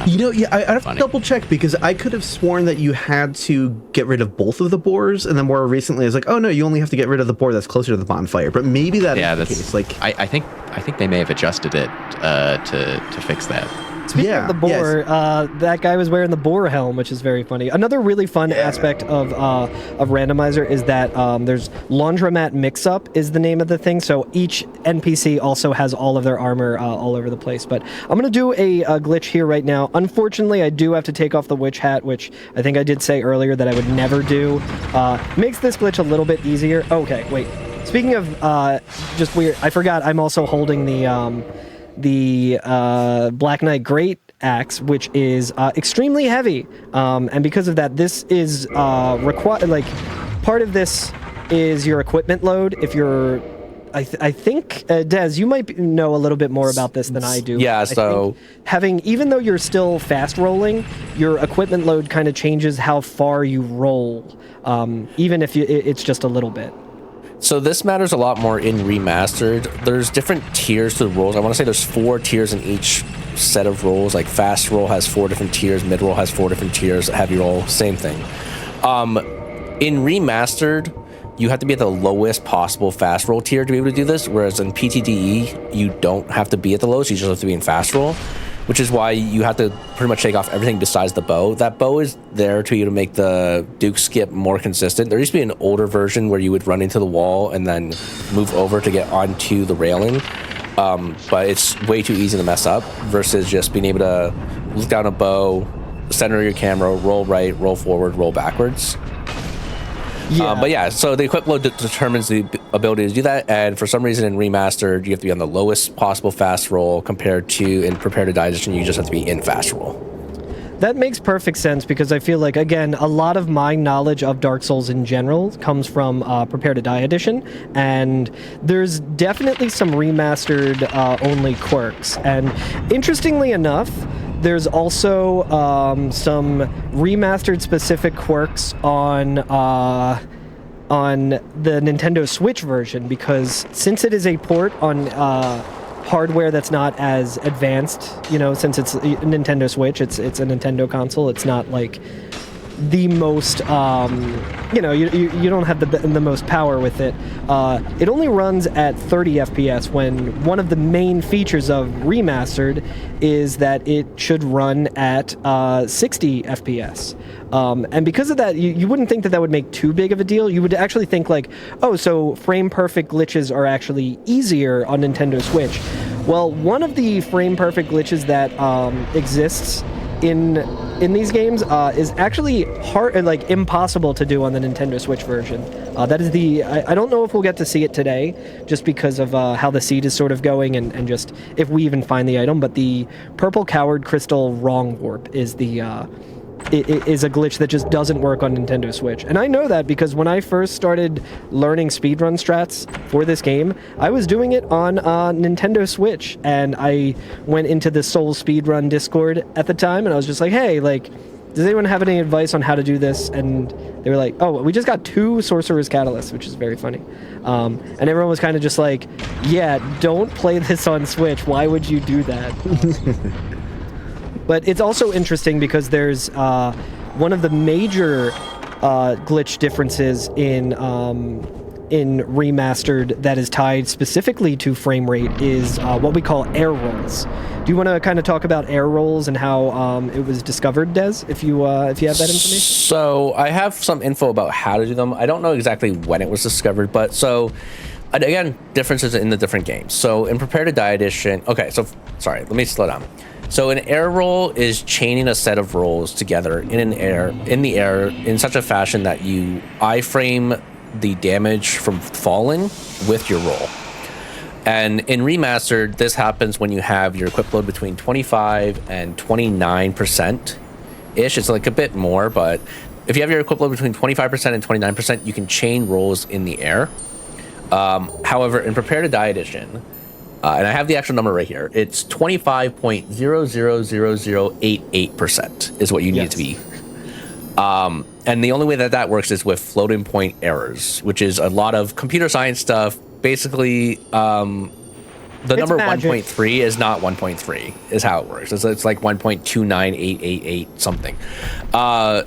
Speaker 5: Yeah, I have to double check, because I could have sworn that you had to get rid of both of the boars, and then more recently I was like, oh no, you only have to get rid of the boar that's closer to the bonfire. But maybe that is the case. Like,
Speaker 3: I think they may have adjusted it to fix that.
Speaker 2: Speaking of the boar, that guy was wearing the boar helm, which is very funny. Another really fun aspect of randomizer is that there's laundromat mix-up is the name of the thing. So each NPC also has all of their armor all over the place. But I'm going to do a glitch here right now. Unfortunately, I do have to take off the witch hat, which I think I did say earlier that I would never do. Makes this glitch a little bit easier. Okay, wait. Speaking of just weird, I forgot I'm also holding the Black Knight Great Axe, which is extremely heavy, and because of that, this is required. Like, part of this is your equipment load. If you're, I think, Des, you might know a little bit more about this than I do.
Speaker 4: Yeah, so
Speaker 2: even though you're still fast rolling, your equipment load kind of changes how far you roll, even if it's just a little bit.
Speaker 4: So this matters a lot more in Remastered. There's different tiers to the rolls. I want to say there's 4 tiers in each set of rolls. Like fast roll has 4 different tiers, mid roll has 4 different tiers, heavy roll, same thing. In Remastered, you have to be at the lowest possible fast roll tier to be able to do this, whereas in PTDE, you don't have to be at the lowest, you just have to be in fast roll, which is why you have to pretty much take off everything besides the bow. That bow is there to you to make the Duke skip more consistent. There used to be an older version where you would run into the wall and then move over to get onto the railing, but it's way too easy to mess up versus just being able to look down a bow, center your camera, roll right, roll forward, roll backwards. But yeah, so the equip load determines the ability to do that, and for some reason in Remastered, you have to be on the lowest possible fast roll compared to in Prepare to Die Edition, you just have to be in fast roll.
Speaker 2: That makes perfect sense, because I feel like, again, a lot of my knowledge of Dark Souls in general comes from Prepare to Die Edition, and there's definitely some Remastered only quirks. And interestingly enough, there's also some Remastered specific quirks on the Nintendo Switch version, because since it is a port on hardware that's not as advanced, since it's a Nintendo Switch, it's a Nintendo console, it's not like the most, you don't have the most power with it. It only runs at 30 FPS when one of the main features of Remastered is that it should run at 60 FPS. And because of that, you wouldn't think that would make too big of a deal. You would actually think like, oh, so frame perfect glitches are actually easier on Nintendo Switch. Well, one of the frame perfect glitches that exists in these games is actually hard, like impossible to do on the Nintendo Switch version. That is I don't know if we'll get to see it today, just because of how the seed is sort of going, and just if we even find the item. But the Purple Coward Crystal Wrong Warp is is a glitch that just doesn't work on Nintendo Switch. And I know that because when I first started learning speedrun strats for this game, I was doing it on Nintendo Switch, and I went into the Soul Speedrun Discord at the time, and I was just like, hey, like, does anyone have any advice on how to do this? And they were like, oh, we just got 2 Sorcerer's Catalysts, which is very funny. And everyone was kind of just like, yeah, don't play this on Switch. Why would you do that? But it's also interesting because there's one of the major glitch differences in Remastered that is tied specifically to frame rate is what we call air rolls. Do you want to kind of talk about air rolls and how it was discovered, Des, if you have that information?
Speaker 4: So I have some info about how to do them. I don't know exactly when it was discovered, but so again, differences in the different games. So in Prepare to Die Edition, okay, so sorry, let me slow down. So an air roll is chaining a set of rolls together in the air in such a fashion that you iframe the damage from falling with your roll. And in Remastered, this happens when you have your equip load between 25 and 29% ish. It's like a bit more, but if you have your equip load between 25% and 29%, you can chain rolls in the air. However, in Prepare to Die Edition, and I have the actual number right here, it's 25.000088% is what you need it to be. And the only way that works is with floating point errors, which is a lot of computer science stuff. Basically, the number
Speaker 2: magic.
Speaker 4: 1.3 is not 1.3, is how it works. It's like 1.29888 something.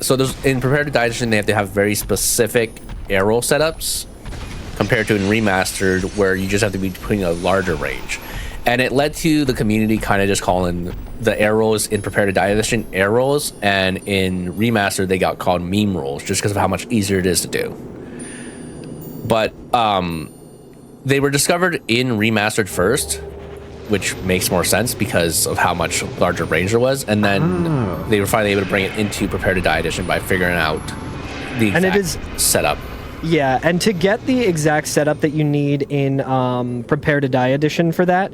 Speaker 4: So there's, in Prepare to Die Edition, they have to have very specific air roll setups compared to in Remastered, where you just have to be putting a larger range. And it led to the community kind of just calling the air rolls in Prepare to Die Edition air rolls, and in Remastered they got called meme rolls just because of how much easier it is to do. But they were discovered in Remastered first, which makes more sense because of how much larger range there was, and then they were finally able to bring it into Prepare to Die Edition by figuring out the exact setup.
Speaker 2: Yeah, and to get the exact setup that you need in Prepare to Die Edition for that,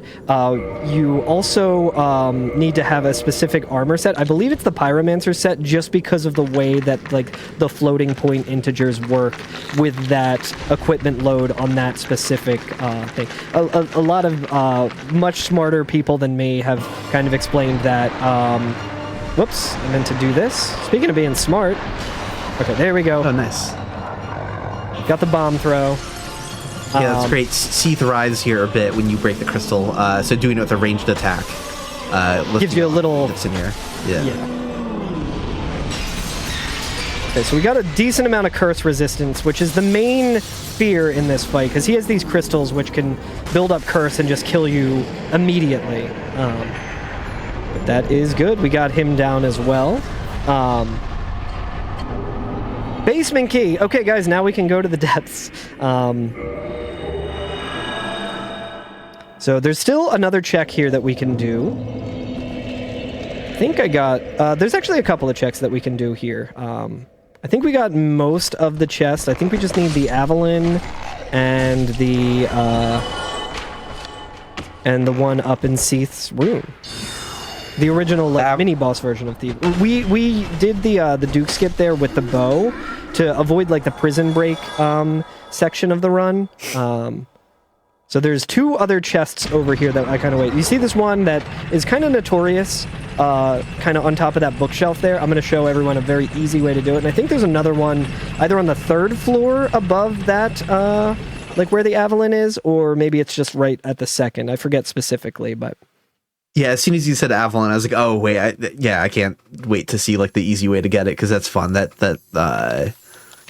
Speaker 2: you also need to have a specific armor set. I believe it's the Pyromancer set, just because of the way that like the floating point integers work with that equipment load on that specific thing. A lot of much smarter people than me have kind of explained that. Whoops, I meant to do this. Speaking of being smart. Okay, there we go.
Speaker 5: Oh, nice.
Speaker 2: Got the bomb throw.
Speaker 5: Yeah, that's great. Seath writhes here a bit when you break the crystal. So doing it with a ranged attack
Speaker 2: gives you a little.
Speaker 5: It's in here. Yeah.
Speaker 2: Okay, so we got a decent amount of curse resistance, which is the main fear in this fight, because he has these crystals which can build up curse and just kill you immediately. But that is good. We got him down as well. Basement key. Okay, guys, now we can go to the depths. So there's still another check here that we can do. I think I got... there's actually a couple of checks that we can do here. I think we got most of the chest. I think we just need the Avalon and the one up in Seath's room. The original mini boss version of Thief. We did the Duke skip there with the bow to avoid like the prison break section of the run. So there's two other chests over here that I kind of wait. You see this one that is kind of notorious, kind of on top of that bookshelf there. I'm going to show everyone a very easy way to do it. And I think there's another one either on the third floor above that, like where the Avalon is, or maybe it's just right at the second. I forget specifically, but...
Speaker 5: Yeah, as soon as you said Avalon, I was like, oh, wait, I can't wait to see like the easy way to get it, because that's fun.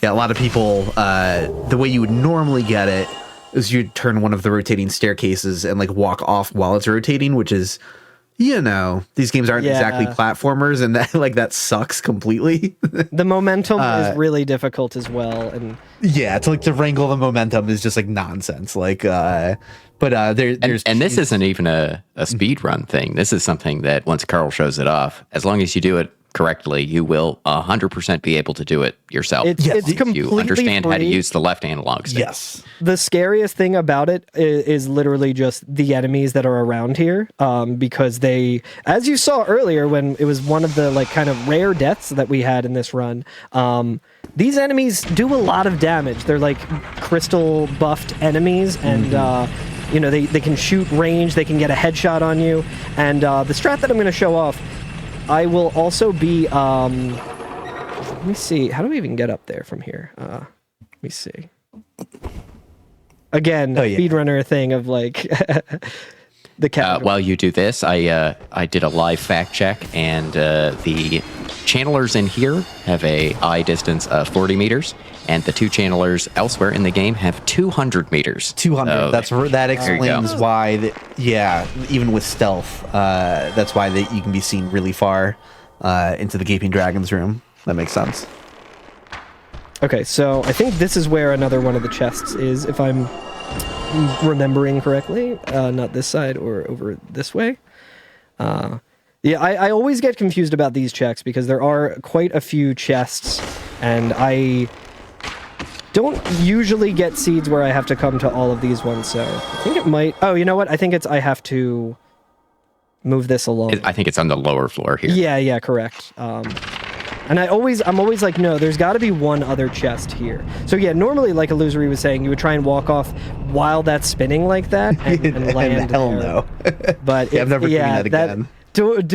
Speaker 5: Yeah, a lot of people, the way you would normally get it is you'd turn one of the rotating staircases and like walk off while it's rotating, which is, you know, these games aren't exactly platformers, and that sucks completely.
Speaker 2: The momentum is really difficult as well, and
Speaker 5: yeah, to wrangle the momentum is just like nonsense. Like, but there's
Speaker 3: and this isn't even a speed run thing. This is something that once Carl shows it off, as long as you do it correctly, you will 100% be able to do it yourself.
Speaker 2: It's completely
Speaker 3: you understand
Speaker 2: free.
Speaker 3: How to use the left analog stick.
Speaker 5: Yes.
Speaker 2: The scariest thing about it is literally just the enemies that are around here, because they, as you saw earlier when it was one of the like kind of rare deaths that we had in this run, these enemies do a lot of damage. They're like crystal buffed enemies, and you know, they can shoot range, they can get a headshot on you, and the strat that I'm going to show off, I will also be, let me see, how do we even get up there from here? Let me see. Again, speedrunner thing of like the cat.
Speaker 3: While you do this, I did a live fact check, and the channelers in here have a eye distance of 40 meters, and the 2 channelers elsewhere in the game have 200 meters.
Speaker 5: 200.
Speaker 3: So,
Speaker 5: That explains why. Even with stealth, that's why you can be seen really far into the Gaping Dragon's room. That makes sense.
Speaker 2: Okay, so I think this is where another one of the chests is, if I'm remembering correctly. Not this side or over this way. Yeah, I always get confused about these checks because there are quite a few chests, and I don't usually get seeds where I have to come to all of these ones, so I think it might... Oh, you know what? I think I have to move this along.
Speaker 3: I think it's on the lower floor here.
Speaker 2: Yeah, correct. And I'm always like, no, there's got to be one other chest here. So yeah, normally, like Illusory was saying, you would try and walk off while that's spinning like that and land
Speaker 5: and hell
Speaker 2: there.
Speaker 5: no.
Speaker 2: But
Speaker 5: I'm never doing that again.
Speaker 2: Don't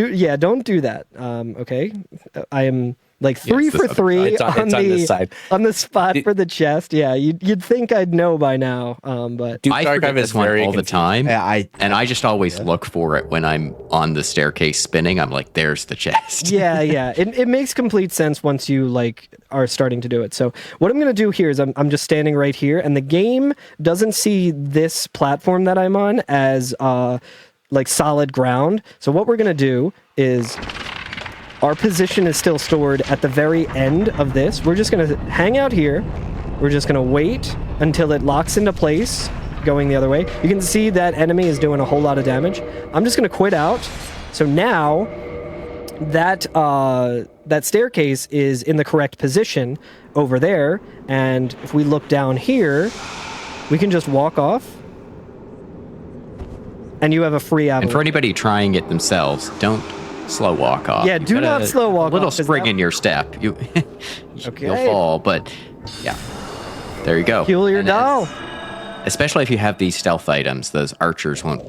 Speaker 2: do that. Okay, I am like 3 for 3 on
Speaker 4: this side.
Speaker 2: on the spot for the chest. Yeah, you'd think I'd know by now, but
Speaker 3: I forget this one all the time,
Speaker 5: Yeah,
Speaker 3: I just always look for it when I'm on the staircase spinning. I'm like, there's the chest.
Speaker 2: yeah. It makes complete sense once you like are starting to do it. So what I'm gonna do here is I'm just standing right here, and the game doesn't see this platform that I'm on as like solid ground. So what we're gonna do is, our position is still stored at the very end of this. We're just gonna hang out here. We're just gonna wait until it locks into place, going the other way. You can see that enemy is doing a whole lot of damage. I'm just gonna quit out. So now that that staircase is in the correct position over there, and if we look down here, we can just walk off. And you have a free avalanche.
Speaker 3: And for anybody trying it themselves, don't slow walk off.
Speaker 2: Yeah, do not slow walk off.
Speaker 3: A little spring in your step. You'll fall, but yeah. There you go.
Speaker 2: Heal your
Speaker 3: And
Speaker 2: doll.
Speaker 3: especially if you have these stealth items, those archers won't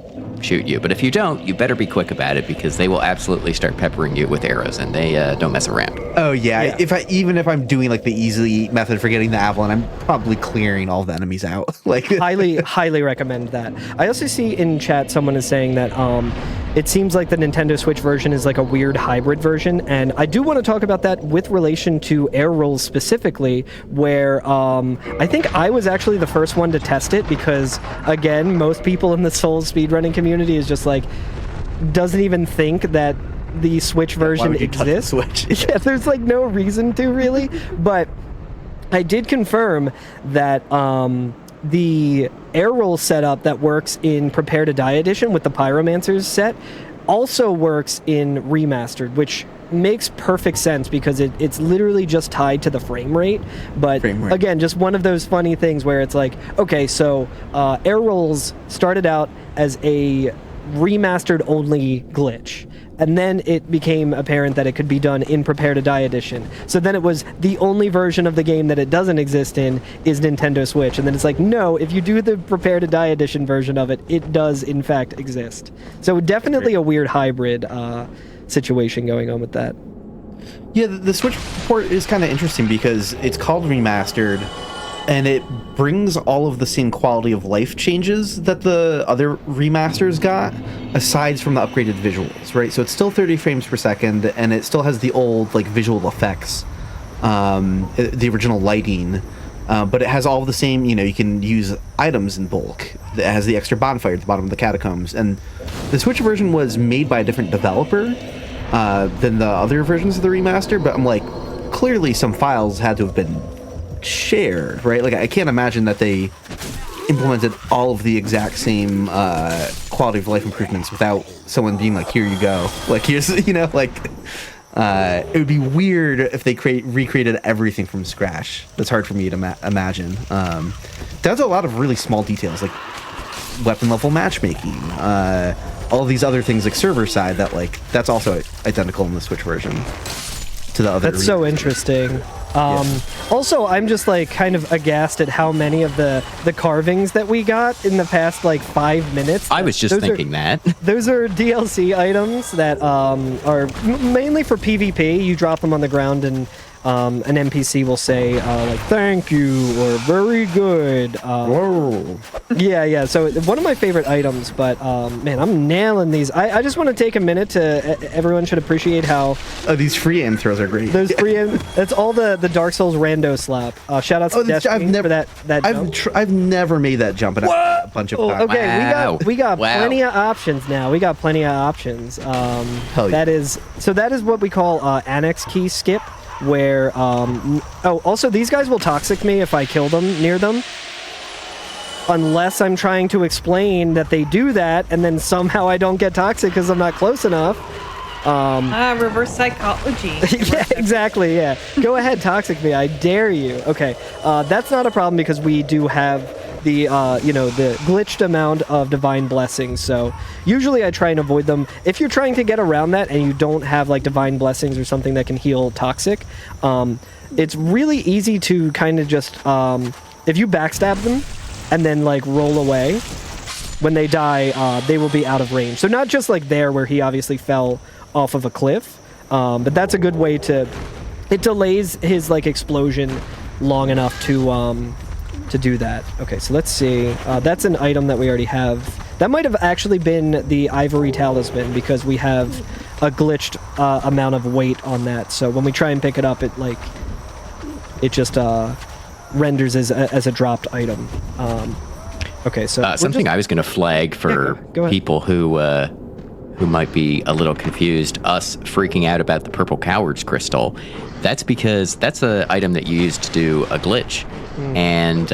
Speaker 3: shoot you. But if you don't, you better be quick about it, because they will absolutely start peppering you with arrows, and they don't mess around.
Speaker 5: Oh yeah. Even if I'm doing like the easy method for getting the Avalon, I'm probably clearing all the enemies out. Like
Speaker 2: highly recommend that. I also see in chat someone is saying that it seems like the Nintendo Switch version is like a weird hybrid version, and I do want to talk about that with relation to air rolls specifically, where I think I was actually the first one to test it, because again, most people in the Souls speedrunning community is just like, doesn't even think that the Switch version exists.
Speaker 5: Switch?
Speaker 2: Yeah, there's like no reason to really, but I did confirm that the air roll setup that works in Prepare to Die edition with the Pyromancer's set also works in Remastered, which makes perfect sense because it's literally just tied to the frame rate. But again, just one of those funny things where it's like, okay, so air rolls started out as a remastered only glitch, and then it became apparent that it could be done in Prepare to Die edition. So then it was the only version of the game that it doesn't exist in is Nintendo Switch, and then it's like, no, if you do the Prepare to Die edition version of it, it does in fact exist. So definitely a weird hybrid situation going on with that.
Speaker 5: Yeah, the Switch port is kind of interesting because it's called Remastered, and it brings all of the same quality of life changes that the other remasters got, aside from the upgraded visuals, right? So it's still 30 frames per second, and it still has the old like visual effects, the original lighting, but it has all of the same, you can use items in bulk. It has the extra bonfire at the bottom of the catacombs, and the Switch version was made by a different developer than the other versions of the remaster, but I'm like, clearly some files had to have been shared, right? Like, I can't imagine that they implemented all of the exact same quality of life improvements without someone being like, here you go, like, here's, like, it would be weird if they recreated everything from scratch. That's hard for me to imagine. Down to a lot of really small details, like weapon level matchmaking, all of these other things like server side that, like, that's also identical in the Switch version to the other.
Speaker 2: That's so interesting. Also, I'm just like kind of aghast at how many of the carvings that we got in the past like 5 minutes.
Speaker 3: I was just thinking that.
Speaker 2: Those are DLC items that are mainly for PvP. You drop them on the ground and an NPC will say like "thank you" or "very good."
Speaker 5: Whoa.
Speaker 2: Yeah. So one of my favorite items, but man, I'm nailing these. I just want to take a minute to. Everyone should appreciate how
Speaker 5: These free aim throws are great.
Speaker 2: those free. That's all the Dark Souls rando slap. Shout out to Destiny for that.
Speaker 5: I've never made that jump in a bunch of times.
Speaker 2: Okay,
Speaker 3: Wow.
Speaker 2: we got
Speaker 3: Wow.
Speaker 2: plenty of options now. We got plenty of options.
Speaker 5: Hell yeah.
Speaker 2: That is what we call annex key skip, where also these guys will toxic me if I kill them near them. Unless I'm trying to explain that they do that, and then somehow I don't get toxic because I'm not close enough.
Speaker 1: Reverse psychology.
Speaker 2: Yeah, exactly. Yeah, go ahead, toxic me. I dare you. Okay, that's not a problem because we do have the the glitched amount of divine blessings. So usually I try and avoid them. If you're trying to get around that and you don't have like divine blessings or something that can heal toxic, it's really easy to kind of just if you backstab them and then like roll away. When they die, they will be out of range. So not just like there where he obviously fell off of a cliff, but that's a good way to. It delays his like explosion long enough to do that. Okay, so let's see. That's an item that we already have. That might have actually been the ivory talisman because we have a glitched amount of weight on that. So when we try and pick it up, it just renders as a dropped item. Okay, so
Speaker 3: something I was going to flag for
Speaker 2: go ahead.
Speaker 3: people who might be a little confused, us freaking out about the purple coward's crystal. That's because that's an item that you use to do a glitch, and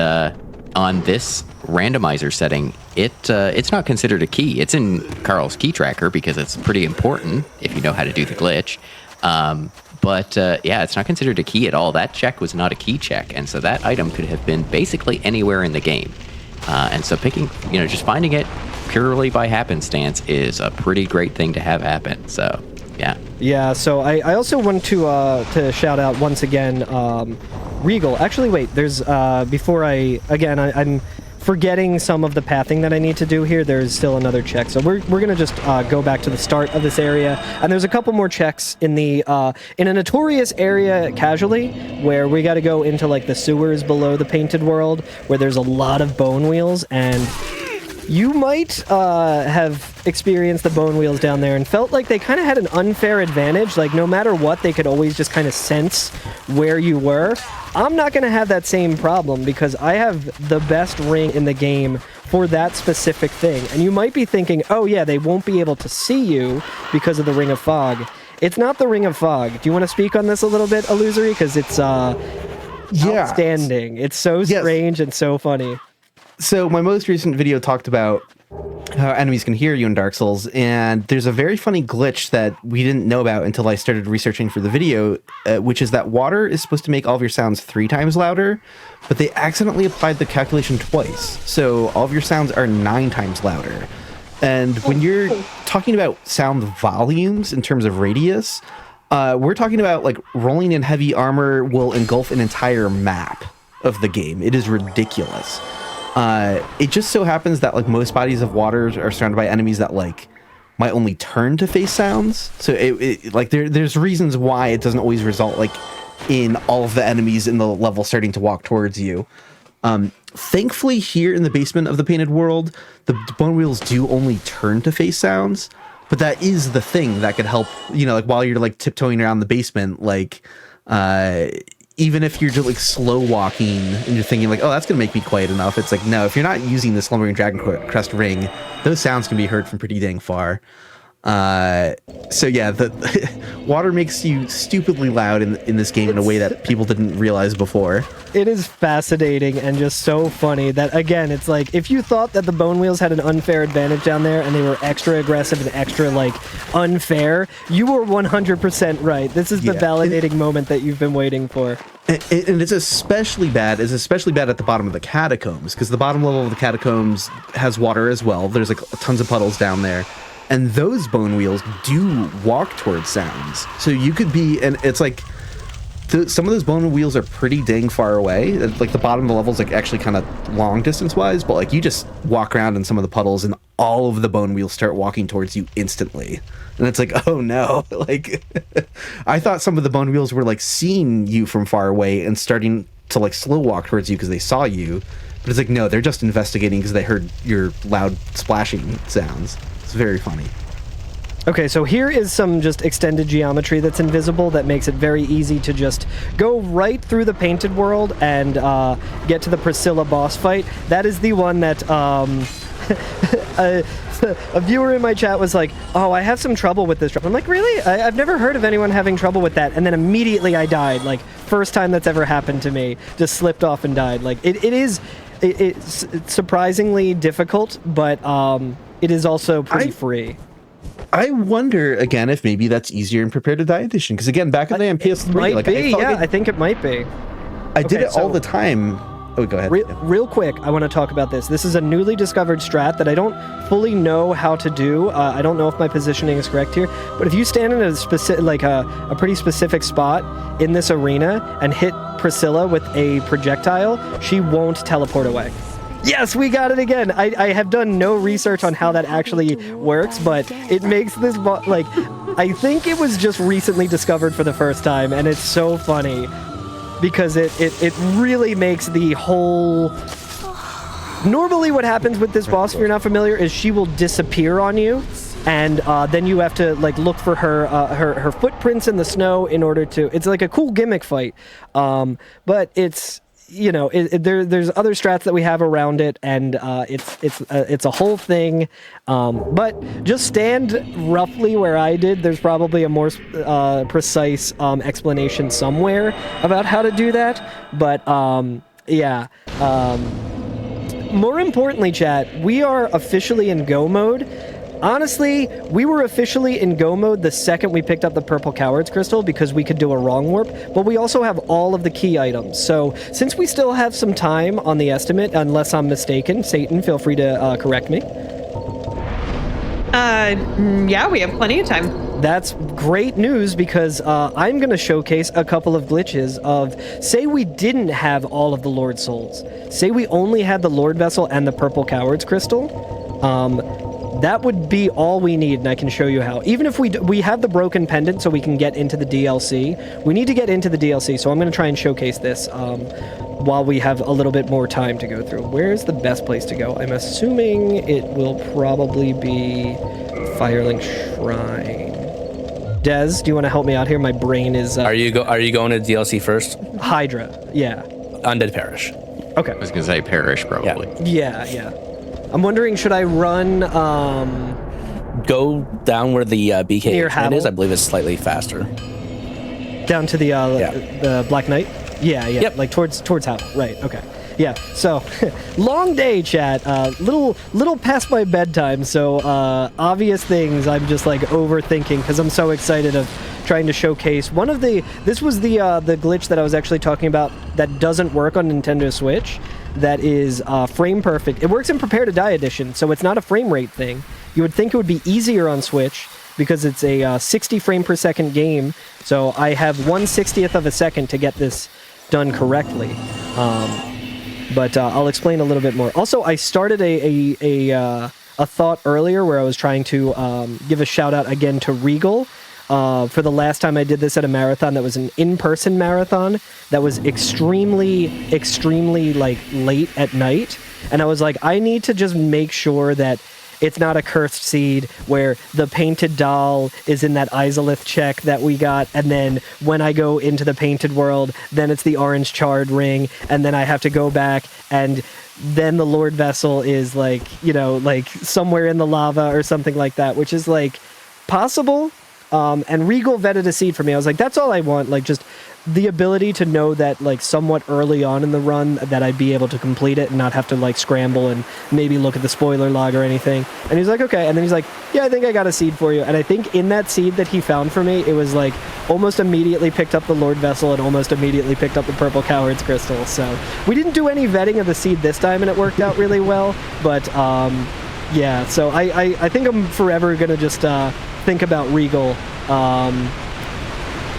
Speaker 3: on this randomizer setting, it's not considered a key. It's in Carl's key tracker because it's pretty important if you know how to do the glitch. But it's not considered a key at all. That check was not a key check, and so that item could have been basically anywhere in the game. And so just finding it purely by happenstance is a pretty great thing to have happen. So, yeah.
Speaker 2: Yeah, so I also want to shout out once again Regal. Actually, wait, there's I'm forgetting some of the pathing that I need to do here. There's still another check. So we're going to just go back to the start of this area. And there's a couple more checks in a notorious area casually where we got to go into like the sewers below the painted world where there's a lot of bone wheels, and you might have experienced the bone wheels down there and felt like they kind of had an unfair advantage. Like no matter what, they could always just kind of sense where you were. I'm not going to have that same problem because I have the best ring in the game for that specific thing. And you might be thinking, oh yeah, they won't be able to see you because of the Ring of Fog. It's not the Ring of Fog. Do you want to speak on this a little bit, Illusory? Because it's outstanding. It's so strange and so funny.
Speaker 5: So my most recent video talked about how enemies can hear you in Dark Souls, and there's a very funny glitch that we didn't know about until I started researching for the video, which is that water is supposed to make all of your sounds 3 times louder, but they accidentally applied the calculation twice, so all of your sounds are 9 times louder. And when you're talking about sound volumes in terms of radius, we're talking about like rolling in heavy armor will engulf an entire map of the game. It is ridiculous. It just so happens that like most bodies of water are surrounded by enemies that like might only turn to face sounds. So there's reasons why it doesn't always result like in all of the enemies in the level starting to walk towards you. Thankfully here in the basement of the painted world, the bone wheels do only turn to face sounds, but that is the thing that could help, like while you're like tiptoeing around the basement, like, even if you're just like slow walking and you're thinking like, oh, that's gonna make me quiet enough. It's like, no, if you're not using the Slumbering Dragon Crest ring, those sounds can be heard from pretty dang far. So yeah, the water makes you stupidly loud in this game in a way that people didn't realize before.
Speaker 2: It is fascinating and just so funny that, again, it's like, if you thought that the Bone Wheels had an unfair advantage down there and they were extra aggressive and extra, like, unfair, you were 100% right. This is the validating moment that you've been waiting for.
Speaker 5: And it's especially bad at the bottom of the catacombs, because the bottom level of the catacombs has water as well. There's, like, tons of puddles down there. And those bone wheels do walk towards sounds. So you could be, and it's like, some of those bone wheels are pretty dang far away. Like the bottom of the level is like actually kind of long distance wise, but like you just walk around in some of the puddles and all of the bone wheels start walking towards you instantly. And it's like, oh no, like I thought some of the bone wheels were like seeing you from far away and starting to like slow walk towards you because they saw you. But it's like, no, they're just investigating because they heard your loud splashing sounds. It's very funny.
Speaker 2: Okay, so here is some just extended geometry that's invisible that makes it very easy to just go right through the painted world and get to the Priscilla boss fight. That is the one that a viewer in my chat was like, oh, I have some trouble with this. I'm like, really? I've never heard of anyone having trouble with that. And then immediately I died. Like, first time that's ever happened to me. Just slipped off and died. Like, it's surprisingly difficult, but it is also pretty free.
Speaker 5: I wonder again if maybe that's easier in Prepare to Die edition, because again, back in the day on PS3,
Speaker 2: might
Speaker 5: like
Speaker 2: be, I think it might be.
Speaker 5: I did it all the time. Oh, go ahead.
Speaker 2: Real quick, I want to talk about this. This is a newly discovered strat that I don't fully know how to do. I don't know if my positioning is correct here, but if you stand in a specific, like a pretty specific spot in this arena and hit Priscilla with a projectile, she won't teleport away. Yes, we got it again. I have done no research on how that actually works, but it makes this like, I think it was just recently discovered for the first time, and it's so funny because it really makes the whole. Normally, what happens with this boss, if you're not familiar, is she will disappear on you, and then you have to like look for her footprints in the snow in order to. It's like a cool gimmick fight, but it's. You know, there's other strats that we have around it, and it's a whole thing. But just stand roughly where I did. There's probably a more precise explanation somewhere about how to do that. But yeah. More importantly, chat, we are officially in go mode. Honestly, we were officially in go mode the second we picked up the purple Coward's Crystal because we could do a wrong warp, but we also have all of the key items. So since we still have some time on the estimate, unless I'm mistaken, Satan, feel free to correct me.
Speaker 1: Yeah, we have plenty of time.
Speaker 2: That's great news because I'm going to showcase a couple of glitches of, say we didn't have all of the Lord Souls. Say we only had the Lord Vessel and the purple Coward's Crystal. That would be all we need, and I can show you how. Even if we have the broken pendant so we can get into the DLC, we need to get into the DLC, so I'm going to try and showcase this while we have a little bit more time to go through. Where's the best place to go? I'm assuming it will probably be Firelink Shrine. Dez, do you want to help me out here? My brain is...
Speaker 4: Are you going to DLC first?
Speaker 2: Hydra, yeah.
Speaker 4: Undead Parish.
Speaker 2: Okay.
Speaker 3: I was going to say Parish, probably.
Speaker 2: Yeah. I'm wondering, should I run...
Speaker 4: Go down where the BK
Speaker 2: Havel
Speaker 4: is. I believe it's slightly faster.
Speaker 2: Down to the Black Knight? Yeah.
Speaker 4: Yep.
Speaker 2: Like towards Havel. Right, okay. Yeah, so, long day, chat. Little past my bedtime, so obvious things I'm just like overthinking because I'm so excited of trying to showcase one of this was the glitch that I was actually talking about that doesn't work on Nintendo Switch. That is frame perfect. It works in Prepare to Die edition, so it's not a frame rate thing. You would think it would be easier on Switch because it's a 60 frame per second game, so I have 1/60th of a second to get this done correctly. But I'll explain a little bit more. Also, I started a thought earlier where I was trying to give a shout out again to Regal. For the last time I did this at a marathon that was an in-person marathon that was extremely like late at night, and I was like, I need to just make sure that it's not a cursed seed where the painted doll is in that Izalith check that we got, and then when I go into the painted world, then it's the orange charred ring, and then I have to go back, and then the Lord Vessel is like, you know, like somewhere in the lava or something like that, which is like possible. And Regal vetted a seed for me. I was like, that's all I want. Like, just the ability to know that, like, somewhat early on in the run that I'd be able to complete it and not have to, like, scramble and maybe look at the spoiler log or anything. And he's like, okay. And then he's like, yeah, I think I got a seed for you. And I think in that seed that he found for me, it was, like, almost immediately picked up the Lord Vessel and almost immediately picked up the purple Coward's Crystal. So we didn't do any vetting of the seed this time, and it worked out really well. But, yeah, so I think I'm forever going to just... think about Regal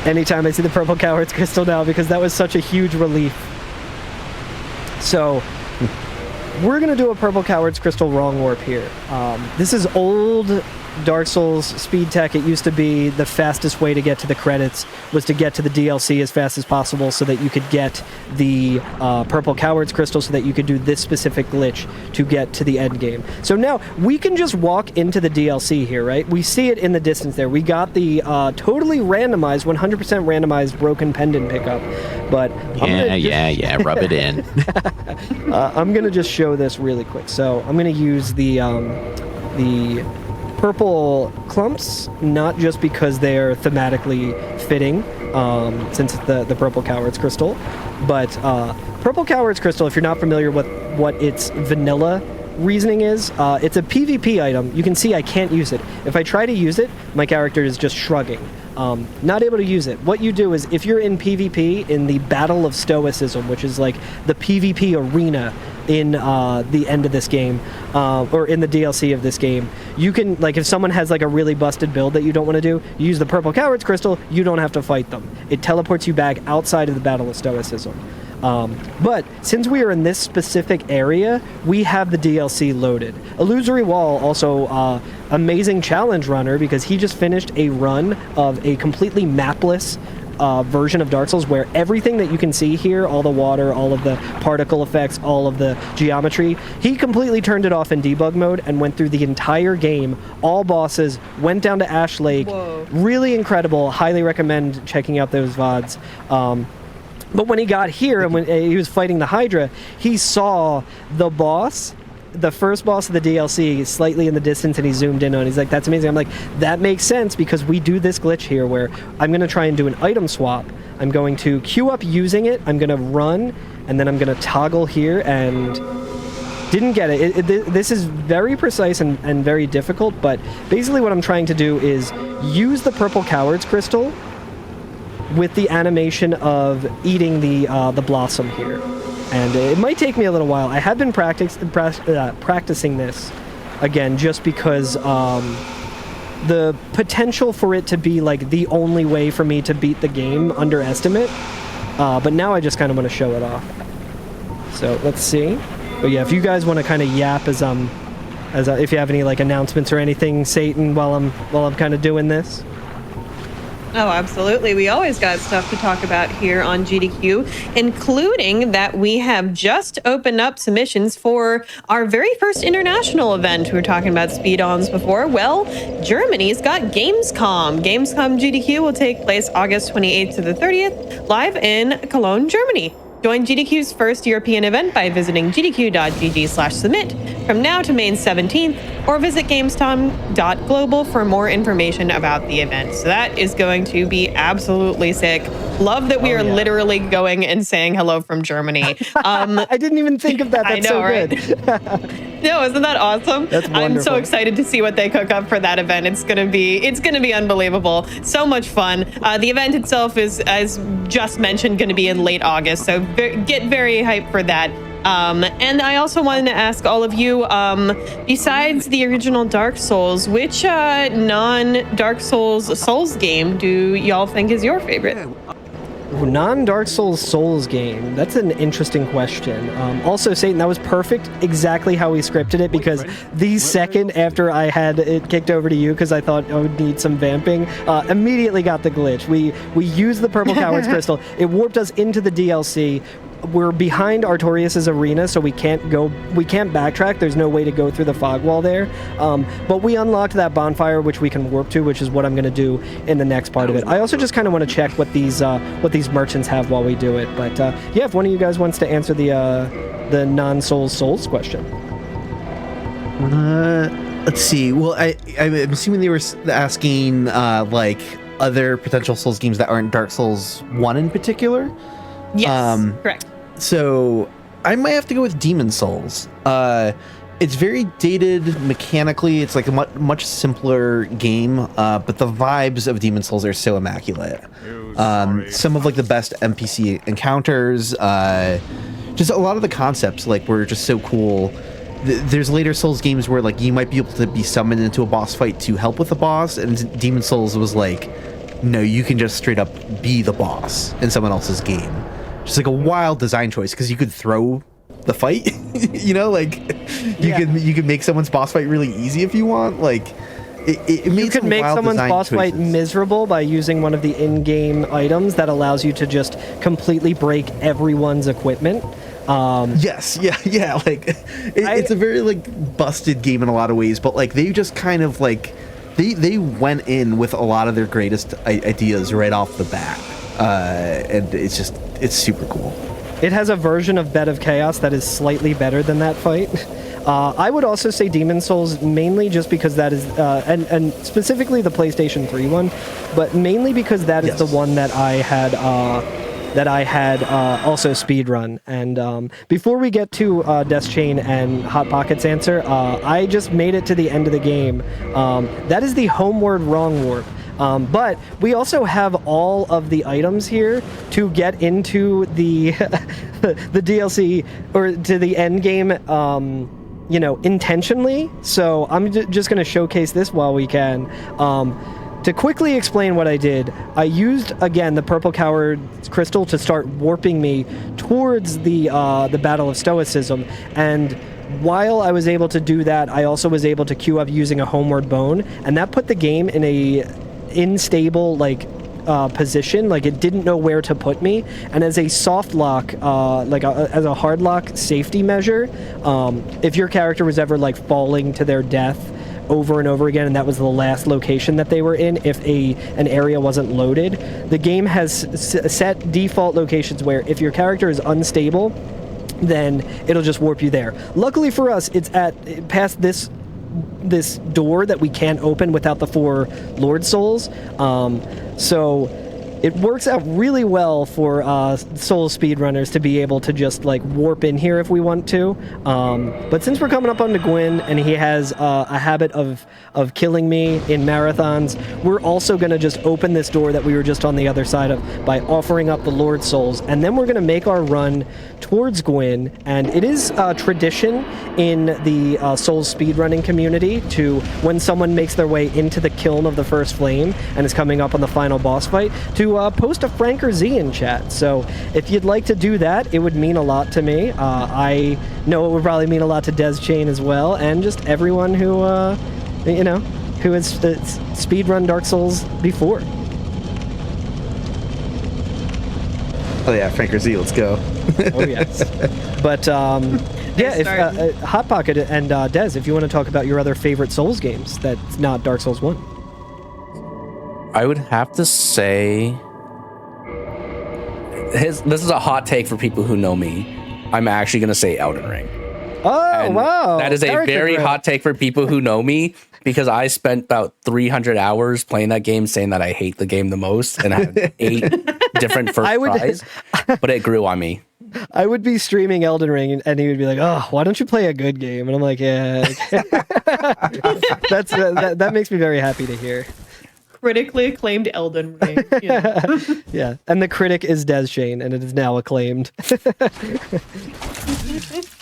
Speaker 2: anytime I see the purple coward's crystal now, because that was such a huge relief. So we're gonna do a purple coward's crystal wrong warp here. This is old Dark Souls speed tech. It used to be the fastest way to get to the credits was to get to the DLC as fast as possible so that you could get the purple coward's crystal so that you could do this specific glitch to get to the end game. So now we can just walk into the DLC here, right? We see it in the distance there. We got the totally randomized, 100% randomized broken pendant pickup, but
Speaker 3: yeah, rub it in.
Speaker 2: I'm gonna just show this really quick. So I'm gonna use the purple clumps, not just because they're thematically fitting, since it's the purple coward's crystal, but purple coward's crystal, if you're not familiar with what its vanilla reasoning is, it's a PvP item. You can see I can't use it. If I try to use it, my character is just shrugging. Not able to use it. What you do is, if you're in PvP, in the Battle of Stoicism, which is like the PvP arena in the end of this game, or in the DLC of this game, you can, like, if someone has like a really busted build that you don't want to do, you use the purple coward's crystal, you don't have to fight them. It teleports you back outside of the Battle of Stoicism. But since we are in this specific area, we have the DLC loaded. Illusory Wall, also amazing challenge runner, because he just finished a run of a completely mapless version of Dark Souls where everything that you can see here, all the water, all of the particle effects, all of the geometry, he completely turned it off in debug mode and went through the entire game, all bosses, went down to Ash Lake.
Speaker 1: Whoa.
Speaker 2: Really incredible. Highly recommend checking out those VODs. But when he got here and when he was fighting the Hydra, he saw the boss, the first boss of the DLC, slightly in the distance, and he zoomed in on it. He's like, that's amazing. I'm like, that makes sense, because we do this glitch here where I'm going to try and do an item swap. I'm going to queue up using it, I'm going to run, and then I'm going to toggle here, and didn't get it. This is very precise and very difficult, but basically what I'm trying to do is use the purple coward's crystal with the animation of eating the blossom here. And it might take me a little while. I have been practicing this, again, just because the potential for it to be like the only way for me to beat the game, underestimate. But now I just kind of want to show it off. So let's see. But yeah, if you guys want to kind of yap as if you have any like announcements or anything, Satan, while I'm kind of doing this.
Speaker 1: Oh, absolutely. We always got stuff to talk about here on GDQ, including that we have just opened up submissions for our very first international event. We were talking about speed-ons before. Well, Germany's got Gamescom. Gamescom GDQ will take place August 28th to the 30th, live in Cologne, Germany. Join GDQ's first European event by visiting gdq.gg/submit from now to May 17th, or visit gamescom.global for more information about the event. So that is going to be absolutely sick. Love that we are literally going and saying hello from Germany.
Speaker 2: I didn't even think of that. That's
Speaker 1: I know,
Speaker 2: so
Speaker 1: right?
Speaker 2: good.
Speaker 1: No, isn't that awesome?
Speaker 2: That's wonderful.
Speaker 1: I'm so excited to see what they cook up for that event. It's gonna be unbelievable. So much fun. The event itself is, as just mentioned, going to be in late August. So get very hyped for that. And I also wanted to ask all of you, besides the original Dark Souls, which non-Dark Souls game do y'all think is your favorite?
Speaker 2: Non-Dark Souls game. That's an interesting question. Also, Satan, that was perfect, exactly how we scripted it, because the second after I had it kicked over to you, because I thought I would need some vamping, immediately got the glitch. We used the purple coward's crystal. It warped us into the DLC. We're behind Artorias' arena, so we can't backtrack. There's no way to go through the fog wall there. But we unlocked that bonfire, which we can warp to, which is what I'm going to do in the next part of it. I also just kind of want to check what these merchants have while we do it. But yeah, if one of you guys wants to answer the non-Souls question.
Speaker 5: Let's see. Well, I'm assuming they were asking like other potential Souls games that aren't Dark Souls 1 in particular.
Speaker 1: Yes, correct.
Speaker 5: So I might have to go with Demon Souls. It's very dated mechanically. It's like a much simpler game, but the vibes of Demon Souls are so immaculate. Some of like the best NPC encounters, just a lot of the concepts like were just so cool. There's later Souls games where like you might be able to be summoned into a boss fight to help with the boss, and Demon Souls was like no, you can just straight up be the boss in someone else's game. Just like a wild design choice, because you could throw the fight, you know, like you could make someone's boss fight really easy if you want. Like it made
Speaker 2: You could
Speaker 5: some
Speaker 2: make
Speaker 5: wild
Speaker 2: someone's
Speaker 5: design
Speaker 2: boss fight
Speaker 5: choices.
Speaker 2: miserable by using one of the in-game items that allows you to just completely break everyone's equipment.
Speaker 5: Yes, yeah. Like it's a very like busted game in a lot of ways, but like they just kind of like they went in with a lot of their greatest ideas right off the bat, and it's super cool.
Speaker 2: It has a version of Bed of Chaos that is slightly better than that fight. I would also say Demon Souls, mainly just because that is, and specifically the PlayStation 3 one, but mainly because that is
Speaker 5: Yes.
Speaker 2: the one that I had also speedrun. And before we get to Death's Chain and Hot Pocket's answer, I just made it to the end of the game. That is the homeward wrong warp. But we also have all of the items here to get into the the DLC or to the end game, intentionally. So I'm just going to showcase this while we can. To quickly explain what I did, I used, again, the Purple Coward Crystal to start warping me towards the Battle of Stoicism, and while I was able to do that, I also was able to queue up using a Homeward Bone, and that put the game in a unstable, position. Like, it didn't know where to put me, and as a soft lock, as a hard lock safety measure, if your character was ever, falling to their death over and over again, and that was the last location that they were in, if an area wasn't loaded, the game has set default locations where if your character is unstable, then it'll just warp you there. Luckily for us, it's past this door that we can't open without the 4 Lord Souls. So it works out really well for Soul speedrunners to be able to just warp in here if we want to. But since we're coming up onto Gwyn and he has a habit of killing me in marathons, we're also going to just open this door that we were just on the other side of by offering up the Lord Souls, and then we're going to make our run towards Gwyn. And it is tradition in the Souls speedrunning community to, when someone makes their way into the kiln of the first flame and is coming up on the final boss fight, to post a Frank or Z in chat. So if you'd like to do that, it would mean a lot to me. I know it would probably mean a lot to Des Chain as well, and just everyone who who has speedrun Dark Souls before.
Speaker 5: Oh yeah, Frank or Z, let's go.
Speaker 2: Oh yes. But yeah, if Hot Pocket and Des, if you want to talk about your other favorite Souls games that's not Dark Souls 1.
Speaker 4: I would have to say this is a hot take for people who know me. I'm actually going to say Elden Ring.
Speaker 2: Oh,
Speaker 4: And
Speaker 2: wow.
Speaker 4: that is a very hot take for people who know me, because I spent about 300 hours playing that game saying that I hate the game the most and had 8 different first tries, but it grew on me.
Speaker 2: I would be streaming Elden Ring and he would be like, "Oh, why don't you play a good game?" And I'm like, "Yeah." That makes me very happy to hear.
Speaker 1: Critically acclaimed Elden Ring. Yeah.
Speaker 2: Yeah, and the critic is Des Chain, and it is now acclaimed.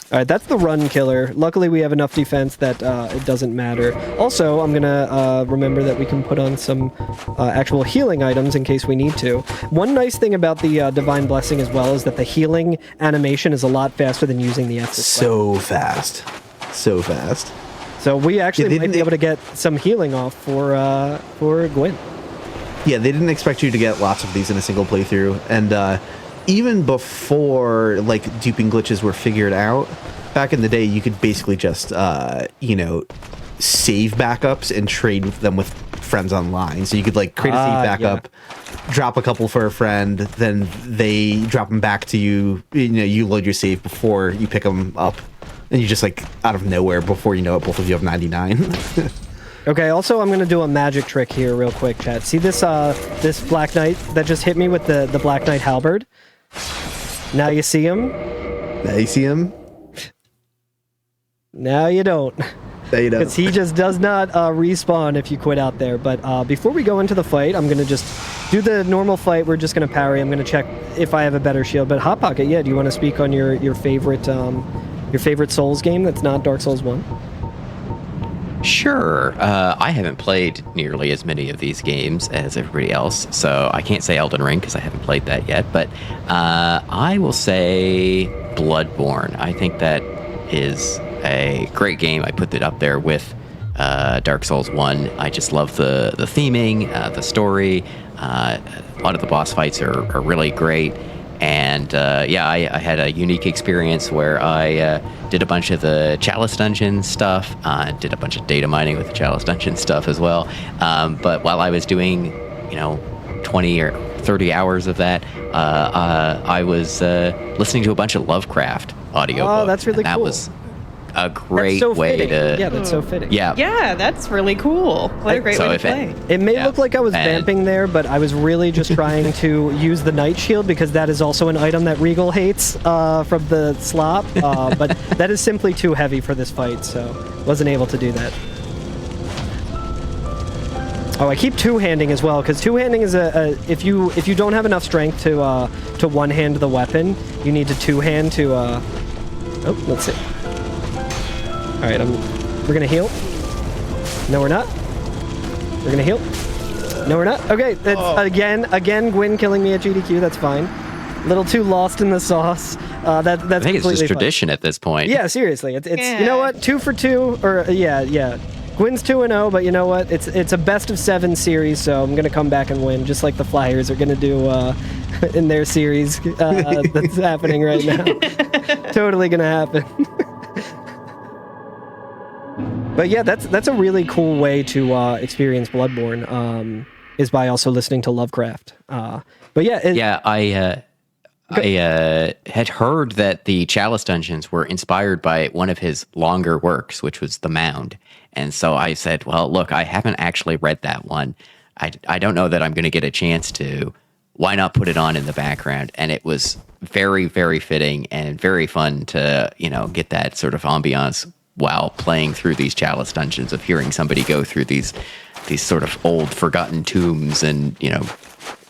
Speaker 2: All right, that's the run killer. Luckily, we have enough defense that it doesn't matter. Also, I'm gonna remember that we can put on some actual healing items in case we need to. One nice thing about the Divine Blessing as well is that the healing animation is a lot faster than using the Estus.
Speaker 5: So fast.
Speaker 2: So we actually might be able to get some healing off for Gwyn.
Speaker 5: Yeah, they didn't expect you to get lots of these in a single playthrough, and even before duping glitches were figured out, back in the day, you could basically just save backups and trade them with friends online. So you could create a save backup, drop a couple for a friend, then they drop them back to you. You load your save before you pick them up, and you just out of nowhere, before you know it, both of you have 99.
Speaker 2: Okay, also I'm going to do a magic trick here real quick, chat. See this this Black Knight that just hit me with the Black Knight halberd? Now you see him?
Speaker 5: Now you see him?
Speaker 2: Now you don't.
Speaker 5: Now you don't.
Speaker 2: Because he just does not respawn if you quit out there. But before we go into the fight, I'm going to just do the normal fight. We're just going to parry. I'm going to check if I have a better shield. But Hot Pocket, yeah, do you want to speak on your favorite Souls game that's not Dark Souls 1?
Speaker 3: Sure. I haven't played nearly as many of these games as everybody else, so I can't say Elden Ring because I haven't played that yet. But I will say Bloodborne. I think that is a great game. I put it up there with Dark Souls 1. I just love the theming, the story. A lot of the boss fights are really great. And I had a unique experience where I did a bunch of the Chalice Dungeon stuff, did a bunch of data mining with the Chalice Dungeon stuff as well. But while I was doing, 20 or 30 hours of that, I was listening to a bunch of Lovecraft audiobooks.
Speaker 2: Oh, that's really
Speaker 3: cool. That was a great way
Speaker 2: fitting.
Speaker 3: to...
Speaker 2: Yeah, that's so fitting.
Speaker 1: Yeah, that's really cool. What a great way to play.
Speaker 2: It may look like I was vamping there, but I was really just trying to use the Night Shield because that is also an item that Regal hates from the slop. But that is simply too heavy for this fight, so wasn't able to do that. Oh, I keep two-handing as well, because two-handing is if you don't have enough strength to one-hand the weapon, you need to two-hand to oh, let's see. All right, we're gonna heal. No, we're not. We're gonna heal. No, we're not. Okay, that's again Gwyn killing me at GDQ. That's fine. A little too lost in the sauce. That's
Speaker 3: I think it's just tradition
Speaker 2: fine.
Speaker 3: At this point.
Speaker 2: Yeah, seriously, it's you know what, 2 for 2, or yeah. Gwyn's 2-0, but you know what? It's a best of 7 series, so I'm gonna come back and win, just like the Flyers are gonna do in their series that's happening right now. Totally gonna happen. But yeah, that's a really cool way to experience Bloodborne, is by also listening to Lovecraft. But yeah,
Speaker 3: I had heard that the Chalice Dungeons were inspired by one of his longer works, which was The Mound. And so I said, well, look, I haven't actually read that one. I don't know that I'm going to get a chance to. Why not put it on in the background? And it was very, very fitting and very fun to, get that sort of ambiance while playing through these Chalice Dungeons, of hearing somebody go through these sort of old forgotten tombs and,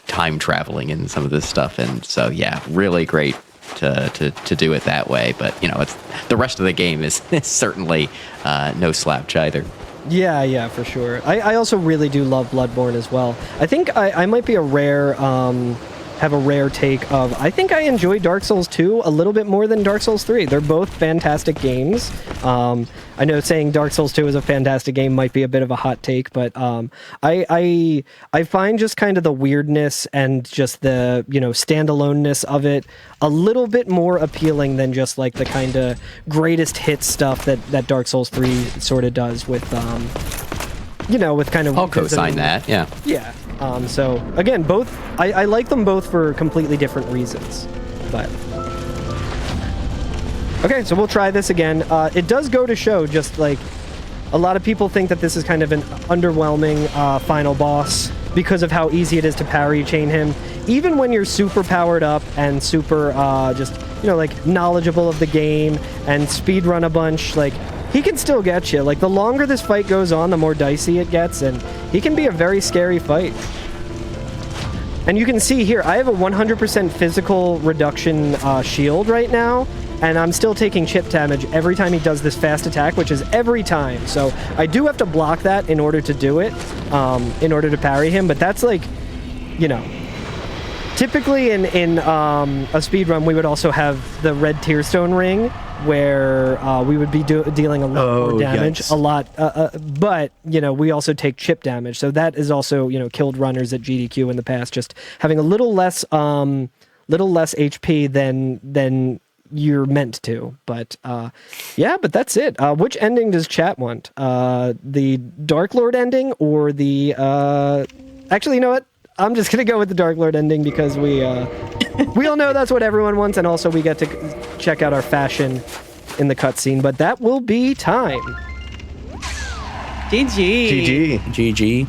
Speaker 3: time traveling and some of this stuff. And so, yeah, really great to do it that way. But, it's the rest of the game is certainly no slouch either.
Speaker 2: Yeah, for sure. I also really do love Bloodborne as well. I think I might be have a rare take of, I think I enjoy Dark Souls 2 a little bit more than Dark Souls 3. They're both fantastic games. I know saying Dark Souls 2 is a fantastic game might be a bit of a hot take, but I find just kind of the weirdness and just the, standaloneness of it a little bit more appealing than just like the kind of greatest hit stuff that Dark Souls 3 sort of does with with kind of...
Speaker 3: I'll co-sign that, yeah.
Speaker 2: Yeah. So, again, both... I like them both for completely different reasons. But... Okay, so we'll try this again. It does go to show, just like... A lot of people think that this is kind of an underwhelming final boss because of how easy it is to parry chain him. Even when you're super powered up and super knowledgeable of the game and speedrun a bunch, he can still get you. The longer this fight goes on, the more dicey it gets, and he can be a very scary fight. And you can see here, I have a 100% physical reduction shield right now, and I'm still taking chip damage every time he does this fast attack, which is every time. So I do have to block that in order to do it, in order to parry him, but that's typically in a speedrun, we would also have the red tearstone ring, where we would be dealing a lot more damage,
Speaker 5: yikes.
Speaker 2: But we also take chip damage, so that is also killed runners at GDQ in the past, just having a little less HP than you're meant to. But but that's it. Which ending does chat want? The Dark Lord ending or the actually, you know what? I'm just gonna go with the Dark Lord ending because we all know that's what everyone wants, and also we get to check out our fashion in the cutscene. But that will be time.
Speaker 1: GG.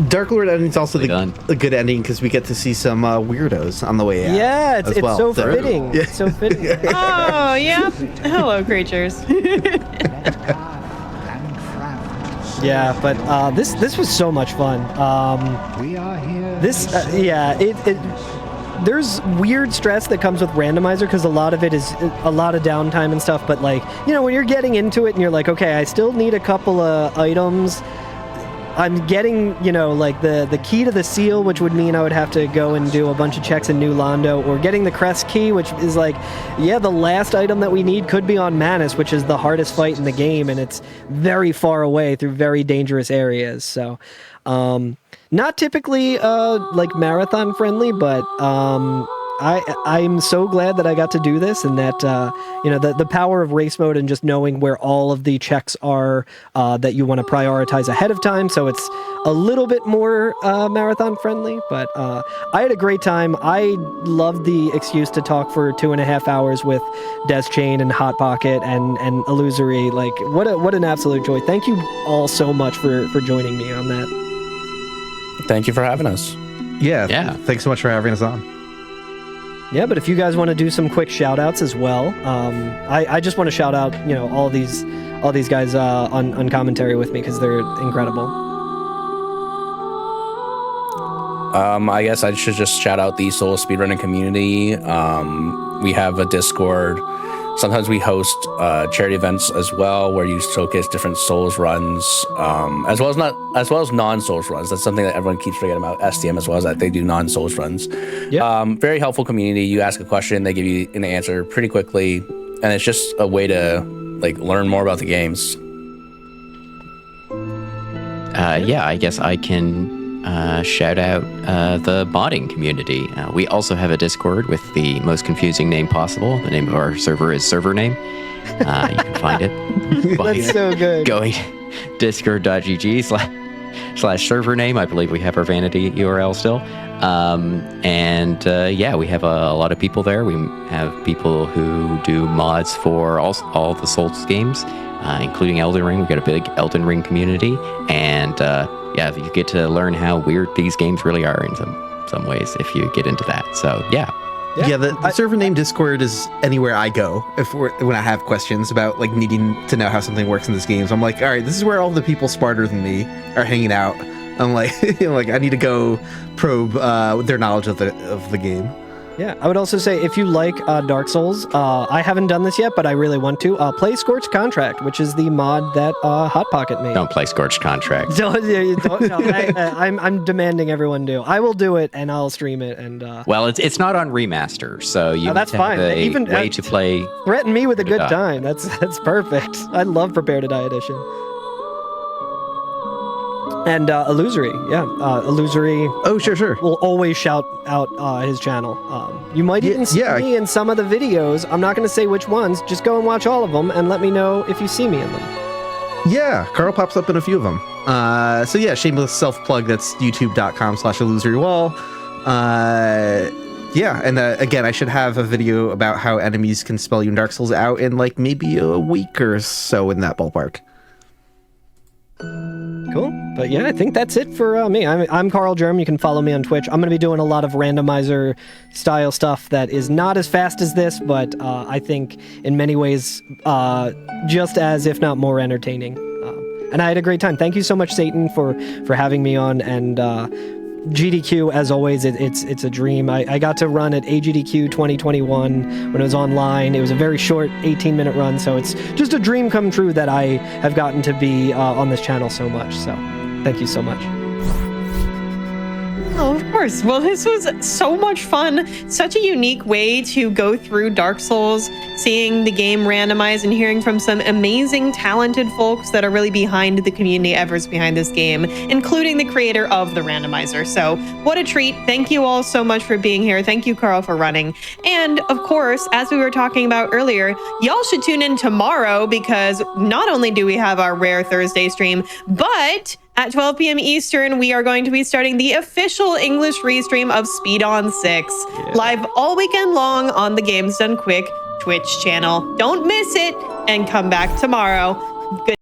Speaker 5: Dark Lord ending is also
Speaker 3: done.
Speaker 5: a good ending because we get to see some weirdos on the way out.
Speaker 2: Yeah, it's so fitting.
Speaker 5: Yeah.
Speaker 2: It's so fitting.
Speaker 1: Oh, yeah. Hello, creatures.
Speaker 2: Yeah, but this was so much fun.
Speaker 6: We are here.
Speaker 2: there's weird stress that comes with randomizer because a lot of it is a lot of downtime and stuff. But like, you know, when you're getting into it and you're like, okay, I still need a couple of items. I'm getting, you know, like the key to the seal, which would mean I would have to go and do a bunch of checks in New Londo, or getting the crest key, which is like, yeah, the last item that we need could be on Manus, which is the hardest fight in the game, and it's very far away through very dangerous areas. So, not typically like marathon friendly, but I'm so glad that I got to do this, and that you know, the power of race mode and just knowing where all of the checks are that you want to prioritize ahead of time, so it's a little bit more marathon friendly. But I had a great time. I loved the excuse to talk for 2.5 hours with Des Chain and Hot Pocket and Illusory. Like, what an absolute joy. Thank you all so much for joining me on that.
Speaker 4: Thank you for having us.
Speaker 5: Yeah. Thanks so much for having us on.
Speaker 2: Yeah, but if you guys want to do some quick shout outs as well, I just want to shout out, you know, all these guys on commentary with me because they're incredible.
Speaker 4: I guess I should just shout out the Soul speedrunning community. We have a Discord. Sometimes we host charity events as well, where you showcase different Souls runs, as well as non-Souls runs. That's something that everyone keeps forgetting about SDM, as well as that they do non-Souls runs. Yep. Very helpful community. You ask a question, they give you an answer pretty quickly, and it's just a way to like learn more about the games.
Speaker 3: Yeah, I guess I can shout out the modding community. We also have a Discord with the most confusing name possible. The name of our server is Server Name. You can find it by
Speaker 2: That's so good.
Speaker 3: going discord.gg/server name. I believe we have our vanity URL still. Yeah, we have a lot of people there. We have people who do mods for all the Souls games, including Elden Ring. We've got a big Elden Ring community, and yeah, you get to learn how weird these games really are in some ways if you get into that. So yeah.
Speaker 5: Yeah, the server name Discord is anywhere I go when I have questions about like needing to know how something works in this game. So I'm like, all right, this is where all the people smarter than me are hanging out. I'm like, I need to go probe their knowledge of the game.
Speaker 2: Yeah, I would also say if you like Dark Souls, I haven't done this yet, but I really want to, play Scorched Contract, which is the mod that Hot Pocket made.
Speaker 3: Don't play Scorched Contract.
Speaker 2: I'm demanding everyone do. I will do it, and I'll stream it. And
Speaker 3: well, it's not on Remaster, so you
Speaker 2: that's fine.
Speaker 3: Have a
Speaker 2: Even
Speaker 3: way to play.
Speaker 2: Threaten me with a good time. That's perfect. I love Prepare to Die Edition. And Illusory, Illusory.
Speaker 5: Oh, sure.
Speaker 2: Will always shout out his channel. You might even see me in some of the videos. I'm not going to say which ones. Just go and watch all of them and let me know if you see me in them.
Speaker 5: Yeah, Carl pops up in a few of them. So yeah, shameless self-plug. That's youtube.com/illusorywall. Yeah, and again, I should have a video about how enemies can spell you in Dark Souls out in like maybe a week or so, in that ballpark.
Speaker 2: Cool. But yeah, I think that's it for me. I'm Carl Germ. You can follow me on Twitch. I'm going to be doing a lot of randomizer style stuff that is not as fast as this, but I think in many ways just as, if not more, entertaining. And I had a great time. Thank you so much, Satan, for having me on. And GDQ, as always, it's a dream. I got to run at AGDQ 2021 when it was online. It was a very short 18-minute run, so it's just a dream come true that I have gotten to be on this channel so much. So thank you so much.
Speaker 1: Oh, of course. Well, this was so much fun. Such a unique way to go through Dark Souls, seeing the game randomized and hearing from some amazing, talented folks that are really behind the community efforts behind this game, including the creator of the randomizer. So what a treat. Thank you all so much for being here. Thank you, Carl, for running. And of course, as we were talking about earlier, y'all should tune in tomorrow, because not only do we have our Rare Thursday stream, but at 12 p.m. Eastern, we are going to be starting the official English restream of Speed on 6, live all weekend long on the Games Done Quick Twitch channel. Don't miss it, and come back tomorrow. Good